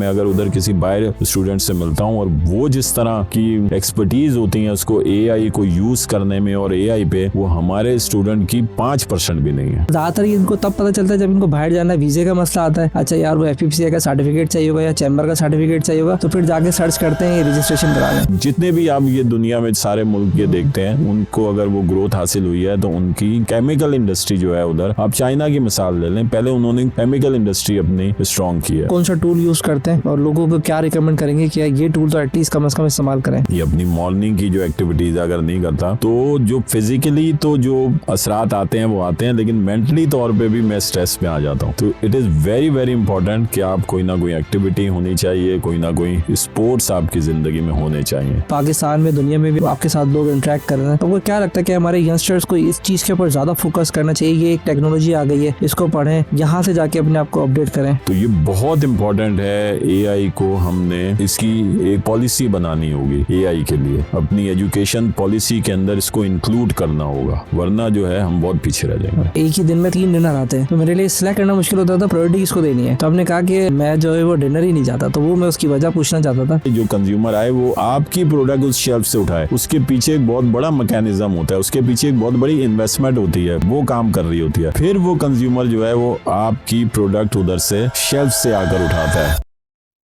मैं अगर उधर किसी बाहर स्टूडेंट से मिलता हूँ और वो जिस तरह की एक्सपर्टीज होती है उसको एआई को यूज करने में और एआई पे, वो हमारे स्टूडेंट की 5% भी नहीं है। ज्यादातर इनको तब पता चलता है जब इनको बाहर जाना है, वीजे का मसला आता है। अच्छा यार वो एफपीसीआई का सर्टिफिकेट चाहिए होगा या चैम्बर का सर्टिफिकेट चाहिए होगा, तो फिर जाके सर्च करते हैं रजिस्ट्रेशन करा लें। जितने भी आप ये दुनिया में सारे मुल्क ये देखते हैं, उनको अगर वो ग्रोथ हासिल हुई है तो उनकी केमिकल इंडस्ट्री जो है उधर, आप चाइना की मिसाल ले लें, पहले उन्होंने केमिकल इंडस्ट्री अपनी स्ट्रॉन्ग की है। कौन सा टूल यूज करते हैं और लोगों को क्या रिकमेंड करेंगे कि ये टूल तो एटलीस्ट कम से कम इस्तेमाल करें? ये अपनी मॉर्निंग की जो एक्टिविटीज अगर नहीं करता तो जो फिजिकली तो जो असरात आते हैं वो आते हैं, लेकिन मेंटली तौर पे भी मैं स्ट्रेस में आ जाता हूँ। तो it is very very important कि आप कोई ना कोई एक्टिविटी होनी चाहिए, कोई ना कोई स्पोर्ट्स आपकी जिंदगी में होने चाहिए। पाकिस्तान में, दुनिया में भी आपके साथ लोग इंटरेक्ट कर रहे हैं, तो वो क्या लगता है कि हमारे यंगस्टर्स को इस चीज के ऊपर ज्यादा फोकस करना चाहिए? ये एक टेक्नोलॉजी आ गई है, इसको पढ़ें, यहाँ से जाके अपने आप को अपडेट करें। तो ये बहुत इंपॉर्टेंट है। एआई को हमने इसकी एक पॉलिसी बनानी होगी एआई के लिए, अपनी एजुकेशन पॉलिसी के अंदर इसको इंक्लूड करना होगा, वरना जो है हम बहुत पीछे रह जाएंगे। एक ही दिन में 3 डिनर आते हैं, तो मेरे लिए सिलेक्ट करना मुश्किल होता था प्रायोरिटी किसको देनी है। तो आपने कहा कि मैं जो है वो डिनर ही नहीं जाता, तो वो मैं उसकी वजह पूछना चाहता था। जो कंज्यूमर आए वो आपकी प्रोडक्ट उस शेल्फ से उठाए, उसके पीछे एक बहुत बड़ा मैकेनिज्म होता है, उसके पीछे एक बहुत बड़ी इन्वेस्टमेंट होती है, वो काम कर रही होती है, फिर वो कंज्यूमर जो है वो आपकी प्रोडक्ट उधर से शेल्फ से आकर उठाता है।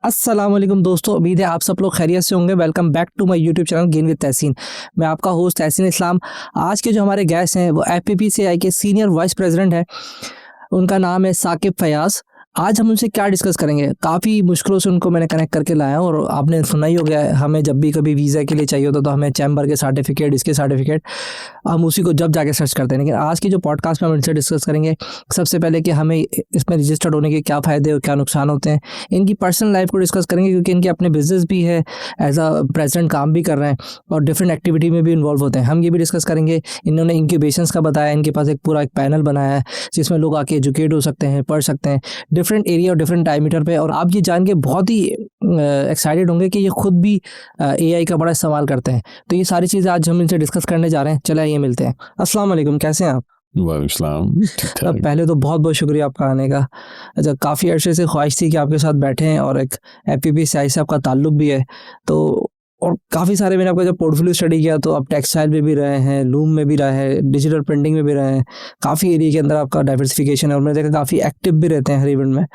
अस्सलाम वालेकुम दोस्तों, उम्मीद है आप सब लोग खैरियत से होंगे। Welcome back to my YouTube channel gain with Tahseen. मैं आपका होस्ट तहसीन इस्लाम। आज के जो हमारे गेस्ट हैं वो एफपीसीआई के सीनियर वाइस प्रेसिडेंट हैं, उनका नाम है साकिब फयाज। आज हम उनसे क्या डिस्कस करेंगे, काफ़ी मुश्किलों से उनको मैंने कनेक्ट करके लाया हूँ। और आपने सुना ही हो गया, हमें जब भी कभी वीज़ा के लिए चाहिए होता तो हमें चैम्बर के सर्टिफिकेट, इसके सर्टिफिकेट, हम उसी को जब जाके सर्च करते हैं। लेकिन आज की जो पॉडकास्ट में हम इनसे डिस्कस करेंगे, सबसे पहले कि हमें इसमें रजिस्टर्ड होने के क्या फ़ायदे और क्या नुकसान होते हैं, इनकी पर्सनल लाइफ को डिस्कस करेंगे, क्योंकि इनके अपने बिजनेस भी है, एज अ प्रेसिडेंट काम भी कर रहे हैं और डिफरेंट एक्टिविटी में भी इन्वॉल्व होते हैं। हम ये भी डिस्कस करेंगे, इन्होंने इंक्यूबेशंस का बताया, इनके पास एक पूरा एक पैनल बनाया है जिसमें लोग आके एजुकेट हो सकते हैं, पढ़ सकते हैं डिफरेंट एरिया और डिफरेंट टाइमीटर पे। और आप ये जान के बहुत ही एक्साइटेड होंगे कि ये खुद भी एआई का बड़ा इस्तेमाल करते हैं। तो ये सारी चीज़ें आज हम इनसे डिस्कस करने जा रहे हैं। चलिए ये मिलते हैं। अस्सलाम वालेकुम, कैसे हैं आप? वालेकुम। पहले तो बहुत बहुत शुक्रिया आपका आने का। अच्छा, काफ़ी अर्से से ख्वाहिश थी कि आपके साथ बैठे हैं और एक एफपीसीआई से आपका ताल्लुक भी है, तो और काफ़ी सारे मैंने आपका जब पोर्टफोलियो स्टडी किया तो आप टेक्सटाइल में भी रहे हैं, लूम में भी रहे हैं, डिजिटल प्रिंटिंग में भी रहे हैं, काफ़ी एरिया के अंदर आपका डाइवर्सिफिकेशन है और मैंने देखा काफ़ी एक्टिव भी रहते हैं हर इवेंट में।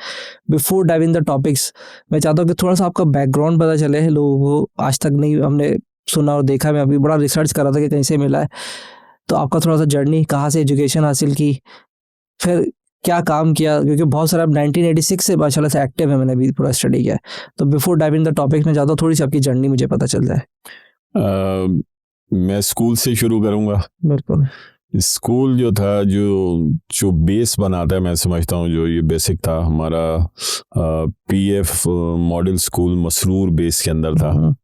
बिफोर डाइविंग द टॉपिक्स, मैं चाहता हूँ कि थोड़ा सा आपका बैकग्राउंड पता चले लोगों को, आज तक नहीं हमने सुना और देखा। मैं अभी बड़ा रिसर्च कर रहा था कि कहीं से मिला है, तो आपका थोड़ा सा जर्नी, कहाँ से एजुकेशन हासिल की, फिर क्या काम किया, क्योंकि बहुत सारा 1986 से माशाल्लाह से एक्टिव है, मैंने भी पूरा स्टडी किया है। तो बिफोर डाइविंग द टॉपिक में चाहता हूँ थोड़ी सी आपकी जर्नी मुझे पता चल जाए। मैं स्कूल से शुरू करूँगा। बिल्कुल। स्कूल जो था, जो बेस बनाता है, मैं समझता हूँ जो ये बेसिक था हमारा, PF model school Masroor base के अंदर था।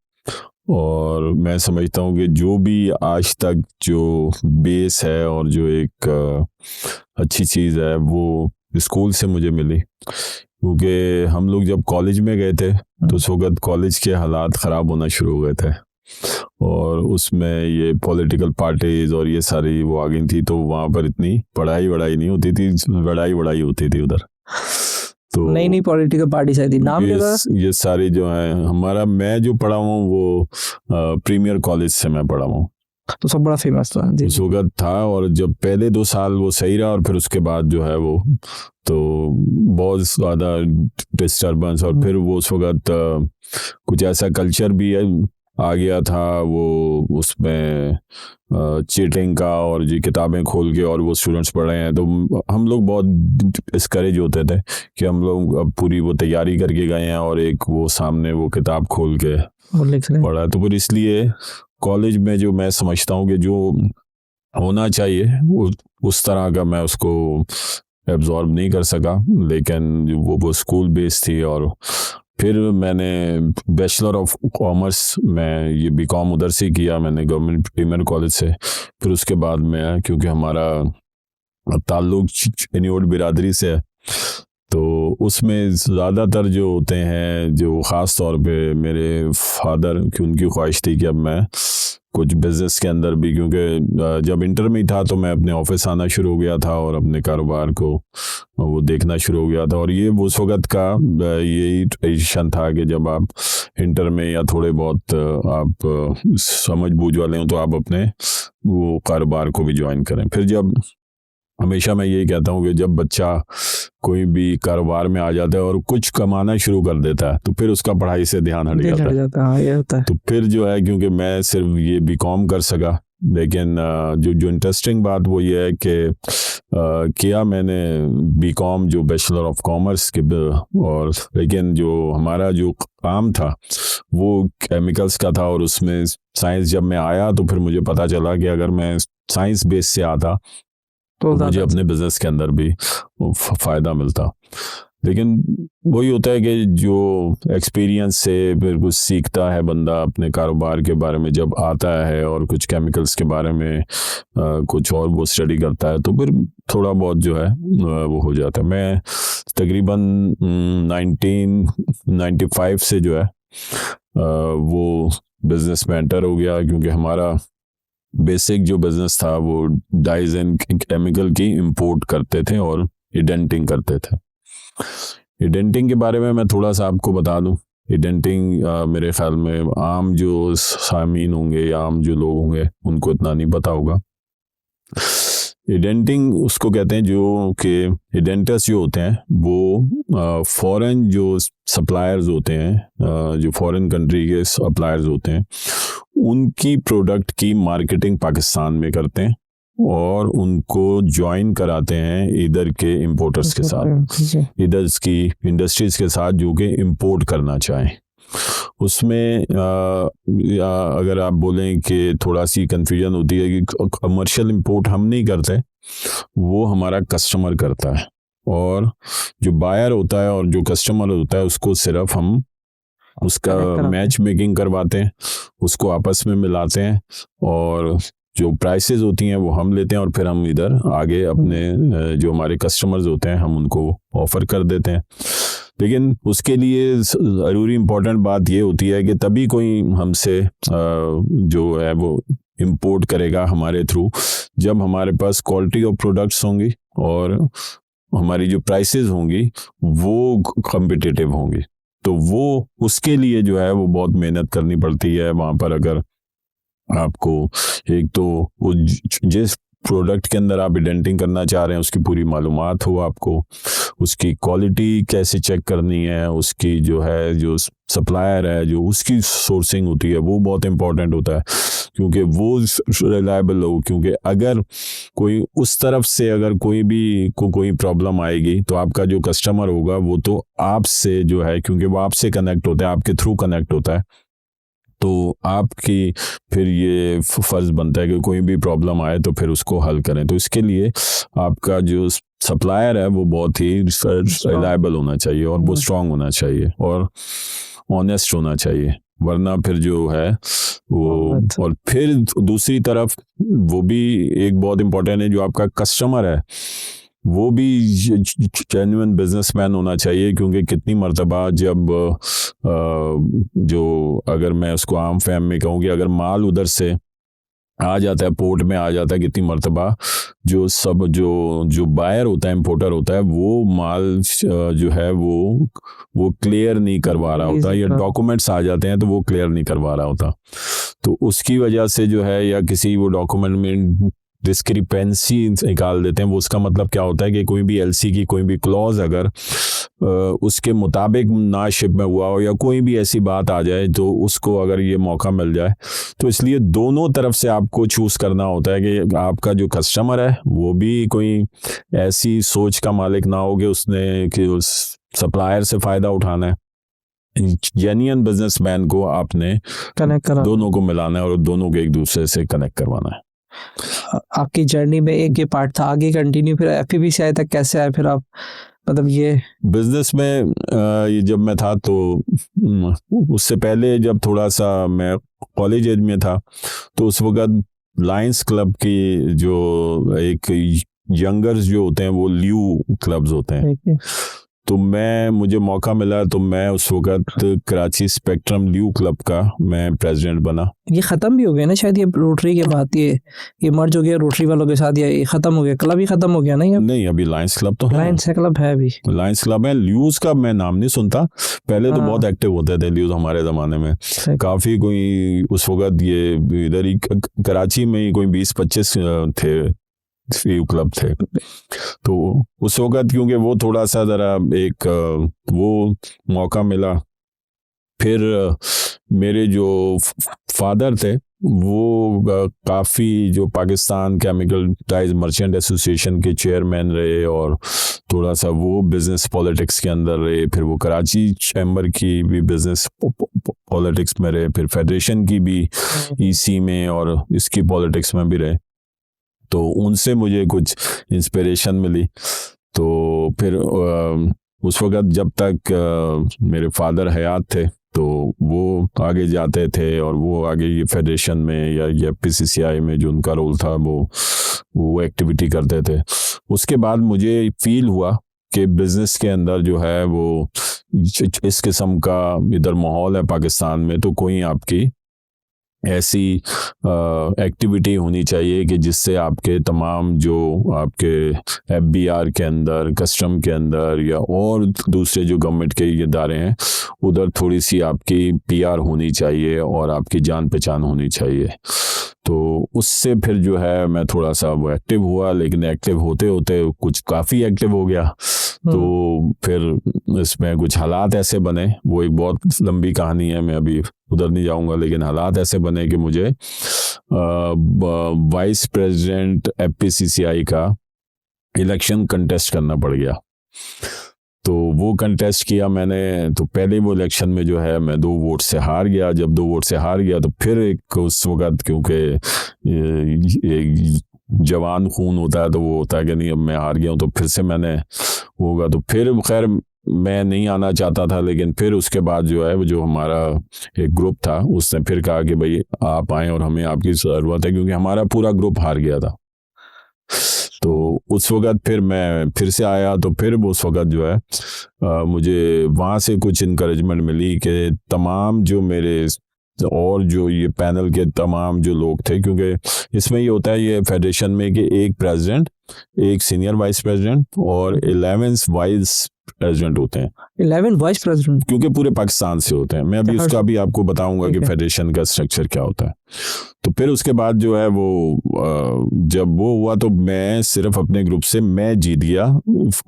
और मैं समझता हूँ कि जो भी आज तक जो बेस है और जो एक अच्छी चीज़ है वो स्कूल से मुझे मिली, क्योंकि हम लोग जब कॉलेज में गए थे तो उस वक्त कॉलेज के हालात ख़राब होना शुरू हो गए थे और उसमें ये पॉलिटिकल पार्टीज और ये सारी वो आ गई थी, तो वहाँ पर इतनी पढ़ाई नहीं होती थी, लड़ाई होती थी उधर। तो नई पॉलिटिकल पार्टी शायद थी, नाम क्या था? ये सारी जो है हमारा, मैं जो पढ़ा हूँ वो प्रीमियर कॉलेज से मैं पढ़ा हूँ, तो सब बड़ा फेमस था उस वक्त था। और जब पहले 2 साल वो सही रहा और फिर उसके बाद जो है वो तो बहुत ज़्यादा डिस्टर्बेंस, और फिर वो उस वक्त कुछ ऐसा कल्चर भी आ गया था वो, उसमें चीटिंग का, और जी किताबें खोल के और वो स्टूडेंट्स पढ़ रहे हैं, तो हम लोग बहुत डिस्करेज होते थे कि हम लोग अब पूरी वो तैयारी करके गए हैं और एक वो सामने वो किताब खोल के पढ़ा। तो फिर इसलिए कॉलेज में जो मैं समझता हूँ कि जो होना चाहिए वो उस तरह का मैं उसको एब्जॉर्ब नहीं कर सका, लेकिन वो स्कूल बेस थी। और फिर मैंने बैचलर ऑफ कॉमर्स में ये बीकॉम उधर से किया मैंने, गवर्नमेंट प्रीमियर कॉलेज से। फिर उसके बाद में, क्योंकि हमारा ताल्लुक एनियोड बिरादरी से है, तो उसमें ज़्यादातर जो होते हैं, जो ख़ास तौर पे मेरे फादर की उनकी ख्वाहिश थी कि अब मैं कुछ बिजनेस के अंदर भी, क्योंकि जब इंटर में था तो मैं अपने ऑफिस आना शुरू हो गया था और अपने कारोबार को वो देखना शुरू हो गया था। और ये उस वक्त का यही ट्रेडिशन था कि जब आप इंटर में या थोड़े बहुत आप समझ बूझ वाले हो तो आप अपने वो कारोबार को भी ज्वाइन करें। फिर जब हमेशा मैं यही कहता हूँ कि जब बच्चा कोई भी कारोबार में आ जाता है और कुछ कमाना शुरू कर देता है तो फिर उसका पढ़ाई से ध्यान हट जाता है। हाँ, ये होता है। तो फिर जो है, क्योंकि मैं सिर्फ ये बीकॉम कर सका, लेकिन जो इंटरेस्टिंग बात वो ये है कि किया मैंने बीकॉम जो बैचलर ऑफ कॉमर्स के, और लेकिन जो हमारा जो काम था वो केमिकल्स का था। और उसमें साइंस जब मैं आया तो फिर मुझे पता चला कि अगर मैं साइंस बेस से आता तो मुझे अपने बिजनेस के अंदर भी फायदा मिलता। लेकिन वही होता है कि जो एक्सपीरियंस से फिर कुछ सीखता है बंदा अपने कारोबार के बारे में, जब आता है और कुछ केमिकल्स के बारे में कुछ और वो स्टडी करता है तो फिर थोड़ा बहुत जो है वो हो जाता है। मैं तकरीबन 1995 से जो है वो बिजनेस में एंटर हो गया, क्योंकि हमारा बेसिक जो बिजनेस था वो डाइज एंड केमिकल की इंपोर्ट करते थे और इडेंटिंग करते थे। इडेंटिंग के बारे में मैं थोड़ा सा आपको बता दूं। इडेंटिंग मेरे ख्याल में आम जो सामीन होंगे या आम जो लोग होंगे उनको इतना नहीं पता होगा। इडेंटिंग उसको कहते हैं जो कि इडेंटर्स जो होते हैं वो फॉरेन जो सप्लायर्स होते हैं, जो फॉरेन कंट्री के सप्लायर्स होते हैं, उनकी प्रोडक्ट की मार्केटिंग पाकिस्तान में करते हैं और उनको ज्वाइन कराते हैं इधर के इंपोर्टर्स के साथ, इधर की इंडस्ट्रीज के साथ जो कि इंपोर्ट करना चाहें। उसमें अगर आप बोलें कि थोड़ा सी कंफ्यूजन होती है कि कमर्शियल इंपोर्ट हम नहीं करते, वो हमारा कस्टमर करता है, और जो बायर होता है और जो कस्टमर होता है उसको सिर्फ हम उसका मैच मेकिंग करवाते हैं, उसको आपस में मिलाते हैं, और जो प्राइसेस होती हैं वो हम लेते हैं और फिर हम इधर आगे अपने जो हमारे कस्टमर्स होते हैं हम उनको ऑफर कर देते हैं। लेकिन उसके लिए ज़रूरी इम्पोर्टेंट बात ये होती है कि तभी कोई हमसे जो है वो इंपोर्ट करेगा हमारे थ्रू जब हमारे पास क्वालिटी ऑफ प्रोडक्ट्स होंगी और हमारी जो प्राइसेस होंगी वो कॉम्पिटिटिव होंगी। तो वो उसके लिए जो है वो बहुत मेहनत करनी पड़ती है वहाँ पर। अगर आपको एक तो वो जिस प्रोडक्ट के अंदर आप इडेंटिंग करना चाह रहे हैं उसकी पूरी मालूमात हो, आपको उसकी क्वालिटी कैसे चेक करनी है, उसकी जो है जो सप्लायर है जो उसकी सोर्सिंग होती है वो बहुत इंपॉर्टेंट होता है, क्योंकि वो रिलायबल हो। क्योंकि अगर कोई उस तरफ से अगर कोई प्रॉब्लम आएगी तो आपका जो कस्टमर होगा वो तो आपसे जो है, क्योंकि वो आपसे कनेक्ट होता है, आपके थ्रू कनेक्ट होता है, तो आपकी फिर ये फर्ज बनता है कि कोई भी प्रॉब्लम आए तो फिर उसको हल करें। तो इसके लिए आपका जो सप्लायर है वो बहुत ही रिलायबल होना चाहिए और वो स्ट्रांग होना चाहिए और ऑनेस्ट होना चाहिए, वरना फिर जो है वो। और फिर दूसरी तरफ वो भी एक बहुत इम्पोर्टेंट है, जो आपका कस्टमर है वो भी जेन्युइन बिजनेसमैन होना चाहिए, क्योंकि कितनी मर्तबा जब जो अगर मैं उसको आम फैम में कहूँ कि अगर माल उधर से आ जाता है, पोर्ट में आ जाता है, कितनी मर्तबा जो बायर होता है, इंपोर्टर होता है, वो माल जो है वो क्लियर नहीं करवा रहा होता, या डॉक्यूमेंट्स आ जाते हैं तो वो क्लियर नहीं करवा रहा होता। तो उसकी वजह से जो है, या किसी वो डॉक्यूमेंट में डिस्क्रिपेंसी निकाल देते हैं। वो उसका मतलब क्या होता है कि कोई भी एलसी की कोई भी क्लॉज अगर उसके मुताबिक ना शिप में हुआ हो या कोई भी ऐसी बात आ जाए तो उसको अगर ये मौका मिल जाए, तो इसलिए दोनों तरफ से आपको चूज करना होता है कि आपका जो कस्टमर है वो भी कोई ऐसी सोच का मालिक ना हो कि उसने कि उस सप्लायर से फ़ायदा उठाना है। जेन्युइन बिजनेसमैन को आपने कनेक्ट करना, दोनों को मिलाना है और दोनों को एक दूसरे से कनेक्ट करवाना है। आपकी जर्नी में एक ये पार्ट था, आगे कंटिन्यू फिर एफपीपीसीआई आए तक कैसे आए फिर आप, मतलब ये बिजनेस में ये जब मैं था तो उससे पहले जब थोड़ा सा मैं कॉलेज एज में था तो उस वक्त लायंस क्लब की जो एक यंगर्स जो होते हैं वो ल्यू क्लब्स होते हैं, तो मुझे मौका मिला तो मैं उस वक्त कराची स्पेक्ट्रम ल्यू क्लब का मैं प्रेसिडेंट बना। ये ख़त्म भी हो गया ना शायद, ये रोटरी के बाद ये मर्ज हो गया रोटरी वालों के साथ, ये ख़त्म हो गया, क्लब ही ख़त्म हो गया ना ये? नहीं, अभी लायंस क्लब तो है। लायंस क्लब है अभी, लायंस क्लब है। ल्यूज का मैं नाम नहीं सुनता, पहले तो बहुत एक्टिव होते थे ल्यूज हमारे ज़माने में, काफ़ी कोई उस वक्त ये इधर ही कराची में ही कोई 20-25 थे ल्यू क्लब थे। तो उस वक्त क्योंकि वो थोड़ा सा ज़रा एक वो मौका मिला, फिर मेरे जो फादर थे वो काफ़ी जो Pakistan chemical ties merchant association के चेयरमैन रहे और थोड़ा सा वो बिज़नेस पॉलिटिक्स के अंदर रहे, फिर वो कराची चैम्बर की भी बिज़नेस पॉलिटिक्स में रहे, फिर फेडरेशन की भी ईसी में और इसकी पॉलिटिक्स में भी रहे। तो उनसे मुझे कुछ इंस्पिरेशन मिली। तो फिर उस वक़्त जब तक मेरे फादर हयात थे तो वो आगे जाते थे और वो आगे ये फेडरेशन में या ये पीसीसीआई में जो उनका रोल था वो एक्टिविटी करते थे। उसके बाद मुझे फील हुआ कि बिज़नेस के अंदर जो है वो इस किस्म का इधर माहौल है पाकिस्तान में, तो कोई आपकी ऐसी एक्टिविटी होनी चाहिए कि जिससे आपके तमाम जो आपके एफबीआर के अंदर, कस्टम के अंदर या और दूसरे जो गवर्नमेंट के इदारे हैं उधर थोड़ी सी आपकी पीआर होनी चाहिए और आपकी जान पहचान होनी चाहिए। तो उससे फिर जो है मैं थोड़ा सा वो एक्टिव हुआ, लेकिन एक्टिव होते होते कुछ काफ़ी एक्टिव हो गया। तो फिर इसमें कुछ हालात ऐसे बने, वो एक बहुत लंबी कहानी है, मैं अभी उधर नहीं जाऊंगा, लेकिन हालात ऐसे बने कि मुझे वाइस प्रेसिडेंट एफपीसीसीआई का इलेक्शन कंटेस्ट करना पड़ गया। तो वो कंटेस्ट किया मैंने, तो पहले वो इलेक्शन में जो है मैं 2 वोट से हार गया। जब 2 वोट से हार गया तो फिर एक उस वक्त क्योंकि जवान खून होता है तो वो होता है कि नहीं अब मैं हार गया हूँ तो फिर से मैंने होगा। तो फिर खैर मैं नहीं आना चाहता था, लेकिन फिर उसके बाद जो है वो जो हमारा एक ग्रुप था उसने फिर कहा कि भाई आप आएँ और हमें आपकी ज़रूरत है, क्योंकि हमारा पूरा ग्रुप हार गया था। तो उस वक़्त फिर मैं फिर से आया, तो फिर उस वक़्त जो है मुझे वहाँ से कुछ इनकरेजमेंट मिली कि तमाम जो मेरे और जो ये पैनल के तमाम जो लोग थे, क्योंकि इसमें ये होता है ये फेडरेशन में कि एक प्रेसिडेंट, एक सीनियर वाइस प्रेसिडेंट और 11 वाइस प्रेसिडेंट होते हैं। 11 वाइस प्रेसिडेंट क्योंकि पूरे पाकिस्तान से होते हैं। मैं अभी उसका भी आपको बताऊंगा कि फेडरेशन का स्ट्रक्चर क्या होता है। तो फिर उसके बाद जो है वो जब वो हुआ तो मैं सिर्फ अपने ग्रुप से मैं जीत गया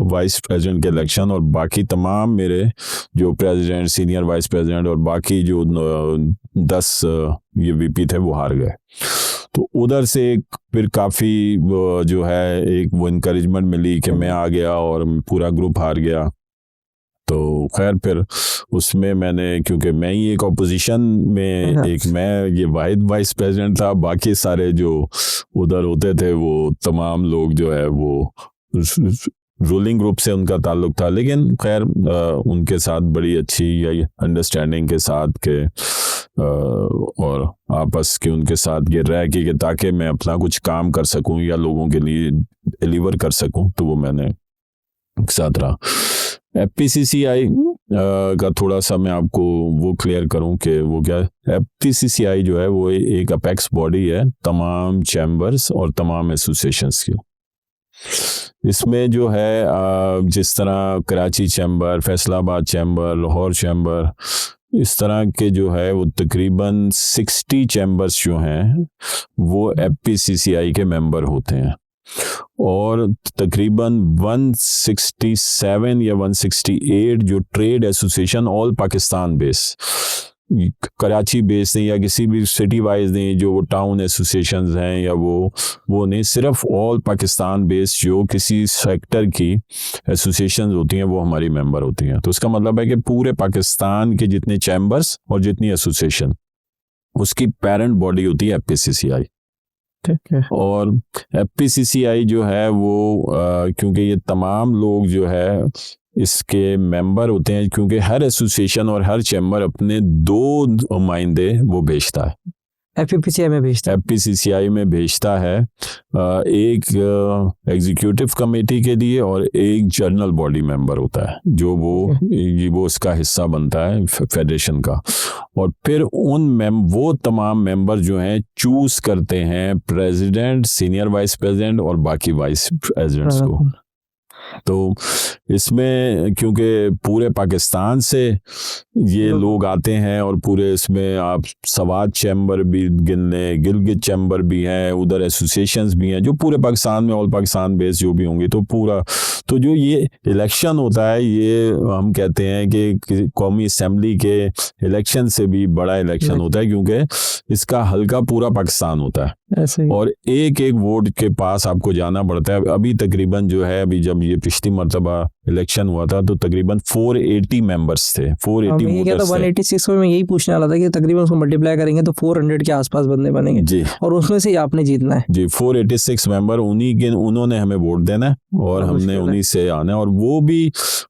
वाइस प्रेसिडेंट के इलेक्शन, और बाकी तमाम मेरे जो प्रेसिडेंट, सीनियर वाइस प्रेसिडेंट और बाकी जो 10 ये वीपी थे वो हार गए। तो उधर से फिर काफ़ी जो है एक वो इनकरेजमेंट मिली कि मैं आ गया और पूरा ग्रुप हार गया। तो खैर फिर उसमें मैंने, क्योंकि मैं ही एक ऑपोजिशन में, एक मैं ये वाहिद वाइस प्रेसिडेंट था, बाकी सारे जो उधर होते थे वो तमाम लोग जो है वो रूलिंग ग्रुप से उनका ताल्लुक था। लेकिन खैर उनके साथ बड़ी अच्छी अंडरस्टैंडिंग के साथ के और आपस के उनके साथ ये रह के ताकि मैं अपना कुछ काम कर सकूं या लोगों के लिए डिलीवर कर सकूं, तो वो मैंने साथ रहा। एफपीसीसीआई का थोड़ा सा मैं आपको वो क्लियर करूं कि वो क्या है। एफपीसीसीआई जो है वो एक अपेक्स बॉडी है तमाम चैम्बर्स और तमाम एसोसिएशंस की। इसमें जो है जिस तरह Karachi chamber, Faisalabad chamber, Lahore chamber, इस तरह के जो है वो तकरीबन 60 चैम्बर्स जो हैं वो एफपीसीसीआई के मेंबर होते हैं, और तकरीबन 167 या 168 जो trade association all Pakistan base, Karachi base नहीं या किसी भी सिटी वाइज नहीं, जो वो टाउन एसोसिएशंस हैं या वो नहीं, सिर्फ ऑल पाकिस्तान बेस जो किसी सेक्टर की एसोसिएशंस होती हैं वो हमारी मेंबर होती हैं। तो इसका मतलब है कि पूरे पाकिस्तान के जितने चैम्बर्स और जितनी एसोसिएशन, उसकी पेरेंट बॉडी होती है एफपीसीसीआई। ठीक है। और एफपीसीसीआई जो है वो क्योंकि ये तमाम लोग जो है इसके मेंबर होते हैं, क्योंकि हर एसोसिएशन और हर चैम्बर अपने 2 नुमाइंदे वो भेजता है। FPPCI में भेजता है? FPCCI में भेजता है एक एग्जीक्यूटिव कमेटी के लिए और एक जनरल बॉडी मेंबर होता है जो वो उसका हिस्सा बनता है फेडरेशन का। और फिर वो तमाम मेंबर जो हैं चूज करते हैं प्रेसिडेंट, सीनियर वाइस प्रेसिडेंट और बाकी वाइस प्रेसिडेंट्स को। तो इसमें क्योंकि पूरे पाकिस्तान से ये लोग आते हैं और पूरे इसमें आप सवात चैम्बर भी गिन लें, गिलगित चैम्बर भी हैं, उधर एसोसिएशंस भी हैं जो पूरे पाकिस्तान में ऑल पाकिस्तान बेस जो भी होंगे, तो पूरा तो जो ये इलेक्शन होता है ये हम कहते हैं कि कौमी असेंबली के इलेक्शन से भी बड़ा इलेक्शन होता है क्योंकि इसका हल्का पूरा पाकिस्तान होता है और एक एक वोट के पास आपको जाना पड़ता है। अभी तकरीबन जो है अभी जब ये पिछली मरतबा इलेक्शन हुआ था तो तकरीबन 480 मेंबर्स थे, 480 वोटर्स थे। 186 में मैं यही पूछने वाला था कि तकरीबन उसको मल्टीप्लाई करेंगे तो 400 के आसपास बंदे बनेंगे जी, और उसमें से आपने जीतना है जी। 486 मेंबर उन्होंने हमें वोट देना है और हमने उन्हीं से आना है। और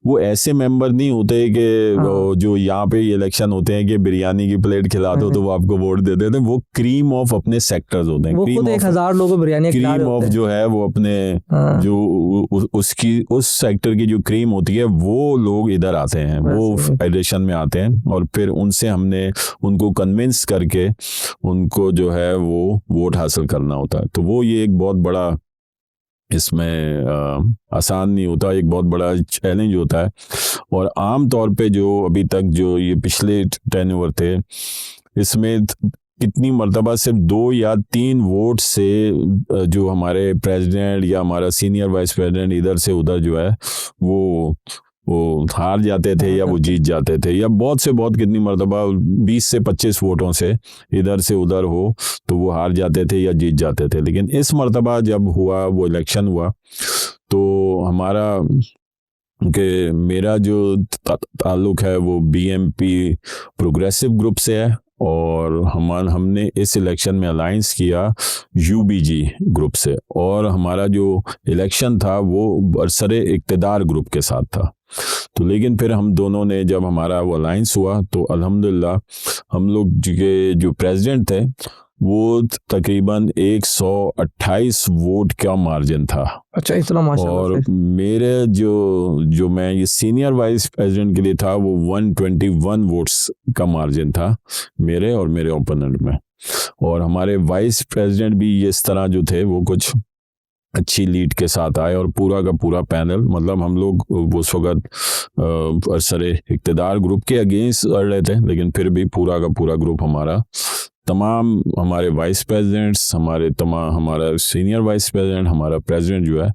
वो ऐसे मेंबर नहीं होते कि जो यहाँ पे इलेक्शन होते हैं कि बिरयानी की प्लेट खिला दो तो वो आपको वोट दे देते हैं। वो क्रीम ऑफ अपने सेक्टर्स होते हैं, वो खुद 1000 लोगों को बिरयानी क्रीम ऑफ जो है वो अपने जो उसकी उस सेक्टर की जो क्रीम होती है वो लोग इधर आते हैं, वो फेडरेशन में आते हैं और फिर उनसे हमने उनको कन्विंस करके उनको जो है वो वोट हासिल करना होता है। तो वो ये एक बहुत बड़ा इसमें आसान नहीं होता, एक बहुत बड़ा चैलेंज होता है। और आम तौर पे जो अभी तक जो ये पिछले टेन्योर थे इसमें कितनी मर्तबा सिर्फ 2 या 3 वोट से जो हमारे प्रेसिडेंट या हमारा सीनियर वाइस प्रेसिडेंट इधर से उधर जो है वो हार जाते थे या वो जीत जाते थे, या बहुत से बहुत कितनी मर्तबा 20 से 25 वोटों से इधर से उधर हो तो वो हार जाते थे या जीत जाते थे। लेकिन इस मर्तबा जब हुआ वो इलेक्शन हुआ तो हमारा कि मेरा जो ताल्लुक है वो BMP प्रोग्रेसिव ग्रुप से है और हमने इस इलेक्शन में अलायंस किया UBG ग्रुप से और हमारा जो इलेक्शन था वो बरसरे इक्तदार ग्रुप के साथ था। तो लेकिन फिर हम दोनों ने जब हमारा वो अलायंस हुआ तो अल्हम्दुलिल्लाह हम लोग के जो प्रेसिडेंट थे वो तकरीबन 128 वोट का मार्जिन था। अच्छा, इतना माशाल्लाह। और मेरे जो मैं ये सीनियर वाइस प्रेसिडेंट के लिए था वो 121 वोट्स का मार्जिन था मेरे और मेरे ओपोनेंट में। और हमारे वाइस प्रेसिडेंट भी इस तरह जो थे वो कुछ अच्छी लीड के साथ आए और पूरा का पूरा पैनल, मतलब हम लोग उस वक्त अरसरे इक्तदार ग्रुप के अगेंस्ट लड़ रहे थे लेकिन फिर भी पूरा का पूरा ग्रुप हमारा तमाम हमारे वाइस प्रेसिडेंट्स हमारा सीनियर वाइस प्रेसिडेंट हमारा प्रेसिडेंट जो है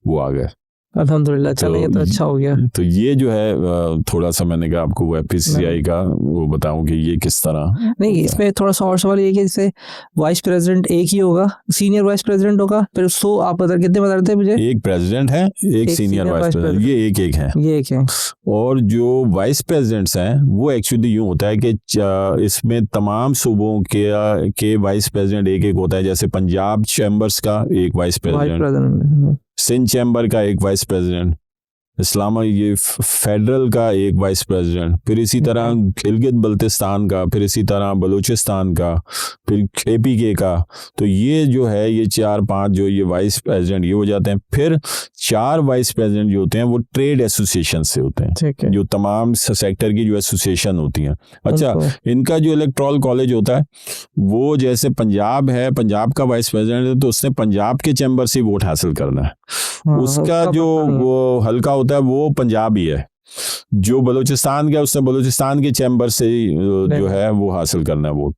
वो आ गए अल्हम्दुलिल्लाह। चलो ये तो अच्छा हो गया। तो ये जो है थोड़ा सा मैंने कहा आपको वो FPCCI का वो बताऊं कि ये किस तरह नहीं, इसमें थोड़ा सा और सवाल ये कि जैसे वाइस प्रेसिडेंट एक ही होगा, सीनियर वाइस प्रेसिडेंट होगा, फिर आप कितने बता रहे थे मुझे? एक प्रेसिडेंट है, एक सीनियर वाइस प्रेसिडेंट, ये एक है। और जो वाइस प्रेसिडेंट्स हैं वो एक्चुअली यूं होता है कि इसमें तमाम सूबों के वाइस प्रेसिडेंट एक होता है। जैसे पंजाब चैम्बर्स का एक वाइस प्रेसिडेंट, सिंध चैम्बर का एक वाइस प्रेसिडेंट, ये फेडरल का एक वाइस प्रेसिडेंट, फिर इसी तरह गिलगित बल्तिस्तान का, फिर इसी तरह बलूचिस्तान का, फिर KPK का। तो ये जो है ये 4-5 जो ये वाइस प्रेसिडेंट ये हो जाते हैं। फिर 4 वाइस प्रेसिडेंट जो होते हैं वो ट्रेड एसोसिएशन से होते हैं, जो तमाम सेक्टर की जो एसोसिएशन होती हैं। अच्छा, इनका जो इलेक्टोरल कॉलेज होता है वो जैसे पंजाब है, पंजाब का वाइस प्रेसिडेंट है तो उसने पंजाब के चैम्बर से वोट हासिल करना है। उसका जो वो हल्का होता है वो पंजाब ही है। जो बलूचिस्तान का उसने बलूचिस्तान के चैम्बर से जो है वो हासिल करना है वोट।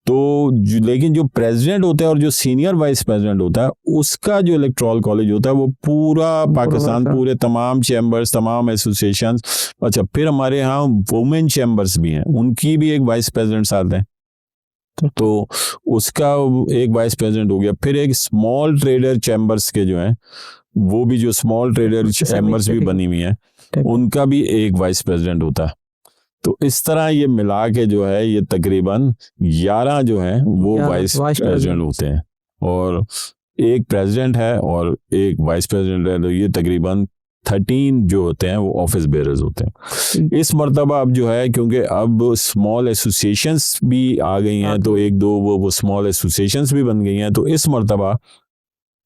तो लेकिन जो प्रेसिडेंट होता है और जो सीनियर वाइस प्रेसिडेंट होता है उसका जो इलेक्टोरल कॉलेज होता है वो पूरा पाकिस्तान, पूरे तमाम चैम्बर्स, तमाम एसोसिएशंस। अच्छा, फिर हमारे यहाँ वुमेन चैम्बर्स भी हैं, उनकी भी एक वाइस प्रेसिडेंट साथ हैं तो उसका एक वाइस प्रेसिडेंट हो गया। फिर एक स्मॉल ट्रेडर चैम्बर्स के जो हैं वो भी जो स्मॉल ट्रेडर चैम्बर्स भी बनी हुई हैं उनका भी एक वाइस प्रेसिडेंट होता है। तो इस तरह ये मिला के जो है ये तकरीबन 11 जो हैं वो वाइस प्रेसिडेंट होते हैं और एक प्रेसिडेंट है और एक वाइस प्रेसिडेंट है। तो ये तकरीबन 13 जो होते हैं वो ऑफिस बेयरर्स होते हैं। इस मर्तबा अब जो है, क्योंकि अब स्मॉल एसोसिएशंस भी आ गई हैं, तो एक दो वो स्मॉल एसोसिएशंस भी बन गई हैं, तो इस मर्तबा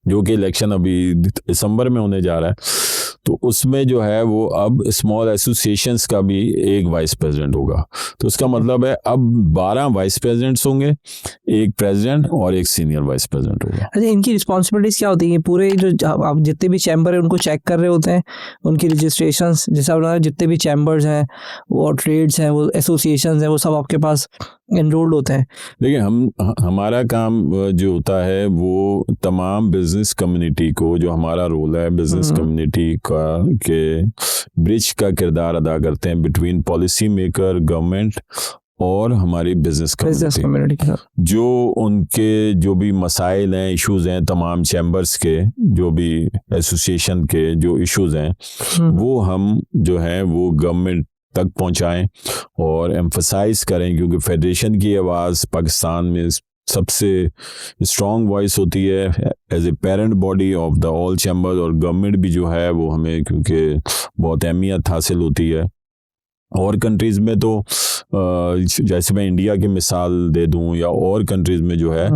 जो कि इलेक्शन अभी दिसंबर में होने जा रहा है, तो उसमें जो है वो अब स्मॉल एसोसिएशंस का भी एक वाइस प्रेसिडेंट होगा। तो उसका मतलब है अब 12 वाइस प्रेसिडेंट्स होंगे, एक प्रेसिडेंट और एक सीनियर वाइस प्रेसिडेंट होगा। अच्छा, इनकी रिस्पॉन्सिबिलिटीज क्या होती है? पूरे जो आप जितने भी चैम्बर है उनको चेक कर रहे होते हैं, उनकी रजिस्ट्रेशंस, जैसे आप बता, जितने भी चैम्बर्स हैं वो ट्रेड्स हैं, वो एसोसिएशंस हैं, वो सब आपके पास एनरोल्ड होते हैं। देखिए, हमारा काम जो होता है वो तमाम बिजनेस कम्युनिटी को, जो हमारा रोल है बिजनेस कम्युनिटी का, के ब्रिज का किरदार अदा करते हैं बिटवीन पॉलिसी मेकर, गवर्नमेंट और हमारी बिजनेस कम्युनिटी के साथ। जो उनके जो भी मसाइल हैं, इश्यूज हैं, तमाम चैम्बर्स के जो भी एसोसिएशन के जो इश्यूज हैं, वो हम जो है वो गवर्नमेंट तक पहुंचाएं और एम्फसाइज करें, क्योंकि फेडरेशन की आवाज़ पाकिस्तान में सबसे स्ट्रॉन्ग वॉइस होती है as a parent body of the all chambers, और गवर्नमेंट भी जो है वो हमें क्योंकि बहुत अहमियत हासिल होती है। और कंट्रीज़ में तो जैसे मैं इंडिया की मिसाल दे दूं, या और कंट्रीज़ में जो है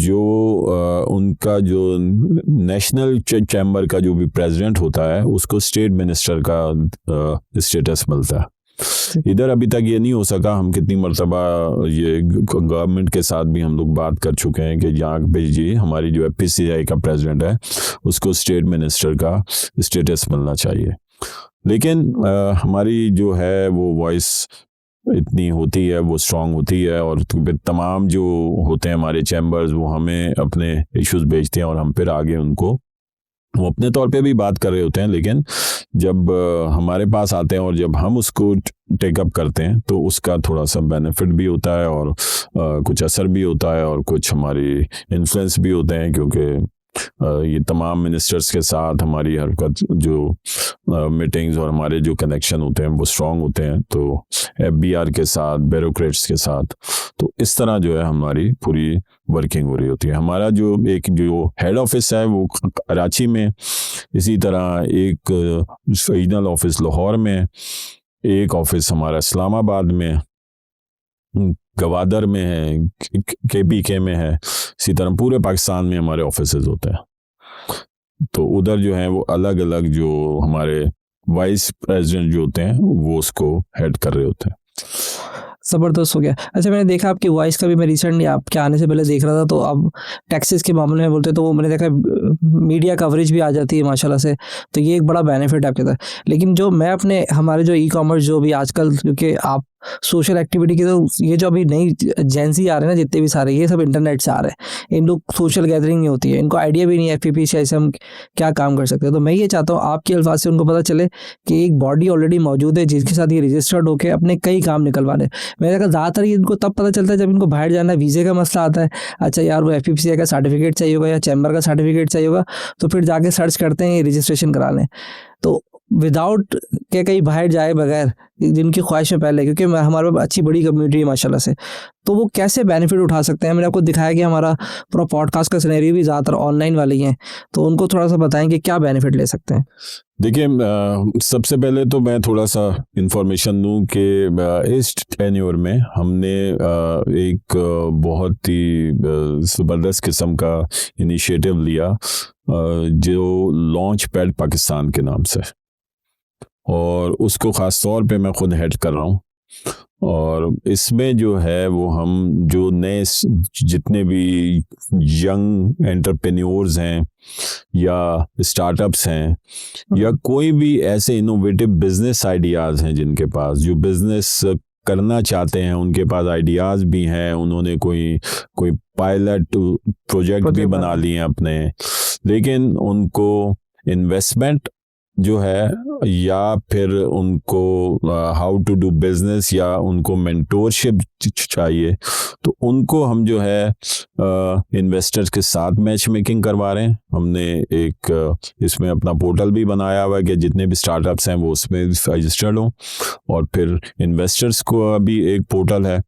जो उनका जो नेशनल चैम्बर का जो भी प्रेसिडेंट होता है उसको स्टेट मिनिस्टर का स्टेटस मिलता है। इधर अभी तक ये नहीं हो सका। हम कितनी मरतबा ये गवर्नमेंट के साथ भी हम लोग बात कर चुके हैं कि यहाँ पे जी हमारी जो FPCI का प्रेसिडेंट है उसको स्टेट मिनिस्टर का स्टेटस मिलना चाहिए, लेकिन हमारी जो है वो वॉइस इतनी होती है, वो स्ट्रांग होती है, और तमाम जो होते हैं हमारे चैम्बर्स वो हमें अपने इश्यूज भेजते हैं और हम फिर आगे उनको वो अपने तौर पे भी बात कर रहे होते हैं, लेकिन जब हमारे पास आते हैं और जब हम उसको टेकअप करते हैं तो उसका थोड़ा सा बेनिफिट भी होता है और कुछ असर भी होता है और कुछ हमारी इन्फ्लुएंस भी होते हैं, क्योंकि ये तमाम मिनिस्टर्स के साथ हमारी हरकत जो मीटिंग्स और हमारे जो कनेक्शन होते हैं वो स्ट्रांग होते हैं, तो FBR के साथ, ब्यूरोक्रेट्स के साथ, तो इस तरह जो है हमारी पूरी वर्किंग हो रही होती है। हमारा जो हेड ऑफिस है वो कराची में, इसी तरह एक रीजनल ऑफिस लाहौर में, एक ऑफिस हमारा इस्लामाबाद में, गवादर में है, KPK में है, इसी तरह पूरे पाकिस्तान में हमारे ऑफिसेज होते हैं। तो उधर जो है वो अलग अलग जो हमारे वाइस प्रेसिडेंट जो होते हैं वो उसको हेड कर रहे होते हैं। ज़बरदस्त हो गया। अच्छा, मैंने देखा आपकी वॉइस का भी, मैं रिसेंटली आपके आने से पहले देख रहा था, तो अब टैक्सेस के मामले में बोलते तो वो मैंने देखा मीडिया कवरेज भी आ जाती है माशाल्लाह से, तो ये एक बड़ा बेनिफिट है आपके साथ। लेकिन जो मैं अपने हमारे जो ई-कॉमर्स जो भी आजकल, क्योंकि आप सोशल एक्टिविटी के, तो ये जो अभी नई जेंसी आ रहे हैं ना जितने भी सारे, ये सब इंटरनेट से आ रहे हैं, इन लोग सोशल गैदरिंग नहीं होती है, इनको आइडिया भी नहीं है FPP से हम क्या काम कर सकते हैं। तो मैं ये चाहता हूँ आपके अल्फाज से उनको पता चले कि एक बॉडी ऑलरेडी मौजूद है जिसके साथ ये रजिस्टर्ड होकर अपने कई काम निकलवा रहे। मैंने कहा ज़्यादातर ये इनको तब पता चलता है जब इनको बाहर जाना है, वीज़े का मसला आता है, अच्छा यार वो FPCI का सर्टिफिकेट चाहिए होगा या चैम्बर का सर्टिफिकेट चाहिए होगा, तो फिर जाके सर्च करते हैं रजिस्ट्रेशन करा लें। तो विदाउट के कहीं बाहर जाए बगैर, जिनकी ख्वाहिश है पहले, क्योंकि हमारे पास अच्छी बड़ी कम्युनिटी है माशाल्लाह से, तो वो कैसे बेनिफिट उठा सकते हैं? मैंने आपको दिखाया कि हमारा पूरा पॉडकास्ट का सिनेरियो भी ज़्यादातर ऑनलाइन वाले ही हैं, तो उनको थोड़ा सा बताएं कि क्या बेनिफिट ले सकते हैं। देखिए, सबसे पहले तो मैं थोड़ा सा इंफॉर्मेशन दूं कि इस टेन्योर में हमने एक बहुत ही ज़बरदस्त किस्म का इनिशिएटिव लिया जो लॉन्च पैड पाकिस्तान के नाम से, और उसको ख़ास तौर पे मैं खुद हेड कर रहा हूँ। और इसमें जो है वो हम जो नए जितने भी यंग एंटरप्रेन्योर्स हैं या स्टार्टअप्स हैं या कोई भी ऐसे इनोवेटिव बिजनेस आइडियाज़ हैं जिनके पास, जो बिजनेस करना चाहते हैं, उनके पास आइडियाज़ भी हैं, उन्होंने कोई पायलट प्रोजेक्ट भी बना लिए हैं अपने, लेकिन उनको इन्वेस्टमेंट जो है या फिर उनको हाउ टू डू बिजनेस या उनको मेंटोरशिप चाहिए, तो उनको हम जो है इन्वेस्टर्स के साथ मैच मेकिंग करवा रहे हैं। हमने एक इसमें अपना पोर्टल भी बनाया हुआ है कि जितने भी स्टार्टअप्स हैं वो उसमें रजिस्टर्ड हों, और फिर इन्वेस्टर्स को भी एक पोर्टल है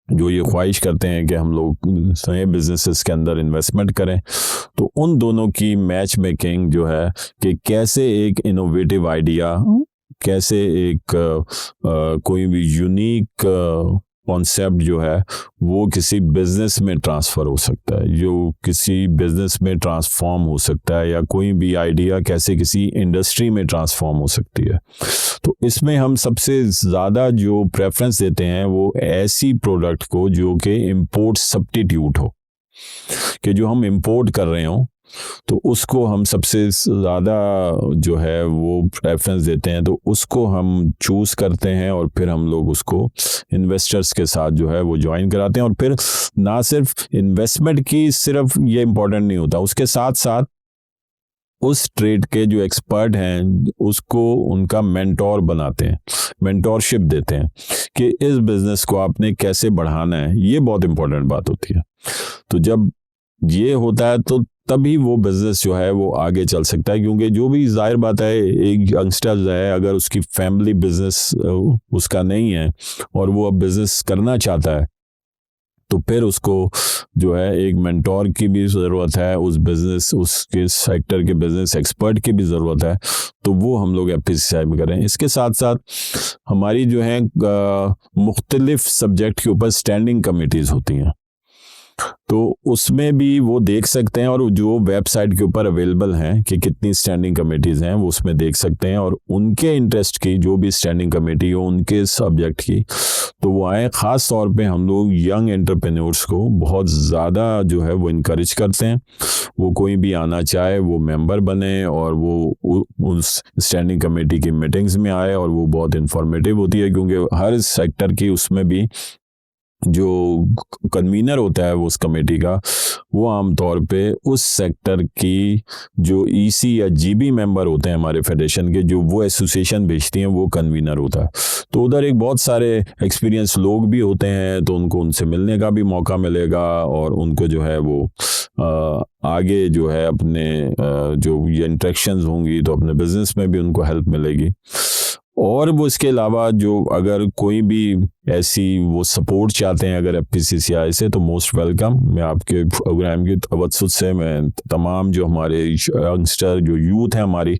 जो ये ख्वाहिश करते हैं कि हम लोग नए बिजनेसेस के अंदर इन्वेस्टमेंट करें, तो उन दोनों की मैच मेकिंग जो है कि कैसे एक इनोवेटिव आइडिया, कैसे एक कोई भी यूनिक कॉन्सेप्ट जो है वो किसी बिजनेस में ट्रांसफ़र हो सकता है, जो किसी बिजनेस में ट्रांसफॉर्म हो सकता है, या कोई भी आइडिया कैसे किसी इंडस्ट्री में ट्रांसफॉर्म हो सकती है। तो इसमें हम सबसे ज़्यादा जो प्रेफरेंस देते हैं वो ऐसी प्रोडक्ट को जो कि इंपोर्ट सब्स्टिट्यूट हो, कि जो हम इंपोर्ट कर रहे हों तो उसको हम सबसे ज़्यादा जो है वो प्रेफरेंस देते हैं, तो उसको हम चूज़ करते हैं और फिर हम लोग उसको इन्वेस्टर्स के साथ जो है वो ज्वाइन कराते हैं। और फिर ना सिर्फ इन्वेस्टमेंट की सिर्फ ये इम्पोर्टेंट नहीं होता, उसके साथ साथ उस ट्रेड के जो एक्सपर्ट हैं उसको उनका मेंटोर बनाते हैं, मेंटोरशिप देते हैं कि इस बिज़नेस को आपने कैसे बढ़ाना है। ये बहुत इम्पोर्टेंट बात होती है। तो जब ये होता है तो तभी वो बिज़नेस जो है वो आगे चल सकता है, क्योंकि जो भी जाहिर बात है एक यंगस्टर है, अगर उसकी फैमिली बिज़नेस उसका नहीं है और वो अब बिज़नेस करना चाहता है, तो फिर उसको जो है एक मेंटोर की भी ज़रूरत है, उस बिज़नेस उसके सेक्टर के बिज़नेस एक्सपर्ट की भी ज़रूरत है। तो वो हम लोग FPCCI में करें। इसके साथ साथ हमारी जो है मुख्तलिफ सब्जेक्ट के ऊपर स्टैंडिंग कमेटीज़ होती हैं, तो उसमें भी वो देख सकते हैं, और जो वेबसाइट के ऊपर अवेलेबल हैं कि कितनी स्टैंडिंग कमेटीज़ हैं वो उसमें देख सकते हैं, और उनके इंटरेस्ट की जो भी स्टैंडिंग कमेटी हो उनके सब्जेक्ट की, तो वो आए। ख़ास तौर पे हम लोग यंग एंटरप्रेन्योर्स को बहुत ज़्यादा जो है वो इनकरेज करते हैं, वो कोई भी आना चाहे वो मेंबर बने और वो उस स्टैंडिंग कमेटी की मीटिंग्स में आए, और वो बहुत इंफॉर्मेटिव होती है, क्योंकि हर सेक्टर की उसमें भी जो कन्वीनर होता है वो उस कमेटी का, वो आमतौर पे उस सेक्टर की जो EC या GB मेंबर होते हैं हमारे फेडरेशन के, जो वो एसोसिएशन भेजती हैं, वो कन्वीनर होता है। तो उधर एक बहुत सारे एक्सपीरियंस लोग भी होते हैं, तो उनको उनसे मिलने का भी मौका मिलेगा, और उनको जो है वो आगे जो है अपने जो ये इंटरेक्शंस होंगी तो अपने बिजनेस में भी उनको हेल्प मिलेगी। और वो इसके अलावा जो अगर कोई भी ऐसी वो सपोर्ट चाहते हैं अगर FPCCI से, तो मोस्ट वेलकम। मैं आपके प्रोग्राम की तवज्जुह से मैं तमाम जो हमारे यंगस्टर जो यूथ हैं हमारी,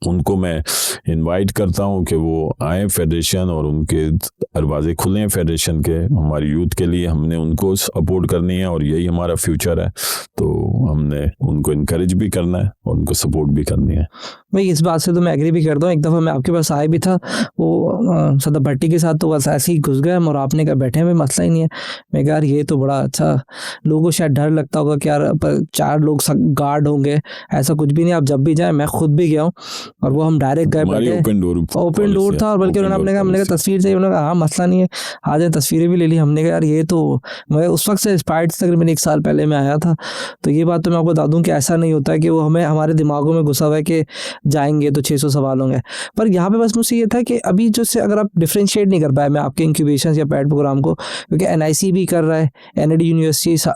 उनको मैं इनवाइट करता हूं कि वो आए फेडरेशन, और उनके दरवाजे खुले हैं फेडरेशन के हमारी यूथ के लिए। हमने उनको सपोर्ट करनी है और यही हमारा फ्यूचर है, तो हमने उनको इनकरेज भी करना है और उनको सपोर्ट भी करनी है। भाई इस बात से तो मैं एग्री भी करता हूँ। एक दफ़ा मैं आपके पास आया भी था, वो सदर भट्टी के साथ, तो बस ऐसे ही घुस गए हम, और आपने कहा बैठे हुए मसला ही नहीं है। मैं कहा यार ये तो बड़ा अच्छा, लोगों को शायद डर लगता होगा कि यार 4 लोग गार्ड होंगे, ऐसा कुछ भी नहीं। आप जब भी जाएं, मैं खुद भी गया हूँ, और वो हम डायरेक्ट गए, ओपन डोर था, और बल्कि हमने कहा तस्वीर चाहिए, उन्होंने कहा हाँ मसला नहीं है, आ जाए, तस्वीरें भी ले ली। हमने कहा यार ये तो, मैं उस वक्त से इंस्पायर्ड तकरीबन 1 साल पहले मैं आया था। तो ये बात तो मैं आपको बता दूं कि ऐसा नहीं होता है कि वो हमें हमारे दिमागों में घुसा हुआ है कि जाएंगे तो 600 सवाल होंगे। पर यहाँ पे बस मुझसे ये था कि अभी जो से अगर आप डिफ्रेंशिएट नहीं कर पाए मैं आपके इंक्यूबेशन या पैड प्रोग्राम को, क्योंकि NIC भी कर रहा है, NID यूनिवर्सिटी,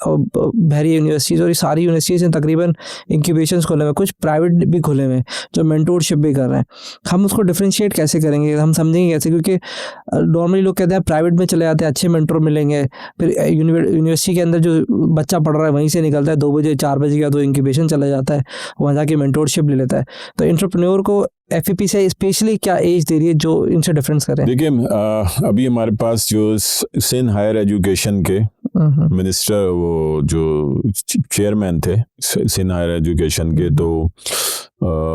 बहरी यूनिवर्सिटीज़, और ये सारी यूनिवर्सिटीज़ हैं तकरीबन इंक्यूबेशन खुले हुए, कुछ प्राइवेट भी खुले हुए हैं जो मेंटोरशिप भी कर रहे हैं। हम उसको डिफ्रेंशिएट कैसे करेंगे, हम समझेंगे कैसे? क्योंकि नॉर्मली लोग कहते हैं प्राइवेट में चले जाते हैं, अच्छे मेंटोर मिलेंगे, फिर यूनिवर्सिटी के अंदर जो बच्चा पढ़ रहा है वहीं से निकलता है 2 बजे 4 बजे का, तो इंक्यूबेशन चला जाता है, वहाँ जाके मेंटोरशिप ले लेता है। तो एंटरप्रेन्योर को FPCCI स्पेशली क्या एज दे रही है जो इनसे डिफरेंस करें? देखिए अभी हमारे पास जो सिंध हायर एजुकेशन के मिनिस्टर, वो जो चेयरमैन थे सिंध हायर एजुकेशन के, तो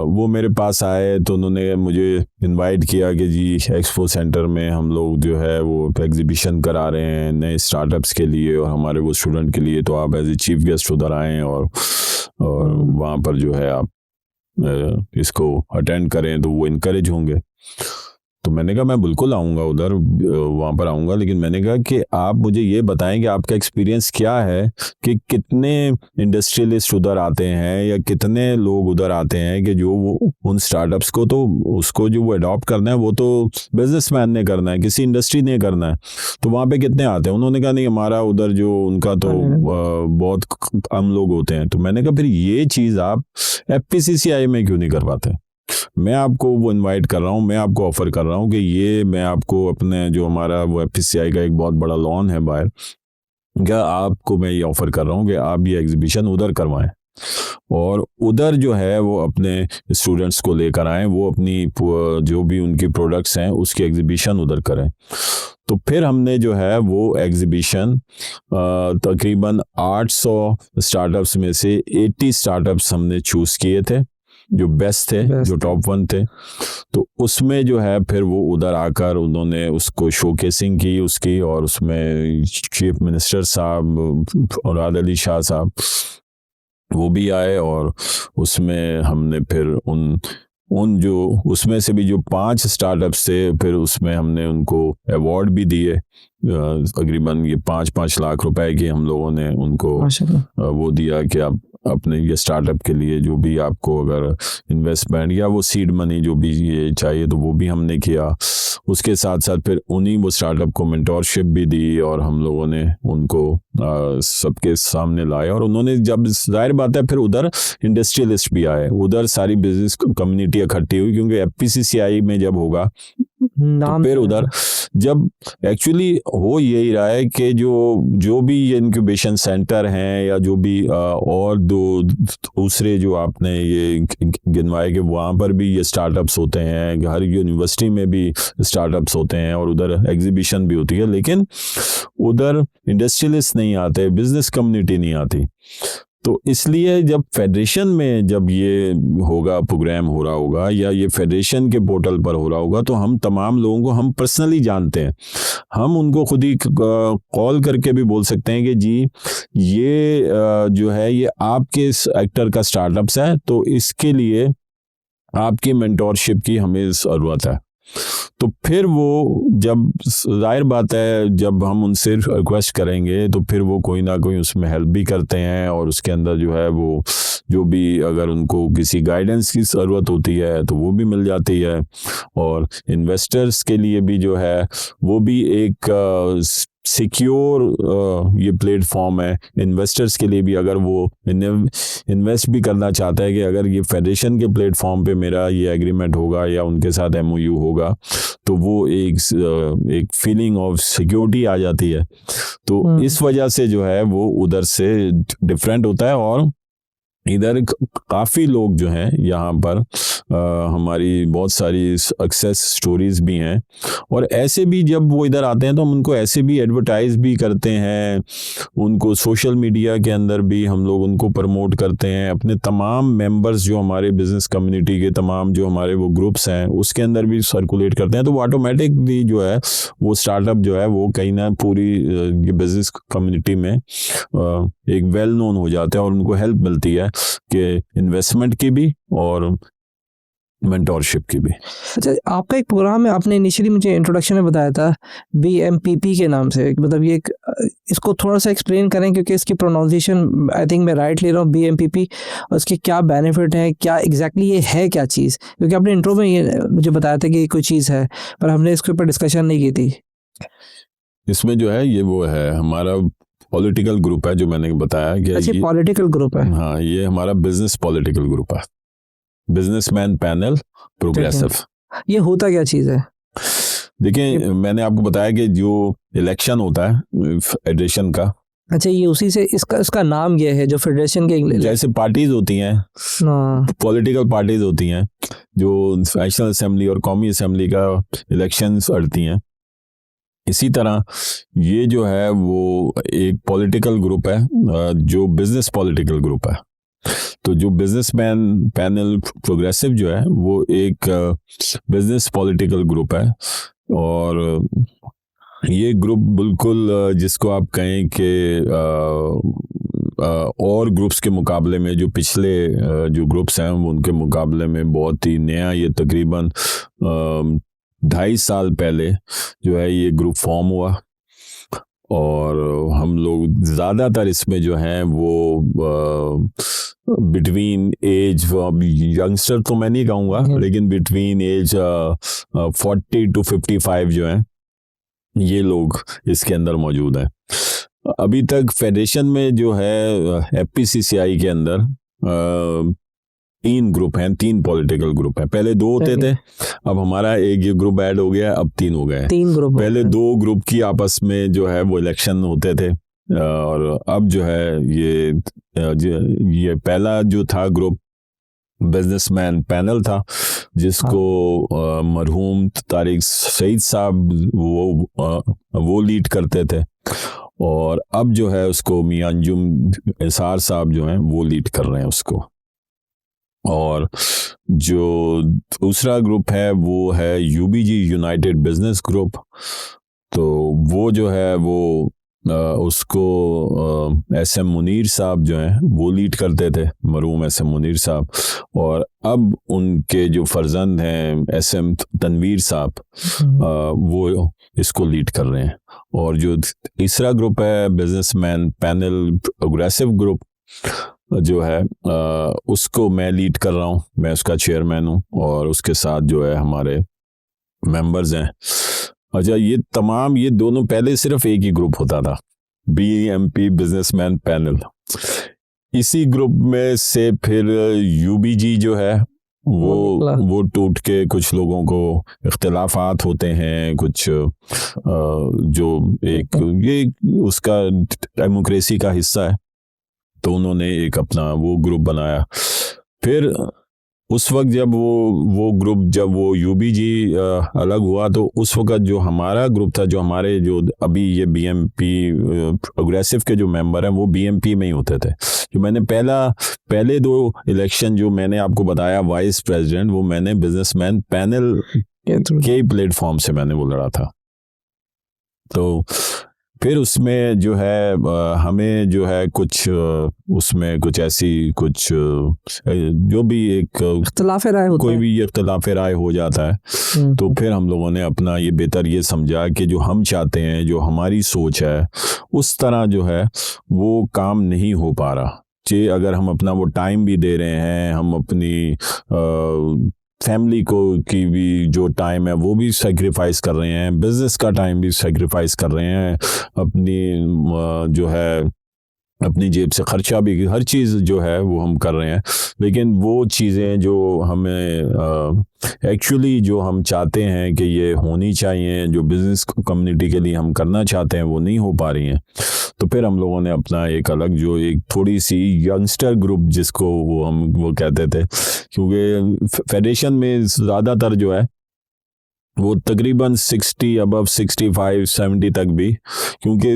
वो मेरे पास आए, तो उन्होंने मुझे इनवाइट किया कि जी एक्सपो सेंटर में हम लोग जो है वो एग्जीबिशन करा रहे हैं नए स्टार्टअप्स के लिए और हमारे वो स्टूडेंट के लिए, तो आप एज ए चीफ गेस्ट उधर आएँ और वहाँ पर जो है आप इसको अटेंड करें, तो वो इनकरेज होंगे। तो मैंने कहा मैं बिल्कुल आऊँगा उधर, वहाँ पर आऊँगा, लेकिन मैंने कहा कि आप मुझे ये बताएं कि आपका एक्सपीरियंस क्या है, कि कितने इंडस्ट्रियलिस्ट उधर आते हैं या कितने लोग उधर आते हैं कि जो वो उन स्टार्टअप्स को, तो उसको जो वो अडॉप्ट करना है वो तो बिजनेसमैन ने करना है, किसी इंडस्ट्री ने करना है, तो वहाँ पे कितने आते हैं? उन्होंने कहा नहीं हमारा उधर जो उनका तो बहुत कम लोग होते हैं। तो मैंने कहा फिर ये चीज़ आप FPCCI में क्यों नहीं करवाते? मैं आपको वो इनवाइट कर रहा हूँ, मैं आपको ऑफर कर रहा हूँ कि ये मैं आपको अपने जो हमारा वो FPCI का एक बहुत बड़ा लॉन है बाहर, क्या आपको मैं ये ऑफर कर रहा हूँ कि आप ये एग्जीबिशन उधर करवाएं और उधर जो है वो अपने स्टूडेंट्स को लेकर आएं, वो अपनी जो भी उनकी प्रोडक्ट्स हैं उसकी एग्जीबिशन उधर करें। तो फिर हमने जो है वो एग्जीबिशन तकरीबन 800 स्टार्टअप्स में से 80 स्टार्टअप्स हमने चूज़ किए थे जो बेस्ट थे, जो टॉप 1 थे। तो उसमें जो है फिर वो उधर आकर उन्होंने उसको शोकेसिंग की उसकी, और उसमें चीफ मिनिस्टर साहब मुराद अली शाह साहब वो भी आए, और उसमें हमने फिर उन जो उसमें से भी जो 5 स्टार्टअप्स थे फिर उसमें हमने उनको अवार्ड भी दिए। तकरीबन ये 5-5 लाख रुपए के हम लोगों ने उनको वो दिया कि आप अपने ये स्टार्टअप के लिए जो भी आपको अगर इन्वेस्टमेंट या वो सीड मनी जो भी ये चाहिए तो वो भी हमने किया। उसके साथ साथ फिर उन्हीं वो स्टार्टअप को मेंटोरशिप भी दी और हम लोगों ने उनको सबके सामने लाया। और उन्होंने जब जाहिर बात है फिर उधर इंडस्ट्रियलिस्ट भी आए, उधर सारी बिजनेस कम्युनिटी इकट्ठी हुई, क्योंकि FPCCI में जब होगा तो फिर उधर जब एक्चुअली हो यही रहा है कि जो भी ये इंक्यूबेशन सेंटर हैं या जो भी और दूसरे जो आपने ये गिनवाए कि वहाँ पर भी ये स्टार्टअप्स होते हैं, हर यूनिवर्सिटी में भी स्टार्टअप्स होते हैं और उधर एग्जीबिशन भी होती है, लेकिन उधर इंडस्ट्रियलिस्ट नहीं आते, बिजनेस कम्युनिटी नहीं आती। तो इसलिए जब फेडरेशन में जब ये होगा, प्रोग्राम हो रहा होगा या ये फेडरेशन के पोर्टल पर हो रहा होगा, तो हम तमाम लोगों को हम पर्सनली जानते हैं, हम उनको खुद ही कॉल करके भी बोल सकते हैं कि जी ये जो है ये आपके सेक्टर का स्टार्टअप्स है, तो इसके लिए आपकी मेंटोरशिप की हमें ज़रूरत है। तो फिर वो जब जाहिर बात है जब हम उनसे रिक्वेस्ट करेंगे तो फिर वो कोई ना कोई उसमें हेल्प भी करते हैं, और उसके अंदर जो है वो जो भी अगर उनको किसी गाइडेंस की ज़रूरत होती है तो वो भी मिल जाती है। और इन्वेस्टर्स के लिए भी जो है वो भी एक सिक्योर ये प्लेटफॉर्म है इन्वेस्टर्स के लिए भी। अगर वो इन्वेस्ट भी करना चाहता है कि अगर ये फेडरेशन के प्लेटफॉर्म पे मेरा ये एग्रीमेंट होगा या उनके साथ MOU होगा तो वो एक फीलिंग ऑफ सिक्योरिटी आ जाती है। तो इस वजह से जो है वो उधर से डिफरेंट होता है। और इधर काफ़ी लोग जो हैं यहाँ पर हमारी बहुत सारी सक्सेस स्टोरीज भी हैं, और ऐसे भी जब वो इधर आते हैं तो हम उनको ऐसे भी एडवर्टाइज भी करते हैं, उनको सोशल मीडिया के अंदर भी हम लोग उनको प्रमोट करते हैं। अपने तमाम मेंबर्स जो हमारे बिजनेस कम्युनिटी के तमाम जो हमारे वो ग्रुप्स हैं उसके अंदर भी सर्कुलेट करते हैं। तो वो ऑटोमेटिकली जो है वो स्टार्टअप जो है वो कहीं ना पूरी ये बिजनेस कम्युनिटी में एक वेल नोन हो जाता है, और उनको हेल्प मिलती है कि इन्वेस्टमेंट की भी और मेंटोरशिप की भी। अच्छा, आपका एक प्रोग्राम है, आपने इनिशियली मुझे इंट्रोडक्शन में बताया था BMPP के नाम से, मतलब ये इसको थोड़ा सा एक्सप्लेन करें क्योंकि इसकी प्रोनाउंसिएशन आई थिंक मैं राइट ले रहा हूँ, BMPP, और इसके क्या बेनिफिट है, क्या एग्जैक्टली ये है क्या चीज़, क्योंकि आपने इंट्रो में ये मुझे बताया था कि कोई चीज़ है पर हमने इसके ऊपर डिस्कशन नहीं की थी। इसमें जो है ये वो है हमारा पॉलिटिकल ग्रुप है जो मैंने बताया कि अच्छा, पॉलिटिकल ग्रुप है। हाँ, ये हमारा बिजनेस पॉलिटिकल ग्रुप है, बिजनेसमैन पैनल प्रोग्रेसिव। ये होता क्या चीज़ है? देखिए मैंने आपको बताया कि जो इलेक्शन होता है फेडरेशन का, अच्छा, ये उसी से इसका नाम ये है जो फेडरेशन के जैसे पार्टीज होती हैं, पॉलिटिकल पार्टीज होती हैं जो नेशनल असेंबली और कौमी असेंबली का इलेक्शंस लड़ती हैं, इसी तरह ये जो है वो एक पॉलिटिकल ग्रुप है जो बिजनेस पॉलिटिकल ग्रुप है। तो जो बिजनेसमैन पैनल प्रोग्रेसिव जो है वो एक बिजनेस पॉलिटिकल ग्रुप है, और ये ग्रुप बिल्कुल जिसको आप कहें कि और ग्रुप्स के मुकाबले में जो पिछले जो ग्रुप्स हैं उनके मुकाबले में बहुत ही नया, ये तकरीबन 2.5 साल पहले जो है ये ग्रुप फॉर्म हुआ, और हम लोग ज़्यादातर इसमें जो हैं वो बिटवीन एज, यंगस्टर तो मैं नहीं कहूँगा लेकिन बिटवीन एज 40 to 55 जो हैं ये लोग इसके अंदर मौजूद हैं। अभी तक फेडरेशन में जो है FPCCI के अंदर 3 ग्रुप हैं, 3 पॉलिटिकल ग्रुप हैं। पहले 2 होते थे, अब हमारा एक ये ग्रुप ऐड हो गया, अब 3 हो गए। 3 ग्रुप पहले 2 ग्रुप की आपस में जो है वो इलेक्शन होते थे, और अब जो है ये पहला जो था ग्रुप बिजनेसमैन पैनल था, जिसको मरहूम तारिक सईद साहब वो लीड करते थे, और अब जो है उसको मियां अंजुम निसार साहब जो हैं वो लीड कर रहे हैं उसको। और जो दूसरा ग्रुप है वो है यूबीजी यूनाइटेड बिजनेस ग्रुप। तो वो जो है वो उसको एसएम मुनीर साहब जो हैं वो लीड करते थे, मरहूम एसएम मुनीर साहब, और अब उनके जो फर्जंद हैं एसएम तनवीर साहब वो इसको लीड कर रहे हैं। और जो तीसरा ग्रुप है बिजनेसमैन पैनल प्रोग्रेसिव ग्रुप जो है उसको मैं लीड कर रहा हूँ, मैं उसका चेयरमैन हूँ, और उसके साथ जो है हमारे मेंबर्स हैं। अच्छा, ये दोनों पहले सिर्फ एक ही ग्रुप होता था, बीएमपी बिजनेसमैन पैनल। इसी ग्रुप में से फिर यूबीजी जो है वो टूट के कुछ लोगों को इख्तिलाफात होते हैं, कुछ जो एक ये उसका डेमोक्रेसी का हिस्सा है, तो उन्होंने एक अपना वो ग्रुप बनाया। फिर उस वक्त जब वो ग्रुप जब वो यूबीजी अलग हुआ, तो उस वक्त जो हमारा ग्रुप था, जो हमारे जो अभी ये बीएमपी प्रोग्रेसिव के जो मेंबर हैं वो बीएमपी में ही होते थे। जो मैंने पहले 2 इलेक्शन जो मैंने आपको बताया वाइस प्रेसिडेंट, वो मैंने बिजनेसमैन पैनल के प्लेटफॉर्म से मैंने वो लड़ा था। तो फिर उसमें जो है हमें जो है कुछ उसमें कुछ ऐसी कुछ जो भी एक इख्तिलाफ राय होता कोई है, भी इख्तिलाफ राय हो जाता है, तो फिर हम लोगों ने अपना ये बेहतर ये समझा कि जो हम चाहते हैं, जो हमारी सोच है, उस तरह जो है वो काम नहीं हो पा रहा। कि अगर हम अपना वो टाइम भी दे रहे हैं, हम अपनी फैमिली को की भी जो टाइम है वो भी सेक्रीफाइस कर रहे हैं, बिजनेस का टाइम भी सेक्रीफाइस कर रहे हैं, अपनी जो है अपनी जेब से खर्चा भी, हर चीज़ जो है वो हम कर रहे हैं। लेकिन वो चीज़ें जो हमें एक्चुअली जो हम चाहते हैं कि ये होनी चाहिए, जो बिज़नेस कम्युनिटी के लिए हम करना चाहते हैं, वो नहीं हो पा रही हैं। तो फिर हम लोगों ने अपना एक अलग जो एक थोड़ी सी यंगस्टर ग्रुप जिसको वो कहते थे, क्योंकि फेडरेशन में ज़्यादातर जो है वो तकरीबन 60 अबव 65-70 तक भी, क्योंकि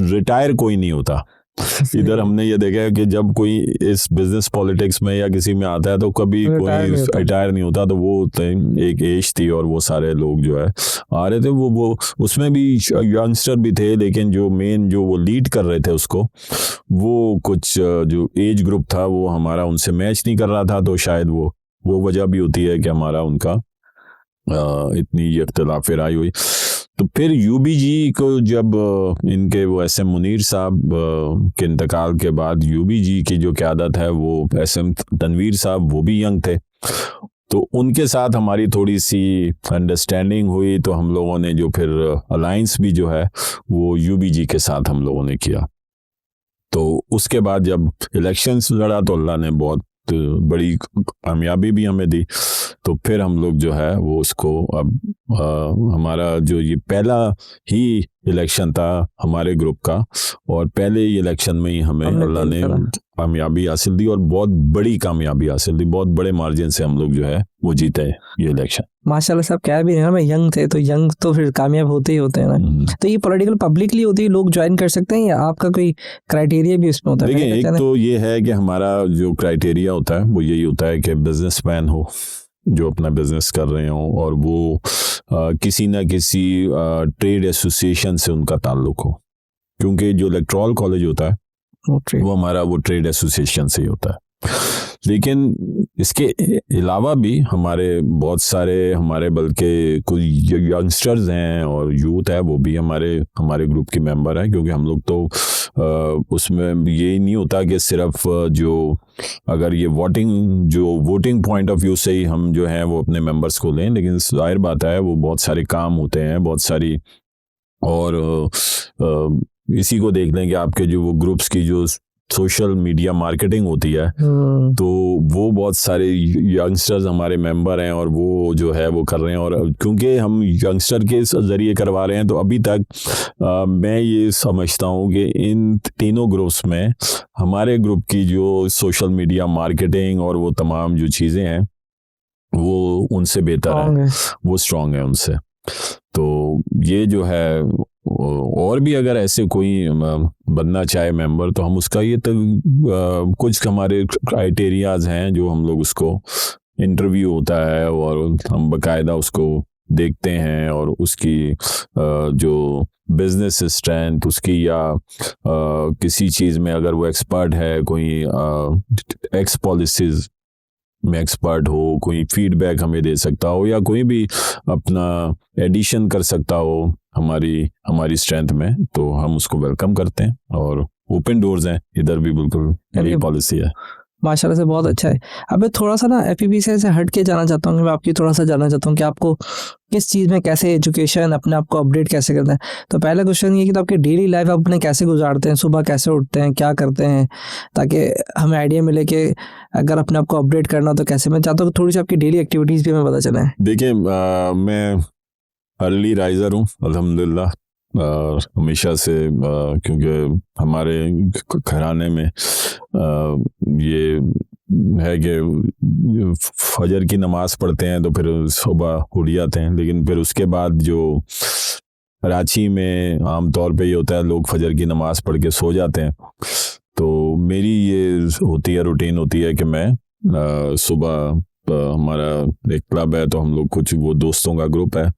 रिटायर कोई नहीं होता। इधर हमने ये देखा है कि जब कोई इस बिजनेस पॉलिटिक्स में या किसी में आता है तो कभी कोई रिटायर नहीं होता। तो वो एक एज थी और वो सारे लोग जो है आ रहे थे, वो उसमें भी यंगस्टर भी थे, लेकिन जो मेन जो वो लीड कर रहे थे उसको, वो कुछ जो एज ग्रुप था वो हमारा उनसे मैच नहीं कर रहा था। तो शायद वो वजह भी होती है कि हमारा उनका इतनी इख्तिलाफ राय हुई। तो फिर यूबीजी को जब इनके वो एसएम मुनीर साहब के इंतकाल के बाद यूबीजी की जो क़यादत है वो एसएम तनवीर साहब वो भी यंग थे, तो उनके साथ हमारी थोड़ी सी अंडरस्टैंडिंग हुई। तो हम लोगों ने जो फिर अलायंस भी जो है वो यूबीजी के साथ हम लोगों ने किया। तो उसके बाद जब इलेक्शंस लड़ा तो अल्लाह ने बहुत बड़ी कामयाबी भी हमें दी। तो फिर हम लोग जो है वो उसको अब हमारा जो ये पहला ही इलेक्शन था हमारे ग्रुप का, और पहले ही इलेक्शन में ही हमें अल्लाह ने कामयाबी हासिल दी, और बहुत बड़ी कामयाबी हासिल दी। बहुत बड़े मार्जिन से हम लोग जो है वो जीते ये इलेक्शन। माशाल्लाह साहब, कह भी रहे हैं यंग थे, तो यंग तो फिर कामयाब होते ही होते हैं ना। तो ये पॉलिटिकल पब्लिकली होती है, लोग ज्वाइन कर सकते हैं, या आपका कोई क्राइटेरिया भी इसमें होता है? देखिए, एक तो ये है कि हमारा जो क्राइटेरिया होता है वो यही होता है कि बिजनेसमैन हो, जो अपना बिजनेस कर रहे हो, और वो किसी ना किसी ट्रेड एसोसिएशन से उनका ताल्लुक हो, क्योंकि जो इलेक्टोरल कॉलेज होता है वो हमारा वो ट्रेड एसोसिएशन से ही होता है। लेकिन इसके अलावा भी हमारे बहुत सारे बल्कि कुछ यंगस्टर्स हैं और यूथ है, वो भी हमारे ग्रुप के मेंबर हैं, क्योंकि हम लोग तो उसमें ये नहीं होता कि सिर्फ जो अगर ये वोटिंग पॉइंट ऑफ व्यू से ही हम जो है वो अपने मेंबर्स को लें, लेकिन जाहिर बात है वो बहुत सारे काम होते हैं, बहुत सारी, और इसी को देख लें कि आपके जो वो ग्रुप्स की जो सोशल मीडिया मार्केटिंग होती है, तो वो बहुत सारे यंगस्टर्स हमारे मेंबर हैं और वो जो है वो कर रहे हैं। और क्योंकि हम यंगस्टर के ज़रिए करवा रहे हैं, तो अभी तक मैं ये समझता हूँ कि इन तीनों ग्रुप्स में हमारे ग्रुप की जो सोशल मीडिया मार्केटिंग और वो तमाम जो चीज़ें हैं वो उनसे बेहतर है, वो स्ट्रांग है उनसे। तो ये जो है, और भी अगर ऐसे कोई बनना चाहे मेंबर, तो हम उसका ये कुछ हमारे क्राइटेरियाज हैं जो हम लोग उसको इंटरव्यू होता है और हम बकायदा उसको देखते हैं, और उसकी जो बिजनेस स्ट्रेंथ उसकी, या किसी चीज़ में अगर वो एक्सपर्ट है, कोई एक्स पॉलिसीज में एक्सपर्ट हो, कोई फीडबैक हमें दे सकता हो, या कोई भी अपना एडिशन कर सकता हो हमारी स्ट्रेंथ में, तो हम उसको वेलकम करते हैं और ओपन डोर्स हैं इधर भी, बिल्कुल यही पॉलिसी है। माशाल्लाह से बहुत अच्छा है। अब मैं थोड़ा सा ना एफपीपी से ऐसे हट के जाना चाहता हूँ कि मैं आपकी थोड़ा सा जानना चाहता हूँ कि आपको किस चीज़ में कैसे एजुकेशन, अपने आप को अपडेट कैसे करना है। तो पहला क्वेश्चन ये कि तो आपकी डेली लाइफ आप अपने कैसे गुजारते हैं, सुबह कैसे उठते हैं, क्या करते हैं, ताकि हमें आइडिया मिले कि अगर अपने आप को अपडेट करना तो कैसे। मैं चाहता हूँ थोड़ी सी आपकी डेली एक्टिविटीज़ भी हमें पता चले। देखिए, मैं अर्ली राइजर हूँ अल्हम्दुलिल्लाह, हमेशा से, क्योंकि हमारे घराने में ये है कि फजर की नमाज पढ़ते हैं तो फिर सुबह उठ जाते हैं, लेकिन फिर उसके बाद जो कराची में आमतौर पे ये होता है, लोग फजर की नमाज पढ़ के सो जाते हैं। तो मेरी ये होती है, रूटीन होती है कि मैं सुबह, हमारा एक क्लब है तो हम लोग कुछ वो दोस्तों का ग्रुप है,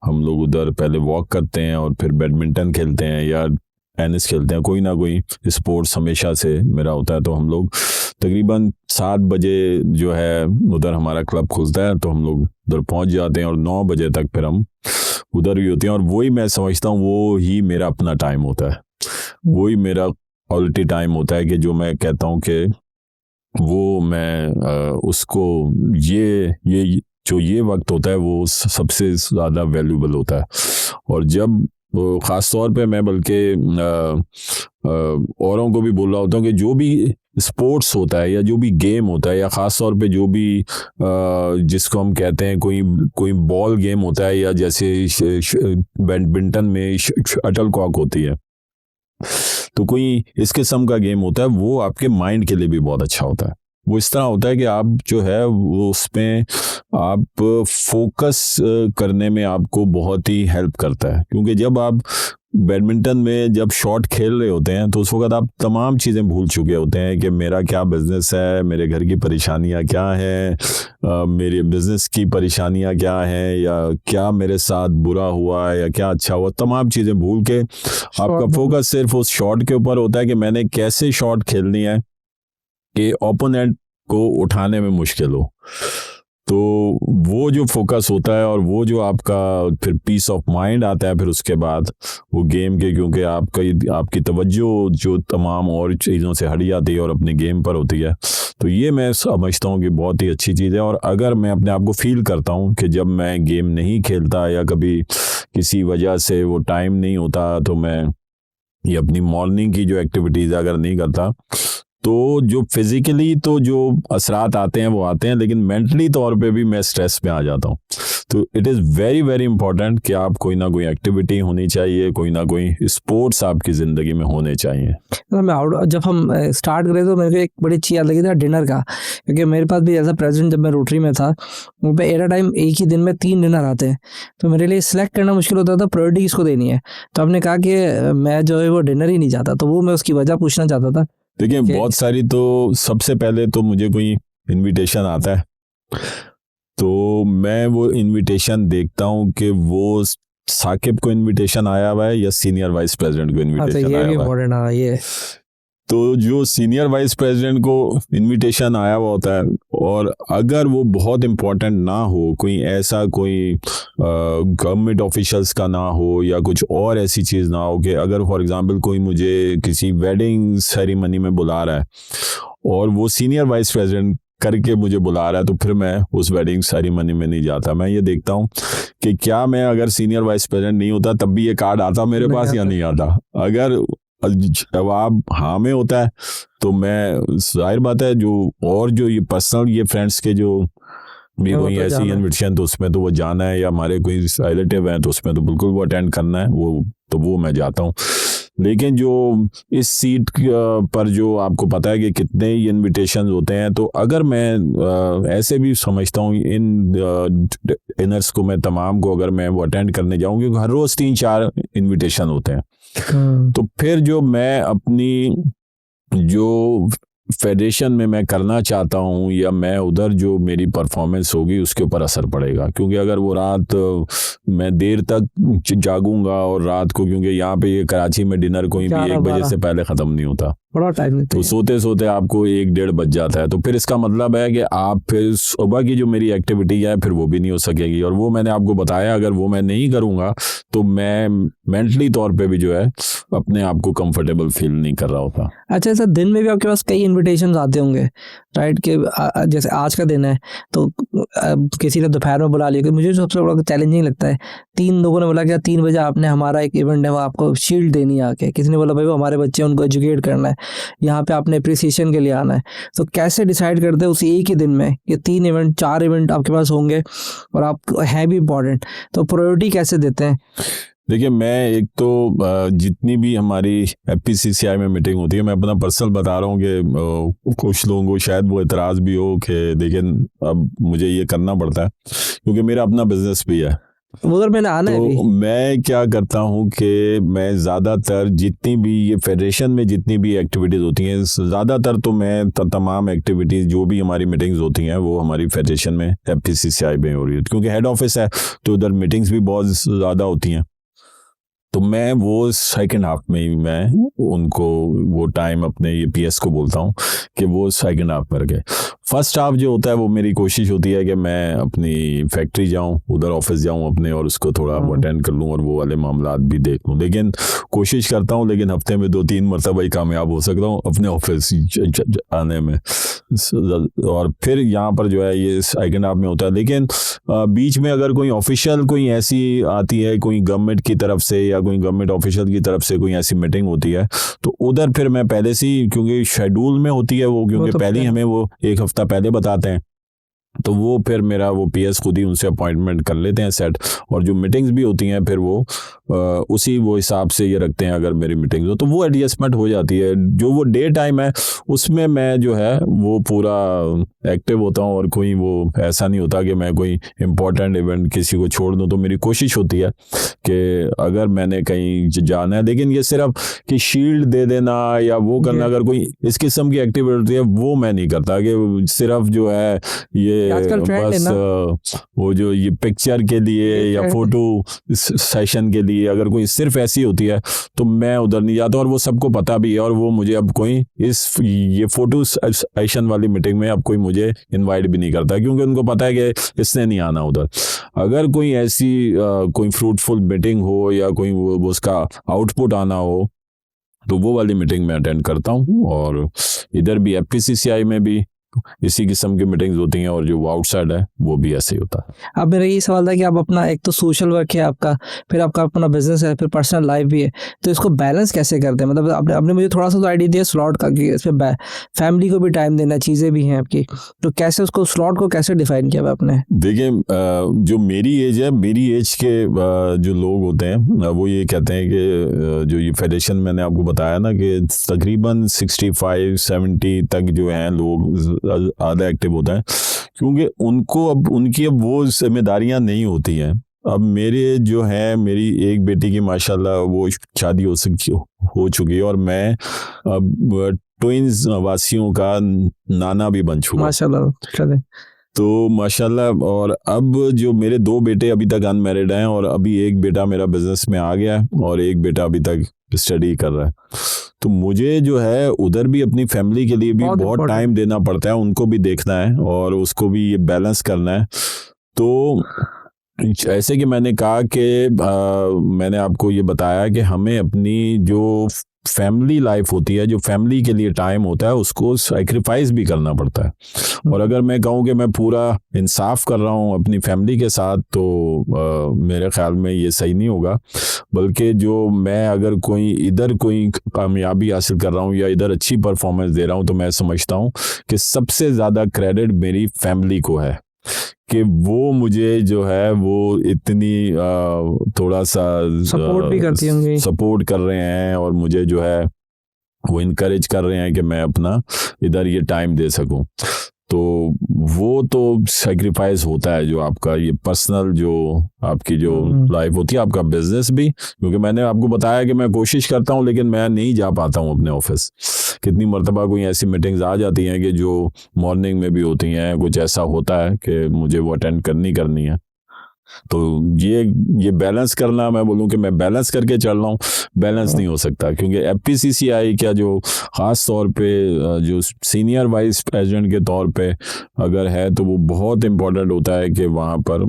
हम लोग उधर पहले वॉक करते हैं और फिर बैडमिंटन खेलते हैं या टेनिस खेलते हैं, कोई ना कोई स्पोर्ट्स हमेशा से मेरा होता है। तो हम लोग तकरीबन 7 बजे जो है उधर हमारा क्लब खुलता है, तो हम लोग उधर पहुंच जाते हैं और 9 बजे तक फिर हम उधर ही होते हैं। और वही मैं समझता हूँ वो ही मेरा अपना टाइम होता है, वही मेरा क्वालिटी टाइम होता है कि जो मैं कहता हूँ कि वो मैं उसको ये वक्त होता है वो सबसे ज़्यादा वैल्यूबल होता है। और जब ख़ास तौर पे मैं बल्कि औरों को भी बोल रहा होता हूँ कि जो भी स्पोर्ट्स होता है या जो भी गेम होता है, या ख़ास तौर पे जो भी जिसको हम कहते हैं कोई बॉल गेम होता है, या जैसे बैडमिंटन में शटलकॉक होती है, तो कोई इस किस्म का गेम होता है, वो आपके माइंड के लिए भी बहुत अच्छा होता है। वो इस तरह होता है कि आप जो है वो उसमें आप फोकस करने में आपको बहुत ही हेल्प करता है, क्योंकि जब आप बैडमिंटन में जब शॉट खेल रहे होते हैं तो उस वक्त आप तमाम चीज़ें भूल चुके होते हैं कि मेरा क्या बिजनेस है, मेरे घर की परेशानियां क्या हैं, मेरे बिजनेस की परेशानियां क्या हैं, या क्या मेरे साथ बुरा हुआ है या क्या अच्छा हुआ, तमाम चीज़ें भूल के आपका फोकस सिर्फ उस शॉट के ऊपर होता है कि मैंने कैसे शॉट खेलनी है कि ओपोनेंट को उठाने में मुश्किल हो। तो वो जो फोकस होता है और वो जो आपका फिर पीस ऑफ माइंड आता है फिर उसके बाद वो गेम के, क्योंकि आपकी तवज्जो जो तमाम और चीज़ों से हट जाती है और अपने गेम पर होती है। तो ये मैं समझता हूँ कि बहुत ही अच्छी चीज़ है। और अगर मैं अपने आप को फील करता हूँ कि जब मैं गेम नहीं खेलता या कभी किसी वजह से वो टाइम नहीं होता, तो मैं ये अपनी मॉर्निंग की जो एक्टिविटीज़ अगर नहीं करता, तो जो फिजिकली तो जो असरात आते हैं वो आते हैं, लेकिन मेंटली तौर पे भी मैं स्ट्रेस में आ जाता हूँ। तो it is very very important कि आप कोई ना कोई एक्टिविटी होनी चाहिए, कोई ना कोई स्पोर्ट्स आपकी ज़िंदगी में होने चाहिए। जब हम स्टार्ट करें तो मेरे को एक बड़ी अच्छी याद लगी था डिनर का, क्योंकि मेरे पास भी एज अ प्रेसिडेंट जब मैं रोटरी में था, वहाँ पे एट अ टाइम एक ही दिन में 3 डिनर आते हैं, तो मेरे लिए सिलेक्ट करना मुश्किल होता था प्रायोरिटी किसको देनी है। तो हमने कहा कि मैं जो है वो डिनर ही नहीं चाहता, तो वो मैं उसकी वजह पूछना चाहता था। देखिए, बहुत सारी, तो सबसे पहले तो मुझे कोई इनविटेशन आता है तो मैं वो इनविटेशन देखता हूँ कि वो साकिब को इनविटेशन आया हुआ है या सीनियर वाइस प्रेसिडेंट को इनविटेशन आया हुआ है। ये तो जो सीनियर वाइस प्रेसिडेंट को इनविटेशन आया हुआ होता है, और अगर वो बहुत इम्पोर्टेंट ना हो, कोई ऐसा कोई गवर्नमेंट ऑफिशियल्स का ना हो या कुछ और ऐसी चीज़ ना हो, कि अगर फॉर एग्जांपल कोई मुझे किसी वेडिंग सेरेमनी में बुला रहा है और वो सीनियर वाइस प्रेसिडेंट करके मुझे बुला रहा है, तो फिर मैं उस वेडिंग सेरेमनी में नहीं जाता। मैं ये देखता हूँ कि क्या मैं अगर सीनियर वाइस प्रेसिडेंट नहीं होता तब भी ये कार्ड आता मेरे पास या नहीं आता। अगर जब आप हाँ में होता है तो मैं जाहिर बात है जो ये पर्सनल ये फ्रेंड्स के जो भी वो कोई तो ऐसी जाना है। इन्विटेशन तो उसमें तो वो जाना है, या हमारे कोई रिलेटिव हैं तो उसमें तो बिल्कुल वो अटेंड करना है, वो मैं जाता हूँ। लेकिन जो इस सीट पर जो आपको पता है कि कितने ही इनविटेशन होते हैं, तो अगर मैं ऐसे भी समझता हूँ इन डिनर्स को मैं तमाम को अगर मैं वो अटेंड करने जाऊँ, क्योंकि हर रोज़ 3-4 इनविटेशन होते हैं, तो फिर जो मैं अपनी जो फेडरेशन में मैं करना चाहता हूँ या मैं उधर जो मेरी परफॉर्मेंस होगी उसके ऊपर असर पड़ेगा। क्योंकि अगर वो रात मैं देर तक जागूंगा और रात को, क्योंकि यहाँ पे ये कराची में डिनर कोई भी 1 बजे से पहले ख़त्म नहीं होता, बड़ा टाइम लेते तो हैं। सोते सोते आपको 1-1:30 बज जाता है। तो फिर इसका मतलब है कि आप फिर सुबह की जो मेरी एक्टिविटी है फिर वो भी नहीं हो सकेगी, और वो मैंने आपको बताया अगर वो मैं नहीं करूँगा तो मैं मेंटली तौर पे भी जो है अपने आप को कंफर्टेबल फील नहीं कर रहा होता। अच्छा सर, दिन में भी आपके पास कई इनविटेशंस आते होंगे, राइट? कि जैसे आज का दिन है तो किसी ने दोपहर में बुला लिया। मुझे सबसे बड़ा चैलेंजिंग लगता है, 3 लोगों ने बोला कि 3 बजे आपने हमारा एक इवेंट है वो आपको शील्ड देनी है आके। किसी ने बोला भाई वो हमारे बच्चे उनको एजुकेट करना है, यहाँ पे आपने अप्रिसिएशन के लिए आना है। तो कैसे डिसाइड करते हैं उस एक ही दिन में कि 3 इवेंट 4 इवेंट आपके पास होंगे और आप है भी इम्पोर्टेंट, तो प्रायोरिटी कैसे देते हैं? देखिए, मैं एक तो जितनी भी हमारी FPCCI में मीटिंग होती है, मैं अपना पर्सनल बता रहा हूँ कि कुछ लोगों को शायद वो एतराज़ भी हो कि देखिए अब मुझे ये करना पड़ता है क्योंकि मेरा अपना बिजनेस भी है। उधर मैंने आना है तो भी। मैं क्या करता हूँ कि मैं ज़्यादातर जितनी भी ये फेडरेशन में जितनी भी एक्टिविटीज़ होती हैं, ज़्यादातर तो मैं तमाम एक्टिविटीज़ जो भी हमारी मीटिंग्स होती हैं वो हमारी फेडरेशन में FPCCI में हो रही है, क्योंकि हेड ऑफिस है तो उधर मीटिंग्स भी बहुत ज़्यादा होती हैं। तो मैं वो सेकंड हाफ में ही मैं उनको वो टाइम अपने ये PS को बोलता हूँ कि वो सेकंड हाफ पर गए। फर्स्ट हाफ जो होता है वो मेरी कोशिश होती है कि मैं अपनी फैक्ट्री जाऊँ, उधर ऑफिस जाऊँ अपने, और उसको थोड़ा अटेंड कर लूँ और वो वाले मामलात भी देख लूँ। लेकिन कोशिश करता हूँ, लेकिन हफ्ते में 2-3 मरतबा ही कामयाब हो सकता हूँ अपने ऑफिस आने में। और फिर यहाँ पर जो है ये सेकंड हाफ में होता है। लेकिन बीच में अगर कोई ऑफिशियल कोई ऐसी आती है, कोई गवर्नमेंट की तरफ से या कोई गवर्नमेंट ऑफिशियल की तरफ से कोई ऐसी मीटिंग होती है, तो उधर फिर मैं पहले से ही, क्योंकि शेड्यूल में होती है वो, क्योंकि पहले ही हमें वो 1 हफ्ता पहले बताते हैं, तो वो फिर मेरा वो PS खुद ही उनसे अपॉइंटमेंट कर लेते हैं सेट। और जो मीटिंग्स भी होती हैं फिर वो उसी वो हिसाब से ये रखते हैं, अगर मेरी मीटिंग्स हो तो वो एडजस्टमेंट हो जाती है। जो वो डे टाइम है उसमें मैं जो है वो पूरा एक्टिव होता हूँ, और कोई वो ऐसा नहीं होता कि मैं कोई इम्पोर्टेंट इवेंट किसी को छोड़ दूँ। तो मेरी कोशिश होती है कि अगर मैंने कहीं जाना है, लेकिन ये सिर्फ कि शील्ड दे देना या वो करना, अगर कोई इस किस्म की एक्टिविटी होती है वो मैं नहीं करता कि सिर्फ जो है ये बस वो जो ये पिक्चर के लिए या फोटो सेशन के लिए, अगर कोई सिर्फ ऐसी होती है तो मैं उधर नहीं जाता। और वो सबको पता भी है, और वो मुझे अब कोई ये फोटो सेशन वाली मीटिंग में अब कोई मुझे इनवाइट भी नहीं करता, क्योंकि उनको पता है कि इसने नहीं आना उधर। अगर कोई ऐसी कोई फ्रूटफुल मीटिंग हो या कोई वो उसका आउटपुट आना हो तो वो वाली मीटिंग में अटेंड करता हूँ। और इधर भी FPCCI में भी इसी किस्म की मीटिंग्स होती हैं, और जो आउटसाइड है वो भी ऐसे ही होता है। अब मेरा ये सवाल था कि आप अपना, एक तो सोशल वर्क है आपका, फिर आपका अपना बिजनेस है, फिर पर्सनल लाइफ भी है, तो इसको बैलेंस कैसे करते हैं? मतलब आपने मुझे थोड़ा सा तो आइडिया दिया स्लॉट का कि इसमें फैमिली को भी टाइम देना, चीज़ें भी हैं आपकी, तो कैसे उसको स्लॉट को कैसे डिफाइन किया आपने? देखिए, जो मेरी एज है, मेरी एज के जो लोग होते हैं वो ये कहते हैं कि जो ये फेडरेशन मैंने आपको बताया ना कि तकरीबन 65-70 तक जो हैं लोग ज़्यादा एक्टिव होता है, क्योंकि उनको अब उनकी अब वो जिम्मेदारियां नहीं होती हैं। अब मेरे जो है, मेरी एक बेटी की माशाल्लाह वो शादी हो चुकी है, और मैं अब ट्विंस वासियों का नाना भी बन चुका माशाल्लाह। चले तो माशाल्लाह। और अब जो मेरे 2 बेटे अभी तक अनमैरिड हैं, और अभी एक बेटा मेरा बिजनेस में आ गया है और एक बेटा अभी तक स्टडी कर रहा है। तो मुझे जो है उधर भी अपनी फैमिली के लिए भी बहुत टाइम देना पड़ता है, उनको भी देखना है और उसको भी ये बैलेंस करना है। तो ऐसे कि मैंने कहा कि मैंने आपको ये बताया कि हमें अपनी जो फैमिली लाइफ होती है, जो फैमिली के लिए टाइम होता है, उसको सैक्रिफाइस भी करना पड़ता है। और अगर मैं कहूँ कि मैं पूरा इंसाफ कर रहा हूँ अपनी फैमिली के साथ, तो मेरे ख्याल में ये सही नहीं होगा। बल्कि जो मैं अगर कोई कामयाबी हासिल कर रहा हूँ या इधर अच्छी परफॉर्मेंस दे रहा हूँ, तो मैं समझता हूँ कि सबसे ज़्यादा क्रेडिट मेरी फैमिली को है कि वो मुझे जो है वो इतनी थोड़ा सा सपोर्ट भी करती होंगी, सपोर्ट कर रहे हैं और मुझे जो है वो इनकरेज कर रहे हैं कि मैं अपना इधर ये टाइम दे सकूं। तो वो तो सैक्रिफाइस होता है, जो आपका ये पर्सनल जो आपकी जो लाइफ होती है, आपका बिजनेस भी, क्योंकि मैंने आपको बताया कि मैं कोशिश करता हूं लेकिन मैं नहीं जा पाता हूं अपने ऑफिस। कितनी मरतबा कोई ऐसी मीटिंग्स आ जाती हैं कि जो मॉर्निंग में भी होती हैं, कुछ ऐसा होता है कि मुझे वो अटेंड करनी है। तो ये बैलेंस करना, मैं बोलूं कि मैं बैलेंस करके चल रहा हूँ, बैलेंस नहीं हो सकता, क्योंकि एफपीसीसीआई का जो ख़ास तौर पे जो सीनियर वाइस प्रेसिडेंट के तौर पे अगर है, तो वो बहुत इम्पोर्टेंट होता है कि वहाँ पर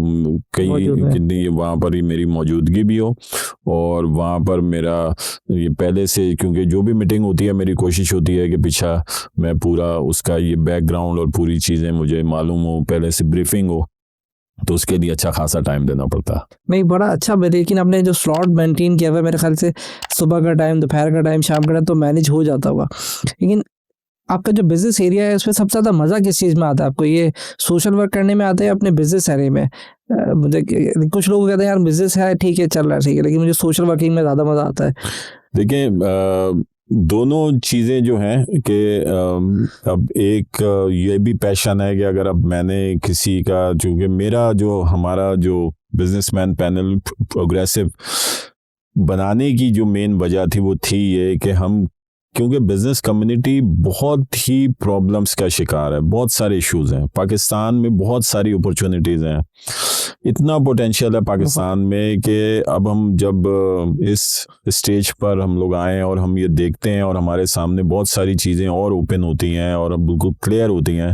वहाँ पर ही मेरी मौजूदगी भी हो, और वहाँ पर मेरा ये पहले से, क्योंकि जो भी मीटिंग होती है मेरी कोशिश होती है कि पीछा मैं पूरा उसका ये बैकग्राउंड और पूरी चीज़ें मुझे मालूम हो, पहले से ब्रीफिंग हो, तो उसके लिए अच्छा खासा टाइम देना पड़ता है। नहीं, बड़ा अच्छा। लेकिन आपने जो स्लॉट मेंटेन किया हुआ है, मेरे ख्याल से सुबह का टाइम, दोपहर का टाइम, शाम का टाइम तो मैनेज हो जाता होगा। लेकिन आपका जो बिजनेस एरिया है, उसमें सबसे ज़्यादा मज़ा किस चीज़ में आता है आपको? ये सोशल वर्क करने में आता है अपने बिजनेस एरिया में? मुझे कुछ लोग कहते हैं यार बिजनेस है ठीक है, चल रहा है ठीक है, लेकिन मुझे सोशल वर्किंग में ज़्यादा मज़ा आता है। देखिए, दोनों चीज़ें जो हैं कि अब एक ये भी पैशन है कि अगर अब मैंने किसी का, चूँकि मेरा जो हमारा जो बिजनेसमैन पैनल प्रोग्रेसिव बनाने की जो मेन वजह थी, वो थी ये कि हम, क्योंकि बिजनेस कम्युनिटी बहुत ही प्रॉब्लम्स का शिकार है, बहुत सारे इश्यूज हैं पाकिस्तान में, बहुत सारी अपॉर्चुनिटीज़ हैं, इतना पोटेंशियल है पाकिस्तान में कि अब हम जब इस स्टेज पर हम लोग आए और हम ये देखते हैं और हमारे सामने बहुत सारी चीज़ें और ओपन होती हैं और अब बिल्कुल क्लियर होती हैं,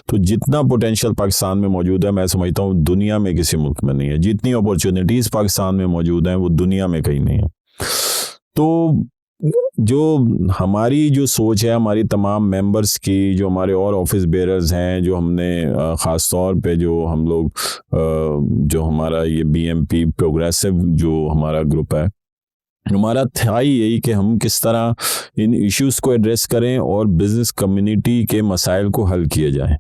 तो जितना पोटेंशियल पाकिस्तान में मौजूद है, मैं समझता हूँ दुनिया में किसी मुल्क में नहीं है। जितनी अपॉर्चुनिटीज़ पाकिस्तान में मौजूद हैं वो दुनिया में कहीं नहीं है। तो जो हमारी जो सोच है, हमारी तमाम मेंबर्स की, जो हमारे और ऑफिस बेयरर्स हैं, जो हमने ख़ास तौर पे जो हम लोग जो हमारा ये बीएमपी प्रोग्रेसिव जो हमारा ग्रुप है, हमारा था यही कि हम किस तरह इन इश्यूज़ को एड्रेस करें और बिज़नेस कम्युनिटी के मसाइल को हल किए जाएं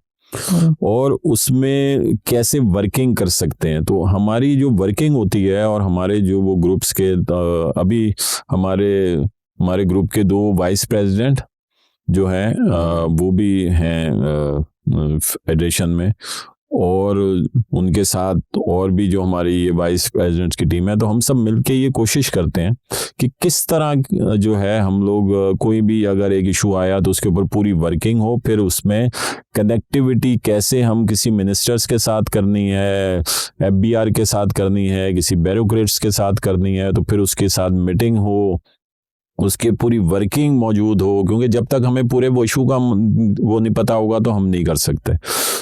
और उसमें कैसे वर्किंग कर सकते हैं। तो हमारी जो वर्किंग होती है और हमारे जो वो ग्रुप्स के अभी हमारे ग्रुप के 2 वाइस प्रेसिडेंट जो हैं वो भी हैं फेडरेशन में, और उनके साथ और भी जो हमारी ये वाइस प्रेसिडेंट्स की टीम है। तो हम सब मिलके ये कोशिश करते हैं कि किस तरह जो है हम लोग, कोई भी अगर एक इशू आया तो उसके ऊपर पूरी वर्किंग हो, फिर उसमें कनेक्टिविटी कैसे हम किसी मिनिस्टर्स के साथ करनी है, एफबीआर के साथ करनी है, किसी ब्यूरोक्रेट्स के साथ करनी है, तो फिर उसके साथ मीटिंग हो, उसके पूरी वर्किंग मौजूद हो, क्योंकि जब तक हमें पूरे वो इशू का वो नहीं पता होगा तो हम नहीं कर सकते।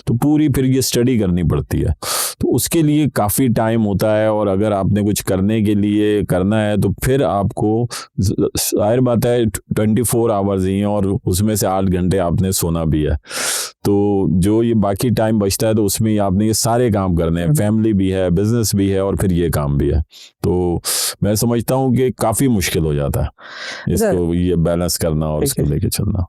तो पूरी फिर ये स्टडी करनी पड़ती है, तो उसके लिए काफ़ी टाइम होता है। और अगर आपने कुछ करने के लिए करना है तो फिर आपको, जाहिर बात है 24 आवर्स ही हैं और उसमें से 8 घंटे आपने सोना भी है, तो जो ये बाकी टाइम बचता है तो उसमें आपने ये सारे काम करने हैं, फैमिली भी है, बिजनेस भी है और फिर ये काम भी है। तो मैं समझता हूँ कि काफ़ी मुश्किल हो जाता है इसको ये बैलेंस करना और इसको लेके चलना।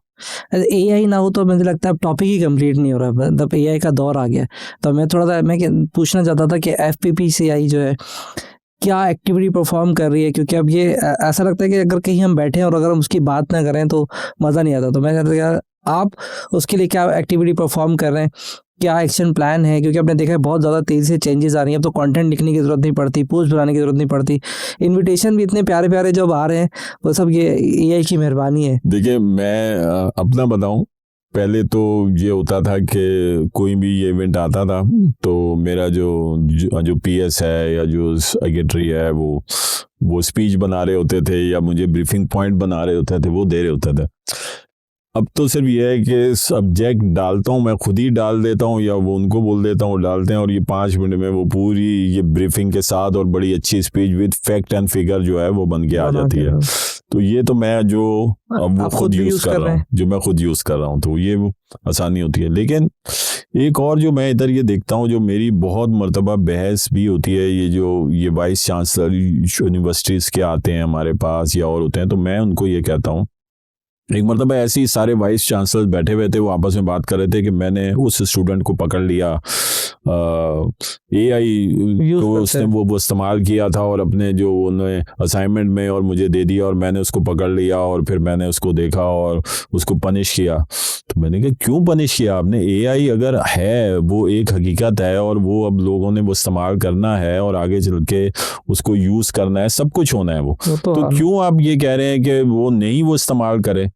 एआई ना हो तो मुझे लगता है अब टॉपिक ही कंप्लीट नहीं हो रहा, मतलब एआई का दौर आ गया। तो मैं थोड़ा सा पूछना चाहता था कि एफपीसीआई जो है क्या एक्टिविटी परफॉर्म कर रही है, क्योंकि अब ये ऐसा लगता है कि अगर कहीं हम बैठे और अगर हम उसकी बात ना करें तो मज़ा नहीं आता। तो मैं कहता यार आप उसके लिए क्या एक्टिविटी परफॉर्म कर रहे हैं, क्या एक्शन प्लान है? क्योंकि आपने देखा है बहुत ज़्यादा तेज़ी से चेंजेस आ रही हैं, अब तो कंटेंट लिखने की ज़रूरत नहीं पड़ती, पोस्ट बनाने की ज़रूरत नहीं पड़ती, इनविटेशन भी इतने प्यारे प्यारे जब आ रहे हैं, वो सब ये एआई की मेहरबानी है। देखिए, मैं अपना बताऊं, पहले तो ये होता था कि कोई भी ये इवेंट आता था तो मेरा जो पीएस है या जो सेक्रेटरी है वो स्पीच बना रहे होते थे या मुझे ब्रीफिंग पॉइंट बना रहे होते थे, वो दे रहे होते थे। अब तो सिर्फ ये है कि सब्जेक्ट डालता हूँ, मैं खुद ही डाल देता हूँ या वो उनको बोल देता हूँ डालते हैं, और ये 5 मिनट में वो पूरी ये ब्रीफिंग के साथ और बड़ी अच्छी speech with fact and figure जो है वो बन के आ जाती है। तो ये तो मैं जो अब वो खुद यूज कर रहा हूँ, जो मैं खुद यूज कर रहा हूँ, तो ये आसानी होती है। लेकिन एक और जो मैं इधर ये देखता हूँ, जो मेरी बहुत मर्तबा बहस भी होती है, ये वाइस चांसलर यूनिवर्सिटीज के आते हैं हमारे पास या और होते हैं, तो मैं उनको ये कहता हूँ, एक मरतबा ऐसे ही सारे वाइस चांसलर बैठे हुए थे, वो आपस में बात कर रहे थे कि मैंने उस स्टूडेंट को पकड़ लिया, AI तो उसने वो इस्तेमाल किया था और अपने जो उन्होंने असाइनमेंट में और मुझे दे दिया, और मैंने उसको पकड़ लिया और फिर मैंने उसको देखा और उसको पनिश किया। तो मैंने कहा क्यों पनिश किया आपने? AI अगर है वो एक हकीकत है और वो अब लोगों ने वो इस्तेमाल करना है और आगे चल के उसको यूज करना है, सब कुछ होना है वो तो क्यों आप ये कह रहे हैं कि वो नहीं वो इस्तेमाल करे?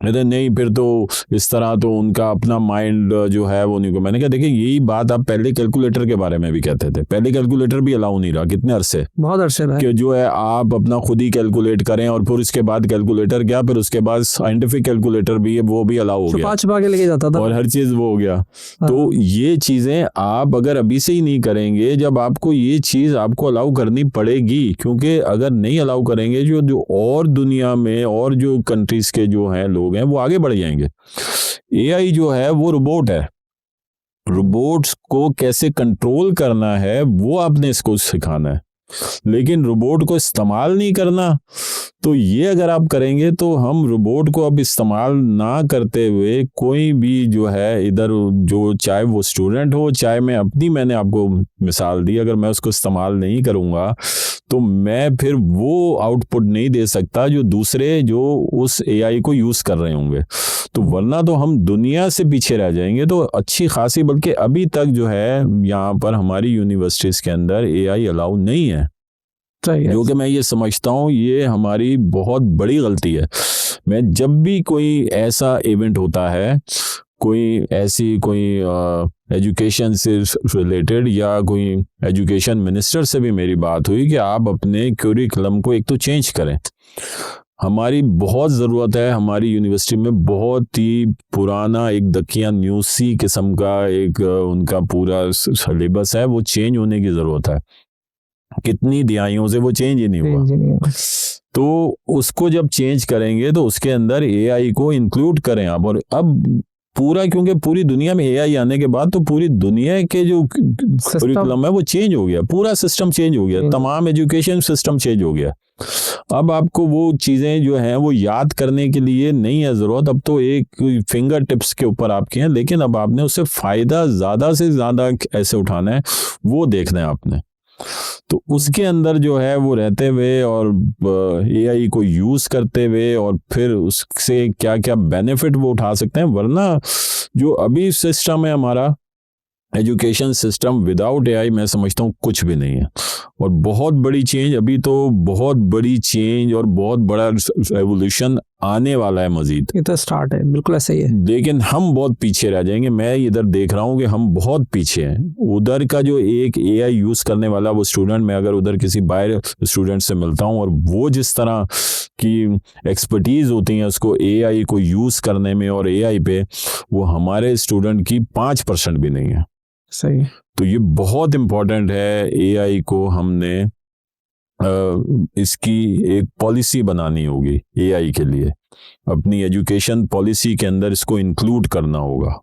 नहीं, फिर तो इस तरह तो उनका अपना माइंड जो है वो नहीं को। मैंने कहा देखिए, यही बात आप पहले कैलकुलेटर के बारे में भी कहते थे, पहले कैलकुलेटर भी अलाउ नहीं रहा कितने अरसे, बहुत अरसे रहा कि जो है आप अपना खुद ही कैलकुलेट करें, और फिर उसके बाद कैलकुलेटर क्या, फिर उसके बाद साइंटिफिक कैलकुलेटर भी है, वो भी अलाउ हो गया, छुपा के लेके जाता था और हर चीज वो हो गया। तो ये चीजें आप अगर अभी से ही नहीं करेंगे, जब आपको ये चीज आपको अलाउ करनी पड़ेगी, क्योंकि अगर नहीं अलाउ करेंगे जो और दुनिया में और जो कंट्रीज के जो हैं लोग हैं वो आगे बढ़ जाएंगे। AI जो है वो रोबोट है, रोबोट्स को कैसे कंट्रोल करना है वो आपने इसको सिखाना है, लेकिन रोबोट को इस्तेमाल नहीं करना। तो ये अगर आप करेंगे तो हम रोबोट को अब इस्तेमाल ना करते हुए कोई भी जो है इधर, जो चाहे वो स्टूडेंट हो चाहे मैंने आपको मिसाल दी, अगर मैं उसको इस्तेमाल नहीं करूंगा तो मैं फिर वो आउटपुट नहीं दे सकता जो दूसरे जो उस AI को यूज कर रहे होंगे। तो वरना तो हम दुनिया से पीछे रह जाएंगे। तो अच्छी खासी, बल्कि अभी तक जो है यहाँ पर हमारी यूनिवर्सिटीज के अंदर AI अलाउ नहीं है, जो कि मैं ये समझता हूँ ये हमारी बहुत बड़ी गलती है। मैं जब भी कोई ऐसा इवेंट होता है, कोई ऐसी कोई एजुकेशन से रिलेटेड या कोई एजुकेशन मिनिस्टर से भी मेरी बात हुई कि आप अपने करिकुलम को एक तो चेंज करें। हमारी बहुत ज़रूरत है, हमारी यूनिवर्सिटी में बहुत ही पुराना एक दकिया न्यूसी किस्म का एक उनका पूरा सिलेबस है, वो चेंज होने की ज़रूरत है। कितनी दिहाइयों से वो चेंज ही नहीं हुआ। तो उसको जब चेंज करेंगे तो उसके अंदर AI को इंक्लूड करें आप। और अब पूरा, क्योंकि पूरी दुनिया में AI आने के बाद तो पूरी दुनिया के जो करिकुलम है वो चेंज हो गया, पूरा सिस्टम चेंज हो गया, तमाम एजुकेशन सिस्टम चेंज हो गया। अब आपको वो चीज़ें जो हैं वो याद करने के लिए नहीं है ज़रूरत, अब तो एक फिंगर टिप्स के ऊपर आपके हैं, लेकिन अब आपने उससे फ़ायदा ज़्यादा से ज़्यादा ऐसे उठाना है, वो देखना है आपने। तो उसके अंदर जो है वो रहते हुए और AI को यूज करते हुए और फिर उससे क्या क्या बेनिफिट वो उठा सकते हैं। वरना जो अभी सिस्टम है हमारा एजुकेशन सिस्टम, विदाउट AI मैं समझता हूँ कुछ भी नहीं है। और बहुत बड़ी चेंज, अभी तो बहुत बड़ी चेंज और बहुत बड़ा रेवोल्यूशन आने वाला है मजीद। ये तो स्टार्ट है, बिल्कुल ऐसे ही है, लेकिन हम बहुत पीछे रह जाएंगे। मैं इधर देख रहा हूँ कि हम बहुत पीछे हैं। उधर का जो एक AI यूज करने वाला वो स्टूडेंट, मैं अगर उधर किसी बाहर स्टूडेंट से मिलता हूँ और वो जिस तरह की एक्सपर्टीज होती है उसको AI को यूज करने में और AI पे, वो हमारे स्टूडेंट की 5% भी नहीं है। सही। तो ये बहुत इम्पोर्टेंट है, AI को हमने इसकी एक पॉलिसी बनानी होगी AI के लिए, अपनी एजुकेशन पॉलिसी के अंदर इसको इंक्लूड करना होगा,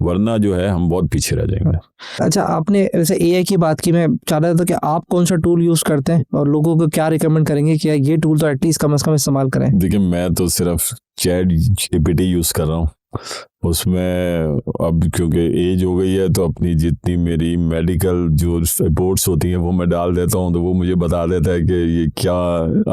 वरना जो है हम बहुत पीछे रह जाएंगे। अच्छा, आपने वैसे AI की बात की, मैं चाह रहा था कि आप कौन सा टूल यूज़ करते हैं और लोगों को क्या रिकमेंड करेंगे कि ये टूल तो एटलीस्ट कम से कम इस्तेमाल करें? देखिए, मैं तो सिर्फ ChatGPT यूज़ कर रहा हूँ। उसमें अब क्योंकि एज हो गई है तो अपनी जितनी मेरी मेडिकल जो रिपोर्ट्स होती हैं वो मैं डाल देता हूँ, तो वो मुझे बता देता है कि ये क्या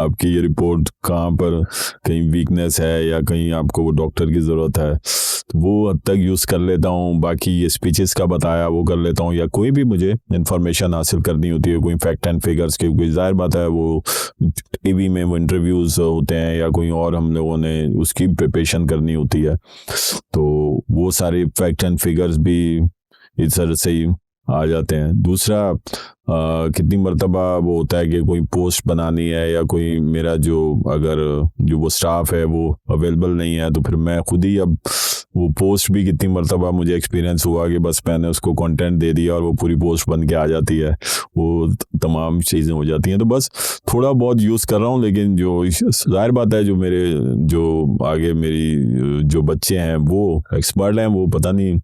आपकी ये रिपोर्ट कहाँ पर कहीं वीकनेस है या कहीं आपको वो डॉक्टर की ज़रूरत है, तो वो हद तक यूज़ कर लेता हूँ। बाकी ये स्पीचेस का बताया वो कर लेता हूँ, या कोई भी मुझे इन्फॉर्मेशन हासिल करनी होती है, कोई फैक्ट एंड फिगर्स की, कोई जाहिर बात है वो TV में वो इंटरव्यूज़ होते हैं या कोई और हम लोगों ने उसकी प्रिपरेशन करनी होती है, तो वो सारे फैक्ट एंड फिगर्स भी इस तरह से ही आ जाते हैं। दूसरा कितनी मर्तबा वो होता है कि कोई पोस्ट बनानी है या कोई मेरा अगर वो स्टाफ है वो अवेलेबल नहीं है, तो फिर मैं खुद ही अब वो पोस्ट भी कितनी मर्तबा मुझे एक्सपीरियंस हुआ कि बस मैंने उसको कंटेंट दे दिया और वो पूरी पोस्ट बन के आ जाती है, वो तमाम चीज़ें हो जाती हैं। तो बस थोड़ा बहुत यूज़ कर रहा हूँ, लेकिन जाहिर बात है मेरे आगे मेरी जो बच्चे हैं वो एक्सपर्ट हैं, वो पता नहीं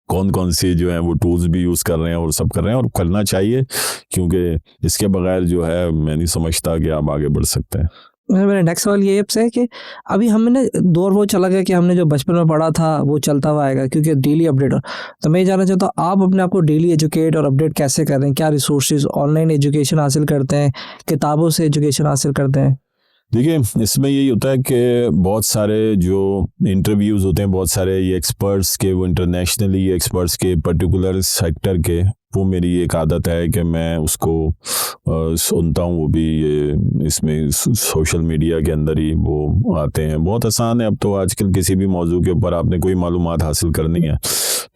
कौन कौन से हैं वो टूल्स भी यूज़ कर रहे हैं और सब कर रहे हैं, और करना चाहिए, क्योंकि इसके बगैर मैं नहीं समझता कि आप आगे बढ़ सकते हैं। मेरा नेक्स्ट सवाल ये आपसे है कि अभी हमने दौर वो चला गया कि हमने जो बचपन में पढ़ा था वो चलता हुआ आएगा, क्योंकि डेली अपडेट हो। तो मैं ये जानना चाहता हूँ आप अपने आप को डेली एजुकेट और अपडेट कैसे कर रहे हैं? क्या रिसोर्सेज, ऑनलाइन एजुकेशन हासिल करते हैं, किताबों से एजुकेशन हासिल करते हैं? देखिए, इसमें यही होता है कि बहुत सारे जो इंटरव्यूज़ होते हैं, बहुत सारे ये एक्सपर्ट्स के, वो इंटरनेशनली एक्सपर्ट्स के पर्टिकुलर सेक्टर के, वो मेरी एक आदत है कि मैं उसको सुनता हूँ। वो भी ये इसमें सोशल मीडिया के अंदर ही वो आते हैं। बहुत आसान है अब तो, आजकल किसी भी मौजू के ऊपर आपने कोई मालूमात हासिल करनी है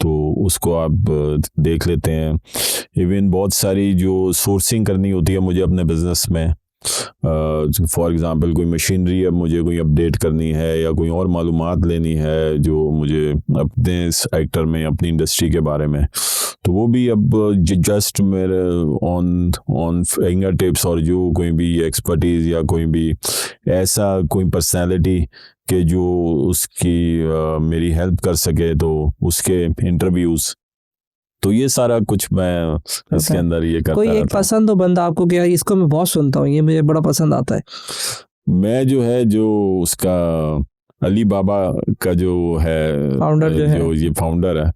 तो उसको आप देख लेते हैं। इवन बहुत सारी जो सोर्सिंग करनी होती है मुझे अपने बिजनेस में, फॉर एग्ज़ाम्पल कोई मशीनरी है, मुझे कोई अपडेट करनी है या कोई और मालूमात लेनी है जो मुझे अपने सेक्टर में, अपनी इंडस्ट्री के बारे में, तो वो भी अब जस्ट मेरे ऑन फिंगर टिप्स, और जो कोई भी एक्सपर्टीज़ या कोई भी ऐसा कोई पर्सनैलिटी के जो उसकी मेरी हेल्प कर सके, तो उसके इंटरव्यूज़, तो ये सारा कुछ मैं इसके अंदर ये करता कोई एक रहता हूं। पसंद हो बंदा आपको कि यार इसको मैं बहुत सुनता हूँ, ये मुझे बड़ा पसंद आता है? मैं जो उसका अली बाबा का जो है फाउंडर जो ये फाउंडर है,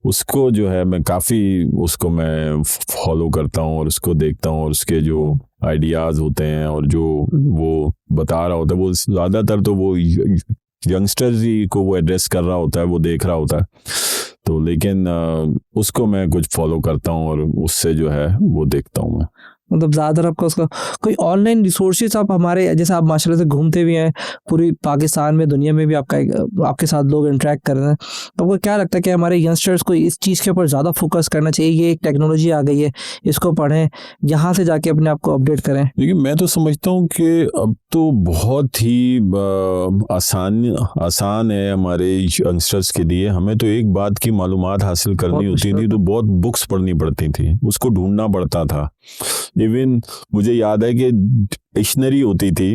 उसको मैं काफ़ी उसको मैं फॉलो करता हूँ और उसको देखता हूँ, और उसके जो आइडियाज़ होते हैं और जो वो बता रहा होता है, वो ज़्यादातर तो वो यंगस्टर्स ही को वो एड्रेस कर रहा होता है, वो देख रहा होता है, तो लेकिन उसको मैं कुछ फॉलो करता हूँ और उससे वो देखता हूँ मैं। मतलब ज़्यादातर आपका उसका कोई ऑनलाइन रिसोर्सेज आप हमारे जैसे आप माशाल्लाह से घूमते भी हैं पूरी पाकिस्तान में, दुनिया में भी आपके साथ लोग इंटरेक्ट कर रहे हैं, तो आपको क्या लगता है कि हमारे यंगस्टर्स को इस चीज़ के ऊपर ज़्यादा फोकस करना चाहिए? ये एक टेक्नोलॉजी आ गई है, इसको पढ़ें, यहाँ से जाके अपने आप को अपडेट करें? देखिए, मैं तो समझता हूँ कि अब तो बहुत ही आसान है हमारे यंगस्टर्स के लिए। हमें तो एक बात की मालूमात हासिल करनी होती थी तो बहुत बुक्स पढ़नी पड़ती थी, उसको ढूंढना पड़ता था। इवन मुझे याद है कि डिक्शनरी होती थी,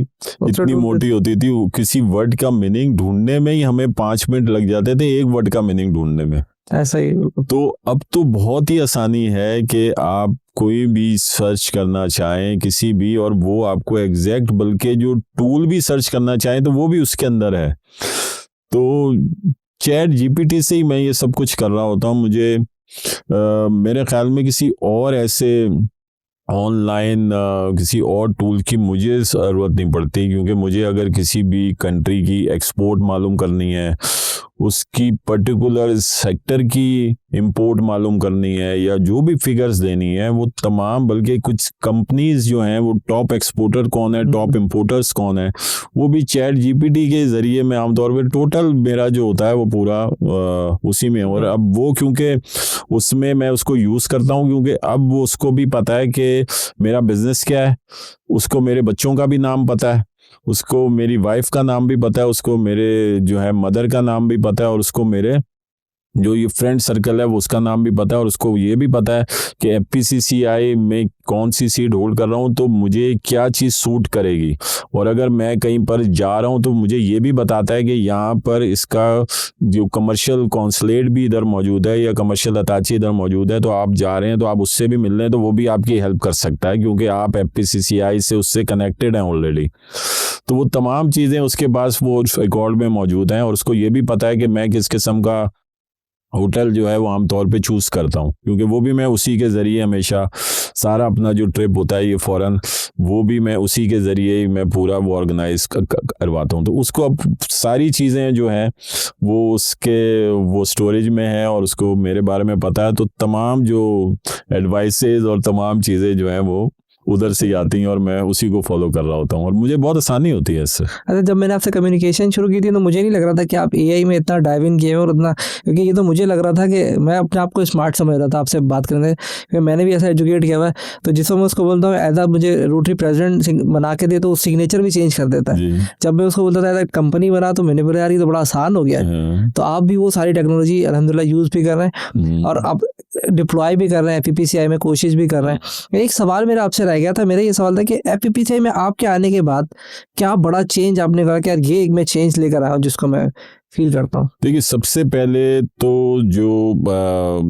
इतनी मोटी होती थी, किसी वर्ड का मीनिंग ढूंढने में ही हमें 5 मिनट लग जाते थे, एक वर्ड का मीनिंग ढूंढने में। ऐसा ही। तो अब तो बहुत ही आसानी है कि आप कोई भी सर्च करना चाहें किसी भी, और वो आपको एग्जैक्ट, बल्कि जो टूल भी सर्च करना चाहें तो वो भी उसके अंदर है। तो चैट जीपीटी से ही मैं ये सब कुछ कर रहा होता हूँ। मुझे मेरे ख्याल में किसी और ऐसे ऑनलाइन किसी और टूल की मुझे ज़रूरत नहीं पड़ती, क्योंकि मुझे अगर किसी भी कंट्री की एक्सपोर्ट मालूम करनी है, उसकी पर्टिकुलर सेक्टर की इंपोर्ट मालूम करनी है, या जो भी फिगर्स देनी है वो तमाम, बल्कि कुछ कंपनीज जो हैं वो टॉप एक्सपोर्टर कौन है, टॉप इंपोर्टर्स कौन है, वो भी चैट जीपीटी के ज़रिए मैं आमतौर पर टोटल मेरा जो होता है वो पूरा उसी में। और अब वो क्योंकि उसमें मैं उसको यूज़ करता हूँ, क्योंकि अब वो उसको भी पता है कि मेरा बिजनेस क्या है, उसको मेरे बच्चों का भी नाम पता है, उसको मेरी वाइफ का नाम भी पता है, उसको मेरे मदर का नाम भी पता है, और उसको मेरे जो ये फ्रेंड सर्कल है वो उसका नाम भी पता है, और उसको ये भी पता है कि एफपीसीसीआई में कौन सी सीट होल्ड कर रहा हूँ तो मुझे क्या चीज़ सूट करेगी। और अगर मैं कहीं पर जा रहा हूँ तो मुझे ये भी बताता है कि यहाँ पर इसका जो कमर्शियल कॉन्सुलेट भी इधर मौजूद है या कमर्शियल अटाची इधर मौजूद है, तो आप जा रहे हैं तो आप उससे भी मिल रहे हैं, तो वो भी आपकी हेल्प कर सकता है, क्योंकि आप एफपीसीसीआई से उससे कनेक्टेड हैं ऑलरेडी। तो वो तमाम चीज़ें उसके पास वो रिकॉर्ड में मौजूद हैं, और उसको ये भी पता है कि मैं किस किस्म का होटल जो है वो आमतौर पे चूज़ करता हूँ, क्योंकि वो भी मैं उसी के ज़रिए हमेशा सारा अपना जो ट्रिप होता है ये फ़ौरन, वो भी मैं उसी के ज़रिए ही मैं पूरा वो ऑर्गेनाइज करवाता हूँ। तो उसको अब सारी चीज़ें जो हैं वो उसके वो स्टोरेज में है, और उसको मेरे बारे में पता है, तो तमाम जो एडवाइसेस और तमाम चीज़ें जो हैं वो उधर से ही आती हैं और मैं उसी को फॉलो कर रहा होता हूँ और मुझे बहुत आसानी होती है इससे। अच्छा, जब मैंने आपसे कम्युनिकेशन शुरू की थी तो मुझे नहीं लग रहा था कि आप एआई में इतना डाइव इन किए हो और उतना, क्योंकि ये तो मुझे लग रहा था कि मैं अपने आप को स्मार्ट समझ रहा था आपसे बात करने, क्योंकि मैंने भी ऐसा एजुकेट किया हुआ है। तो जिसको मैं उसको बोलता हूँ एज मुझे रोटरी प्रेसिडेंट बना के दे तो सिग्नेचर भी चेंज कर देता है। जी। जब मैं उसको बोलता था कंपनी बना तो मैंने बोला यार ये तो बड़ा आसान हो गया है। हाँ। तो आप भी वो सारी टेक्नोलॉजी अल्हम्दुलिल्लाह यूज़ भी कर रहे हैं और आप डिप्लॉय भी कर रहे हैं, एफपीसीआई में कोशिश भी कर रहे हैं। एक सवाल मेरा आपसे रह गया था, मेरा ये सवाल था कि एफपीसीआई में आपके आने के बाद क्या बड़ा चेंज आपने कहा कि यार ये एक मैं चेंज लेकर आया हूँ जिसको मैं फील करता हूँ? देखिए, सबसे पहले तो जो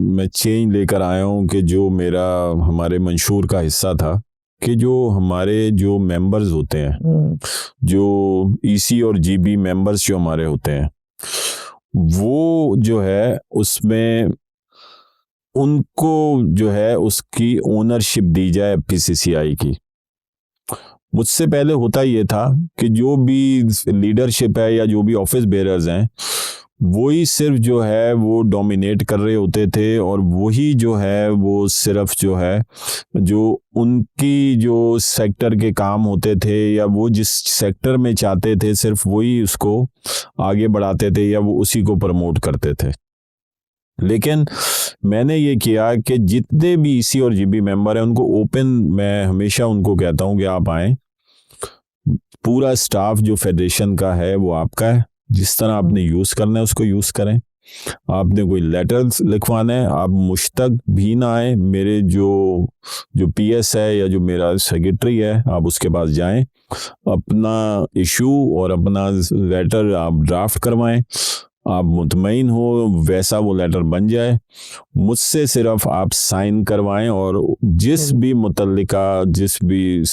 मैं चेंज लेकर आया हूँ कि जो मेरा हमारे मंशूर का हिस्सा था कि जो हमारे जो मेंबर्स होते हैं, जो ईसी और जीबी मेंबर्स जो हमारे होते हैं, वो जो है उसमें उनको जो है उसकी ओनरशिप दी जाए एफपीसीसीआई की। मुझसे पहले होता ये था कि जो भी लीडरशिप है या जो भी ऑफिस बेरर्स हैं वही सिर्फ जो है वो डोमिनेट कर रहे होते थे और वही जो है वो सिर्फ जो है जो उनकी जो सेक्टर के काम होते थे या वो जिस सेक्टर में चाहते थे सिर्फ वही उसको आगे बढ़ाते थे या वो उसी को प्रमोट करते थे। लेकिन मैंने ये किया कि जितने भी ईसी और जीबी मेंबर हैं उनको ओपन, मैं हमेशा उनको कहता हूं कि आप आएं, पूरा स्टाफ जो फेडरेशन का है वो आपका है, जिस तरह आपने यूज़ करना है उसको यूज़ करें। आपने कोई लेटर लिखवाना है आप मुझ तक भी ना आए, मेरे जो पीएस है या जो मेरा सेक्रेटरी है आप उसके पास जाएं, अपना इशू और अपना लेटर आप ड्राफ्ट करवाएं, आप मुतमईन हो वैसा वो लेटर बन जाए, मुझसे सिर्फ आप साइन करवाएं और जिस भी मुतल्लिका जिस भी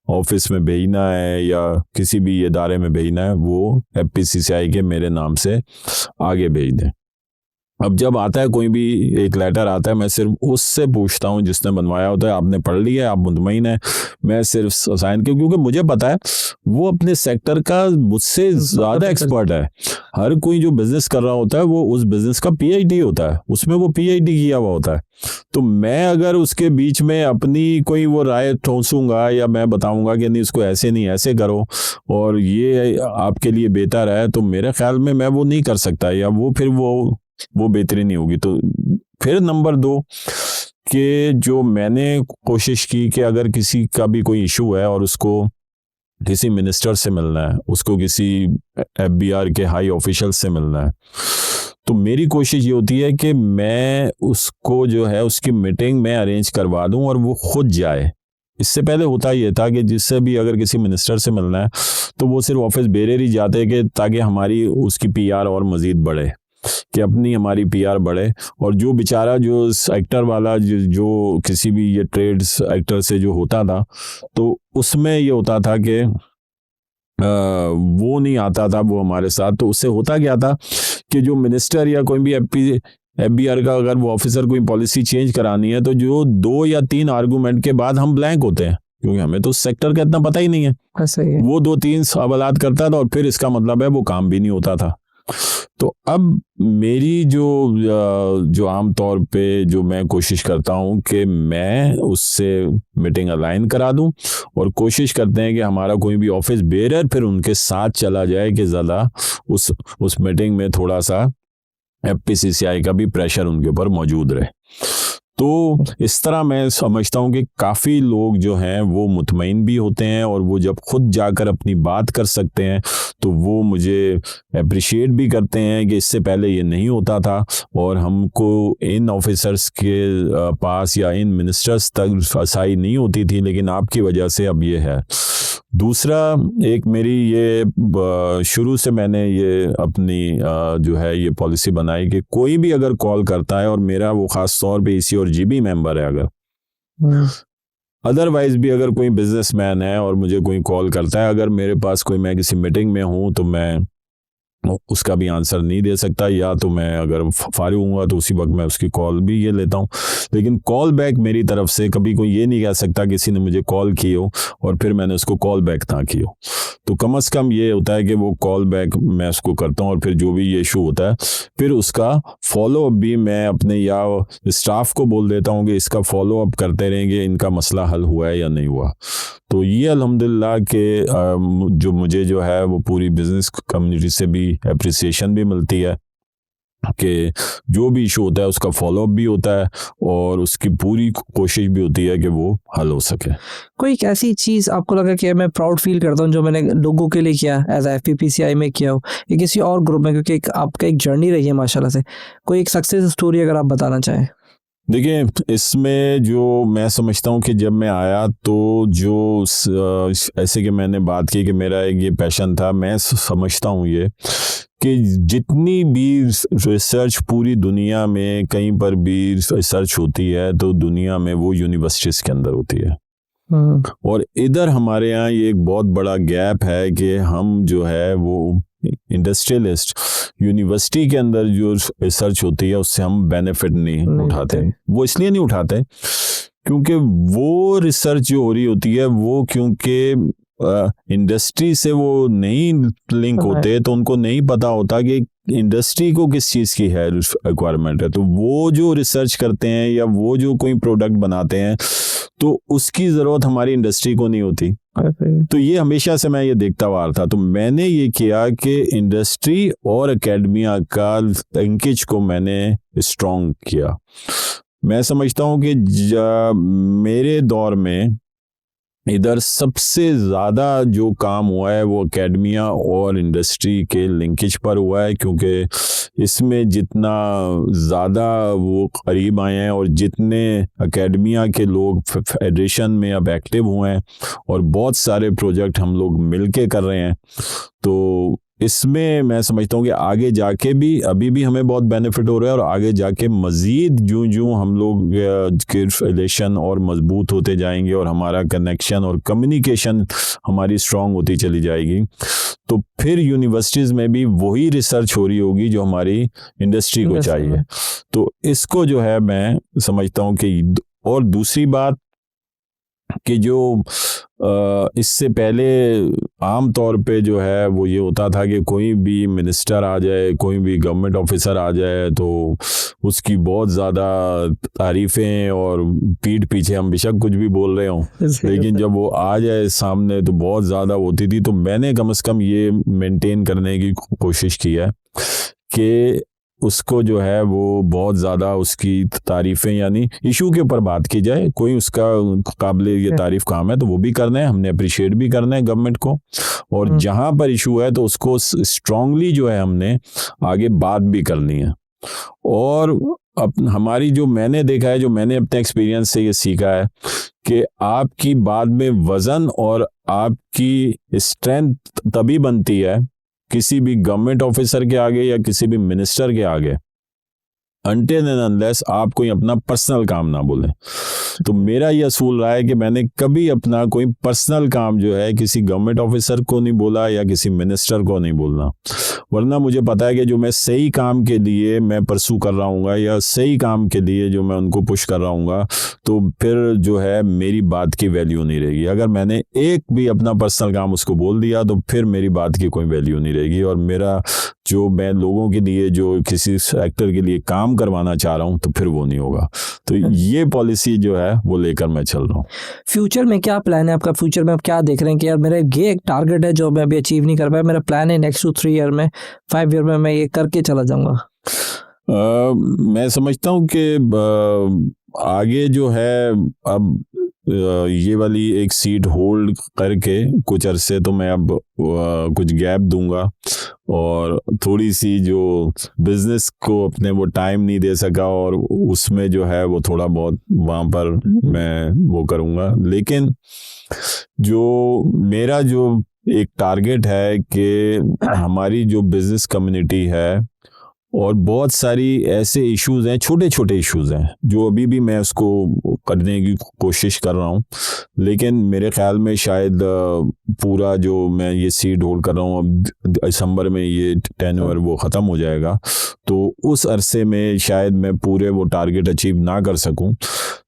ऑफिस में भेजना है या किसी भी इदारे में भेजना है वो एफपीसीसीआई के मेरे नाम से आगे भेज दें। अब जब आता है कोई भी एक लेटर आता है मैं सिर्फ उससे पूछता हूँ जिसने बनवाया होता है, आपने पढ़ लिया, आप मुतमईन है, मैं सिर्फ साइन क्योंकि मुझे पता है वो अपने सेक्टर का मुझसे ज़्यादा एक्सपर्ट है। हर कोई जो बिजनेस कर रहा होता है वो उस बिजनेस का पीएचडी होता है, उसमें वो पीएचडी किया हुआ होता है। तो मैं अगर उसके बीच में अपनी कोई वो राय ठोंसूंगा या मैं बताऊंगा कि नहीं इसको ऐसे नहीं ऐसे करो और ये आपके लिए बेहतर है, तो मेरे ख्याल में मैं वो नहीं कर सकता या वो फिर वो बेहतरी नहीं होगी। तो फिर नंबर 2 कि जो मैंने कोशिश की कि अगर किसी का भी कोई इशू है और उसको किसी मिनिस्टर से मिलना है, उसको किसी एफबीआर के हाई ऑफिशियल से मिलना है, तो मेरी कोशिश ये होती है कि मैं उसको जो है उसकी मीटिंग में अरेंज करवा दूं और वो खुद जाए। इससे पहले होता ये था कि जिससे भी अगर किसी मिनिस्टर से मिलना है तो वो सिर्फ ऑफिस बेरर ही जाते कि ताकि हमारी उसकी पीआर और मजीद बढ़े, कि अपनी हमारी पीआर बढ़े। और जो बेचारा जो सेक्टर वाला जो किसी भी ये ट्रेड सेक्टर से जो होता था तो उसमें ये होता था कि वो नहीं आता था वो हमारे साथ। तो उससे होता क्या था कि जो मिनिस्टर या कोई भी एफबीआर का अगर वो ऑफिसर कोई पॉलिसी चेंज करानी है तो जो 2 या 3 आर्गूमेंट के बाद हम ब्लैंक होते हैं क्योंकि हमें तो उस सेक्टर का इतना पता ही नहीं है। सही है। वो 2-3 सवालात करता था और फिर इसका मतलब है वो काम भी नहीं होता था। तो अब मेरी जो आम तौर पे जो मैं कोशिश करता हूं कि मैं उससे मीटिंग अलाइन करा दूं और कोशिश करते हैं कि हमारा कोई भी ऑफिस बेरर फिर उनके साथ चला जाए कि ज़्यादा उस मीटिंग में थोड़ा सा एफपीसीसीआई का भी प्रेशर उनके ऊपर मौजूद रहे। तो इस तरह मैं समझता हूं कि काफ़ी लोग जो हैं वो मुतमईन भी होते हैं और वो जब खुद जाकर अपनी बात कर सकते हैं तो वो मुझे अप्रिशिएट भी करते हैं कि इससे पहले ये नहीं होता था और हमको इन ऑफिसर्स के पास या इन मिनिस्टर्स तक आसाई नहीं होती थी, लेकिन आपकी वजह से अब ये है। दूसरा एक मेरी ये शुरू से मैंने ये अपनी जो है ये पॉलिसी बनाई कि कोई भी अगर कॉल करता है और मेरा वो ख़ास तौर पे ईसी और जीबी मेंबर है, अगर अदरवाइज भी अगर कोई बिजनेसमैन है और मुझे कोई कॉल करता है, अगर मेरे पास कोई मैं किसी मीटिंग में हूँ तो मैं उसका भी आंसर नहीं दे सकता, या तो मैं अगर फारिग हूँगा तो उसी वक्त मैं उसकी कॉल भी ये लेता हूँ। लेकिन कॉल बैक मेरी तरफ से कभी कोई ये नहीं कह सकता किसी ने मुझे कॉल की हो और फिर मैंने उसको कॉल बैक ना की हो। तो कम से कम ये होता है कि वो कॉल बैक मैं उसको करता हूँ और फिर जो भी ये इशू होता है फिर उसका फॉलो अप भी मैं अपने या स्टाफ को बोल देता हूँ कि इसका फॉलो अप करते रहेंगे, इनका मसला हल हुआ है या नहीं हुआ। तो ये अल्हम्दुलिल्लाह के जो मुझे जो है वो पूरी बिजनेस कम्युनिटी से भी अप्रिसिएशन भी मिलती है कि जो भी इशू होता है उसका फॉलोअप भी होता है और उसकी पूरी कोशिश भी होती है कि वो हल हो सके। कोई एक ऐसी चीज़ आपको लगा कि मैं प्राउड फील करता हूँ जो मैंने लोगों के लिए किया एज FPPCI में किया हो या किसी और ग्रुप में, क्योंकि आपका एक जर्नी रही है माशाल्लाह से, कोई एक सक्सेस स्टोरी अगर आप बताना चाहें? देखिए, इसमें जो मैं समझता हूँ कि जब मैं आया तो जो ऐसे कि मैंने बात की कि मेरा एक ये पैशन था, मैं समझता हूँ ये कि जितनी भी रिसर्च पूरी दुनिया में कहीं पर भी रिसर्च होती है तो दुनिया में वो यूनिवर्सिटीज़ के अंदर होती है। और इधर हमारे यहाँ ये एक बहुत बड़ा गैप है कि हम जो है वो इंडस्ट्रियलिस्ट यूनिवर्सिटी के अंदर जो रिसर्च होती है उससे हम बेनिफिट नहीं उठाते। वो इसलिए नहीं उठाते क्योंकि वो रिसर्च जो हो रही होती है वो क्योंकि इंडस्ट्री से वो नहीं लिंक होते तो उनको नहीं पता होता कि इंडस्ट्री को किस चीज़ की है रिक्वायरमेंट है। तो वो जो रिसर्च करते हैं या वो जो कोई प्रोडक्ट बनाते हैं तो उसकी ज़रूरत हमारी इंडस्ट्री को नहीं होती। तो ये हमेशा से मैं ये देखता हुआ था। तो मैंने ये किया कि इंडस्ट्री और एकेडमिया का लिंकेज को मैंने स्ट्रॉन्ग किया। मैं समझता हूँ कि मेरे दौर में इधर सबसे ज़्यादा जो काम हुआ है वो एकेडमिया और इंडस्ट्री के लिंकेज पर हुआ है, क्योंकि इसमें जितना ज़्यादा वो करीब आए हैं और जितने एकेडमिया के लोग फेडरेशन में अब एक्टिव हुए हैं और बहुत सारे प्रोजेक्ट हम लोग मिलके कर रहे हैं, तो इसमें मैं समझता हूँ कि आगे जाके भी अभी भी हमें बहुत बेनिफिट हो रहा है और आगे जाके मज़ीद जो हम लोग के रिलेशन और मजबूत होते जाएंगे और हमारा कनेक्शन और कम्युनिकेशन हमारी स्ट्रांग होती चली जाएगी, तो फिर यूनिवर्सिटीज़ में भी वही रिसर्च हो रही होगी जो हमारी इंडस्ट्री को चाहिए। तो इसको जो है मैं समझता हूँ कि, और दूसरी बात कि जो इससे पहले आम तौर पे जो है वो ये होता था कि कोई भी मिनिस्टर आ जाए, कोई भी गवर्नमेंट ऑफिसर आ जाए तो उसकी बहुत ज़्यादा तारीफ़ें और पीठ पीछे हम बेशक कुछ भी बोल रहे हों, लेकिन जब वो आ जाए सामने तो बहुत ज़्यादा होती थी। तो मैंने कम से कम ये मेंटेन करने की कोशिश की है कि उसको जो है वो बहुत ज़्यादा उसकी तारीफ़ें, यानी इशू के ऊपर बात की जाए, कोई उसका काबिल ये तारीफ़ काम है तो वो भी करना है, हमने अप्रिशिएट भी करना है गवर्नमेंट को, और जहाँ पर इशू है तो उसको स्ट्रांगली जो है हमने आगे बात भी करनी है। और हमारी जो मैंने देखा है, जो मैंने अपने एक्सपीरियंस से ये सीखा है कि आपकी बात में वज़न और आपकी स्ट्रेंथ तभी बनती है किसी भी गवर्नमेंट ऑफिसर के आगे या किसी भी मिनिस्टर के आगे, अनटिल एंड अनलेस आप कोई अपना पर्सनल काम ना बोलें। तो मेरा ये असूल रहा है कि मैंने कभी अपना कोई पर्सनल काम जो है किसी गवर्नमेंट ऑफिसर को नहीं बोला या किसी मिनिस्टर को नहीं बोलना, वरना मुझे पता है कि जो मैं सही काम के लिए मैं परसू कर रहा हूँ या सही काम के लिए जो मैं उनको पुश कर रहा हूँ, तो फिर जो है मेरी बात की वैल्यू नहीं रहेगी। अगर मैंने एक भी अपना पर्सनल काम उसको बोल दिया तो फिर मेरी बात की कोई वैल्यू नहीं रहेगी, और मेरा जो मैं लोगों के लिए जो किसी सेक्टर के लिए काम करवाना चाह रहा हूँ तो फिर वो नहीं होगा। तो ये पॉलिसी जो है वो लेकर मैं चल रहा हूँ। फ्यूचर में क्या प्लान है आपका? फ्यूचर में आप क्या देख रहे हैं कि यार मेरा ये एक टारगेट है जो मैं अभी अचीव नहीं कर पाया, मेरा प्लान है नेक्स्ट 2-3 ईयर में, 5 ईयर में मैं ये करके चला जाऊंगा? मैं समझता हूँ कि आगे जो है अब ये वाली एक सीट होल्ड करके कुछ अरसे तो मैं अब कुछ गैप दूंगा, और थोड़ी सी जो बिजनेस को अपने वो टाइम नहीं दे सका और उसमें जो है वो थोड़ा बहुत वहाँ पर मैं वो करूँगा। लेकिन जो मेरा जो एक टारगेट है कि हमारी जो बिजनेस कम्युनिटी है और बहुत सारी ऐसे इश्यूज हैं, छोटे छोटे इश्यूज हैं जो अभी भी मैं उसको करने की कोशिश कर रहा हूँ, लेकिन मेरे ख्याल में शायद पूरा जो मैं ये सीट होल्ड कर रहा हूँ अब दिसंबर में ये टेन्योर वो ख़त्म हो जाएगा, तो उस अरसे में शायद मैं पूरे वो टारगेट अचीव ना कर सकूं,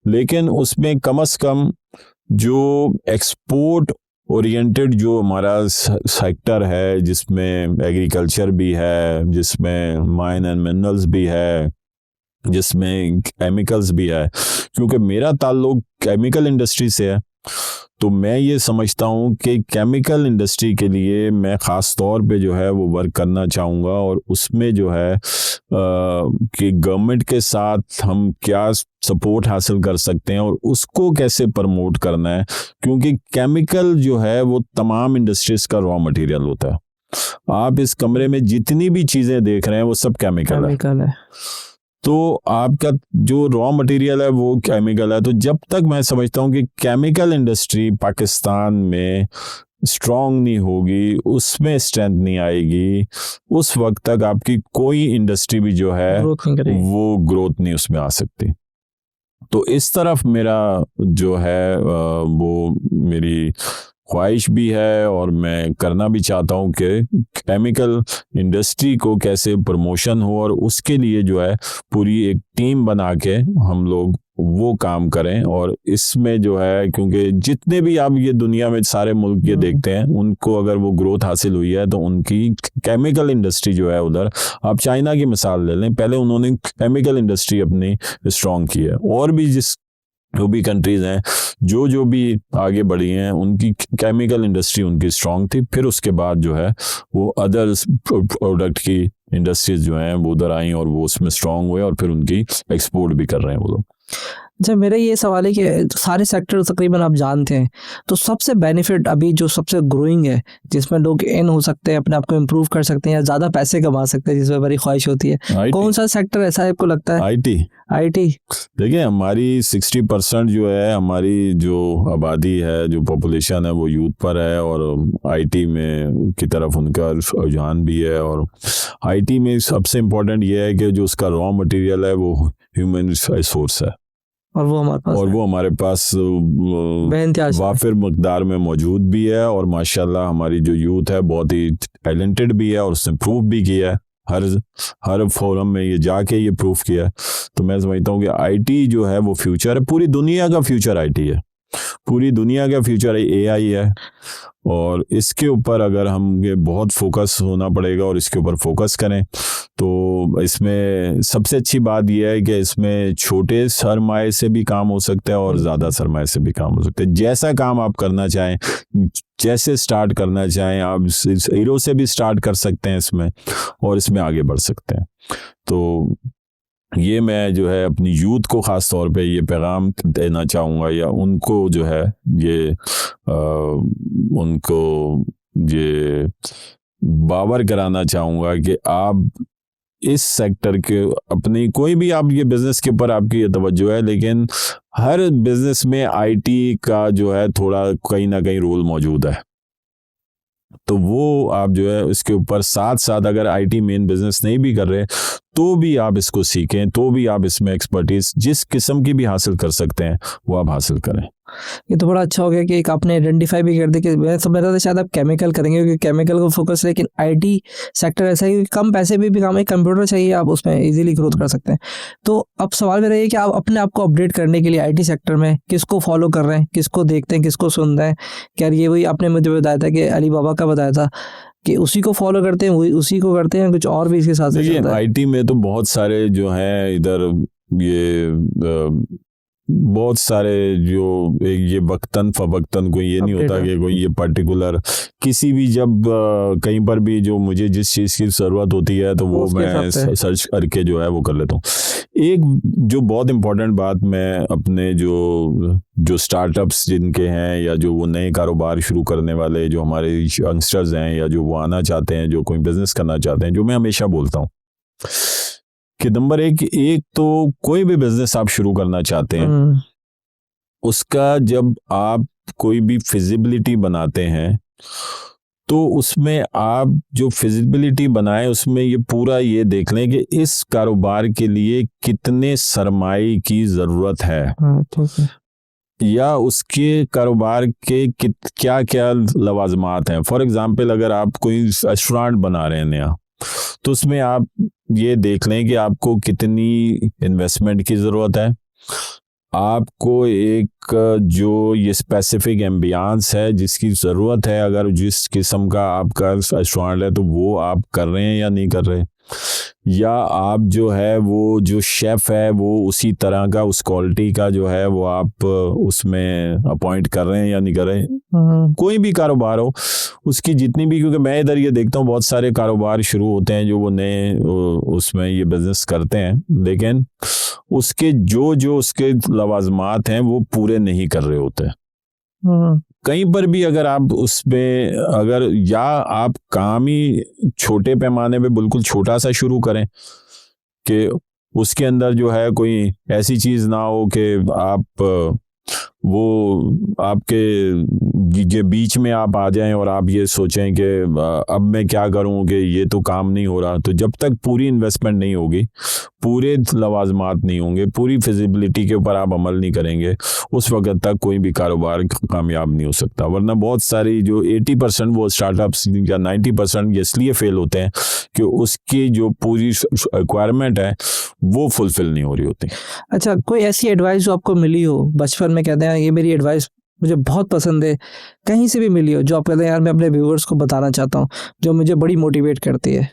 लेकिन उसमें कम से कम जो एक्सपोर्ट ओरिएंटेड जो हमारा सेक्टर है, जिसमें एग्रीकल्चर भी है, जिसमें माइन एंड मिनरल्स भी है, जिसमें केमिकल्स भी है, क्योंकि मेरा ताल्लुक केमिकल इंडस्ट्री से है, तो मैं ये समझता हूँ कि केमिकल इंडस्ट्री के लिए मैं ख़ास तौर पे जो है वो वर्क करना चाहूँगा, और उसमें जो है कि गवर्नमेंट के साथ हम क्या सपोर्ट हासिल कर सकते हैं और उसको कैसे प्रमोट करना है, क्योंकि केमिकल जो है वो तमाम इंडस्ट्रीज का रॉ मटेरियल होता है। आप इस कमरे में जितनी भी चीज़ें देख रहे हैं वो सब केमिकल है, तो आपका जो रॉ मटेरियल है वो केमिकल है। तो जब तक मैं समझता हूँ कि केमिकल इंडस्ट्री पाकिस्तान में स्ट्रांग नहीं होगी, उसमें स्ट्रेंथ नहीं आएगी, उस वक्त तक आपकी कोई इंडस्ट्री भी जो है वो ग्रोथ नहीं उसमें आ सकती। तो इस तरफ मेरा जो है वो मेरी ख्वाहिश भी है, और मैं करना भी चाहता हूँ कि केमिकल इंडस्ट्री को कैसे प्रमोशन हो, और उसके लिए जो है पूरी एक टीम बना के हम लोग वो काम करें। और इसमें जो है, क्योंकि जितने भी आप ये दुनिया में सारे मुल्क ये देखते हैं, उनको अगर वो ग्रोथ हासिल हुई है तो उनकी केमिकल इंडस्ट्री जो है, उधर आप चाइना की मिसाल ले लें, पहले उन्होंने केमिकल इंडस्ट्री अपनी स्ट्रॉन्ग की है, और भी जो भी कंट्रीज हैं जो भी आगे बढ़ी हैं उनकी केमिकल इंडस्ट्री उनकी स्ट्रांग थी, फिर उसके बाद जो है वो अदर प्रोडक्ट की इंडस्ट्रीज जो हैं वो उधर आई और वो उसमें स्ट्रांग हुए, और फिर उनकी एक्सपोर्ट भी कर रहे हैं वो लोग। अच्छा, मेरा ये सवाल है कि सारे सेक्टर तकरीबन आप जानते हैं, तो सबसे बेनिफिट अभी जो सबसे ग्रोइंग है, जिसमें लोग इन हो सकते हैं, अपने आप को इम्प्रूव कर सकते हैं या ज़्यादा पैसे कमा सकते हैं, जिसमें बड़ी ख्वाहिश होती है, कौन सा सेक्टर ऐसा है आपको लगता है? आईटी। देखिए, हमारी 60% जो है हमारी जो आबादी है, जो पॉपुलेशन है वो यूथ पर है, और आईटी में की तरफ उनका रुझान भी है। और आईटी में सबसे इम्पोर्टेंट ये है कि जो उसका रॉ मटेरियल है वो ह्यूमन रिसोर्स है, और वो हमारे पास वाफिर मकदार में मौजूद भी है, और माशाल्लाह हमारी जो यूथ है बहुत ही टैलेंटेड भी है, और उसने प्रूव भी किया है, हर फोरम में ये जाके ये प्रूफ किया है। तो मैं समझता हूँ कि आईटी जो है वो फ्यूचर है, पूरी दुनिया का फ्यूचर आईटी है, पूरी दुनिया का फ्यूचर एआई है, और इसके ऊपर अगर हम ये बहुत फोकस होना पड़ेगा और इसके ऊपर फोकस करें, तो इसमें सबसे अच्छी बात यह है कि इसमें छोटे सरमाए से भी काम हो सकता है और ज़्यादा सरमाए से भी काम हो सकता है। जैसा काम आप करना चाहें, जैसे स्टार्ट करना चाहें, आप 0 से भी स्टार्ट कर सकते हैं इसमें, और इसमें आगे बढ़ सकते हैं। तो ये मैं जो है अपनी यूथ को ख़ास तौर पे ये पैगाम देना चाहूँगा, या उनको जो है ये उनको ये बावर कराना चाहूँगा कि आप इस सेक्टर के अपनी कोई भी आप ये बिज़नेस के ऊपर आपकी ये तवज्जो है, लेकिन हर बिज़नेस में आईटी का जो है थोड़ा कहीं ना कहीं रोल मौजूद है। तो वो आप जो है इसके ऊपर साथ साथ अगर आईटी मेन बिजनेस नहीं भी कर रहे तो भी आप इसको सीखें, तो भी आप इसमें एक्सपर्टीज जिस किस्म की भी हासिल कर सकते हैं वो आप हासिल करें। ये तो बड़ा अच्छा हो गया कि एक आपने आइडेंटिफाई भी कर दिया कि मैं समझ रहा था शायद आप केमिकल करेंगे, क्योंकि केमिकल को फोकस, लेकिन आईटी सेक्टर ऐसा है कि कम पैसे में भी काम है, कंप्यूटर चाहिए, आप उसमें इजीली ग्रोथ कर सकते हैं। तो अब सवाल मेरा ये कि आप अपने आप को अपडेट करने के लिए आईटी सेक्टर में किसको फॉलो कर रहे हैं, किसको देखते हैं, किसको सुन रहे हैं? क्या ये वही आपने मुझे बताया था कि अली बाबा का बताया था कि उसी को फॉलो करते हैं, वही उसी को करते हैं, कुछ और भी इसके साथ? देखिए, आईटी में तो बहुत सारे जो हैं इधर ये बहुत सारे जो ये वक्तन फवक्तन कोई ये नहीं होता कि कोई ये पर्टिकुलर किसी भी जब कहीं पर भी जो मुझे जिस चीज़ की ज़रूरत होती है तो वो मैं सर्च करके जो है वो कर लेता हूँ। एक जो बहुत इम्पोर्टेंट बात मैं अपने जो स्टार्टअप्स जिनके हैं या जो वो नए कारोबार शुरू करने वाले जो हमारे यंगस्टर्स हैं या जो वो आना चाहते हैं, जो कोई बिजनेस करना चाहते हैं, जो मैं हमेशा बोलता हूँ कि नंबर एक तो कोई भी बिजनेस आप शुरू करना चाहते हैं उसका जब आप कोई भी फिजिबिलिटी बनाते हैं तो उसमें आप जो फिजिबिलिटी बनाए उसमें ये पूरा ये देख लें कि इस कारोबार के लिए कितने सरमाए की ज़रूरत है, ठीक है, या उसके कारोबार के क्या क्या लवाजमात हैं। फॉर एग्जांपल अगर आप कोई रेस्टोरेंट बना रहे हैं नया, तो उसमें आप ये देख लें कि आपको कितनी इन्वेस्टमेंट की ज़रूरत है, आपको एक जो ये स्पेसिफिक एम्बियंस है जिसकी ज़रूरत है, अगर जिस किस्म का आपका रेस्टोरेंट है तो वो आप कर रहे हैं या नहीं कर रहे, या आप जो है वो जो शेफ़ है वो उसी तरह का उस क्वालिटी का जो है वो आप उसमें अपॉइंट कर रहे हैं या नहीं कर रहे। कोई भी कारोबार हो उसकी जितनी भी, क्योंकि मैं इधर ये देखता हूँ बहुत सारे कारोबार शुरू होते हैं जो वो नए उसमें ये बिजनेस करते हैं, लेकिन उसके जो उसके लवाजमात हैं वो पूरे नहीं कर रहे होते। कहीं पर भी अगर आप उसमें अगर या आप काम ही छोटे पैमाने पे बिल्कुल छोटा सा शुरू करें कि उसके अंदर जो है कोई ऐसी चीज़ ना हो कि आप वो आपके बीच में आप आ जाएं और आप ये सोचें कि अब मैं क्या करूं कि ये तो काम नहीं हो रहा। तो जब तक पूरी इन्वेस्टमेंट नहीं होगी, पूरे लवाजमात नहीं होंगे, पूरी फिजिबिलिटी के ऊपर आप अमल नहीं करेंगे, उस वक्त तक कोई भी कारोबार कामयाब नहीं हो सकता। वरना बहुत सारी जो 80% वो स्टार्टअप्स या 90% इसलिए फेल होते हैं कि उसकी जो पूरी रिक्वायरमेंट है वो फुलफिल नहीं हो रही होती। अच्छा, कोई ऐसी एडवाइस जो आपको मिली हो बचपन में, कहते हैं ये मेरी एडवाइस मुझे बहुत पसंद है, कहीं से भी मिली हो जो आप कहते हैं यार मैं अपने व्यूअर्स को बताना चाहता हूँ, जो मुझे बड़ी मोटिवेट करती है?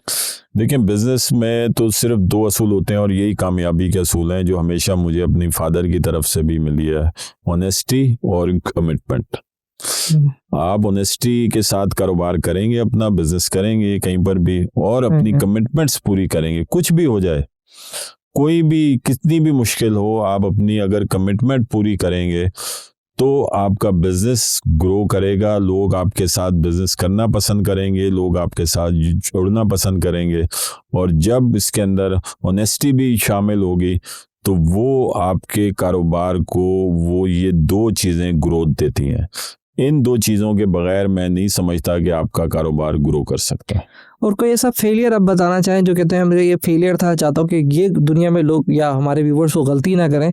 देखिए, बिजनेस में तो सिर्फ 2 असूल होते हैं और यही कामयाबी के असूल हैं जो हमेशा मुझे अपनी फादर की तरफ से भी मिली है, ऑनेस्टी और कमिटमेंट। आप ऑनेस्टी के साथ कारोबार करेंगे, अपना बिजनेस करेंगे कहीं पर भी, और अपनी कमिटमेंट्स पूरी करेंगे, कुछ भी हो जाए, कोई भी कितनी भी मुश्किल हो, आप अपनी अगर कमिटमेंट पूरी करेंगे तो आपका बिजनेस ग्रो करेगा, लोग आपके साथ बिजनेस करना पसंद करेंगे, लोग आपके साथ जुड़ना पसंद करेंगे। और जब इसके अंदर ऑनेस्टी भी शामिल होगी तो वो आपके कारोबार को वो ये 2 चीज़ें ग्रोथ देती हैं। इन 2 चीज़ों के बगैर मैं नहीं समझता कि आपका कारोबार ग्रो कर सकता है। और कोई ऐसा फेलियर आप बताना चाहें जो कहते हैं मुझे ये फेलियर था, चाहता हूँ कि ये दुनिया में लोग या हमारे व्यूवर्स को गलती ना करें,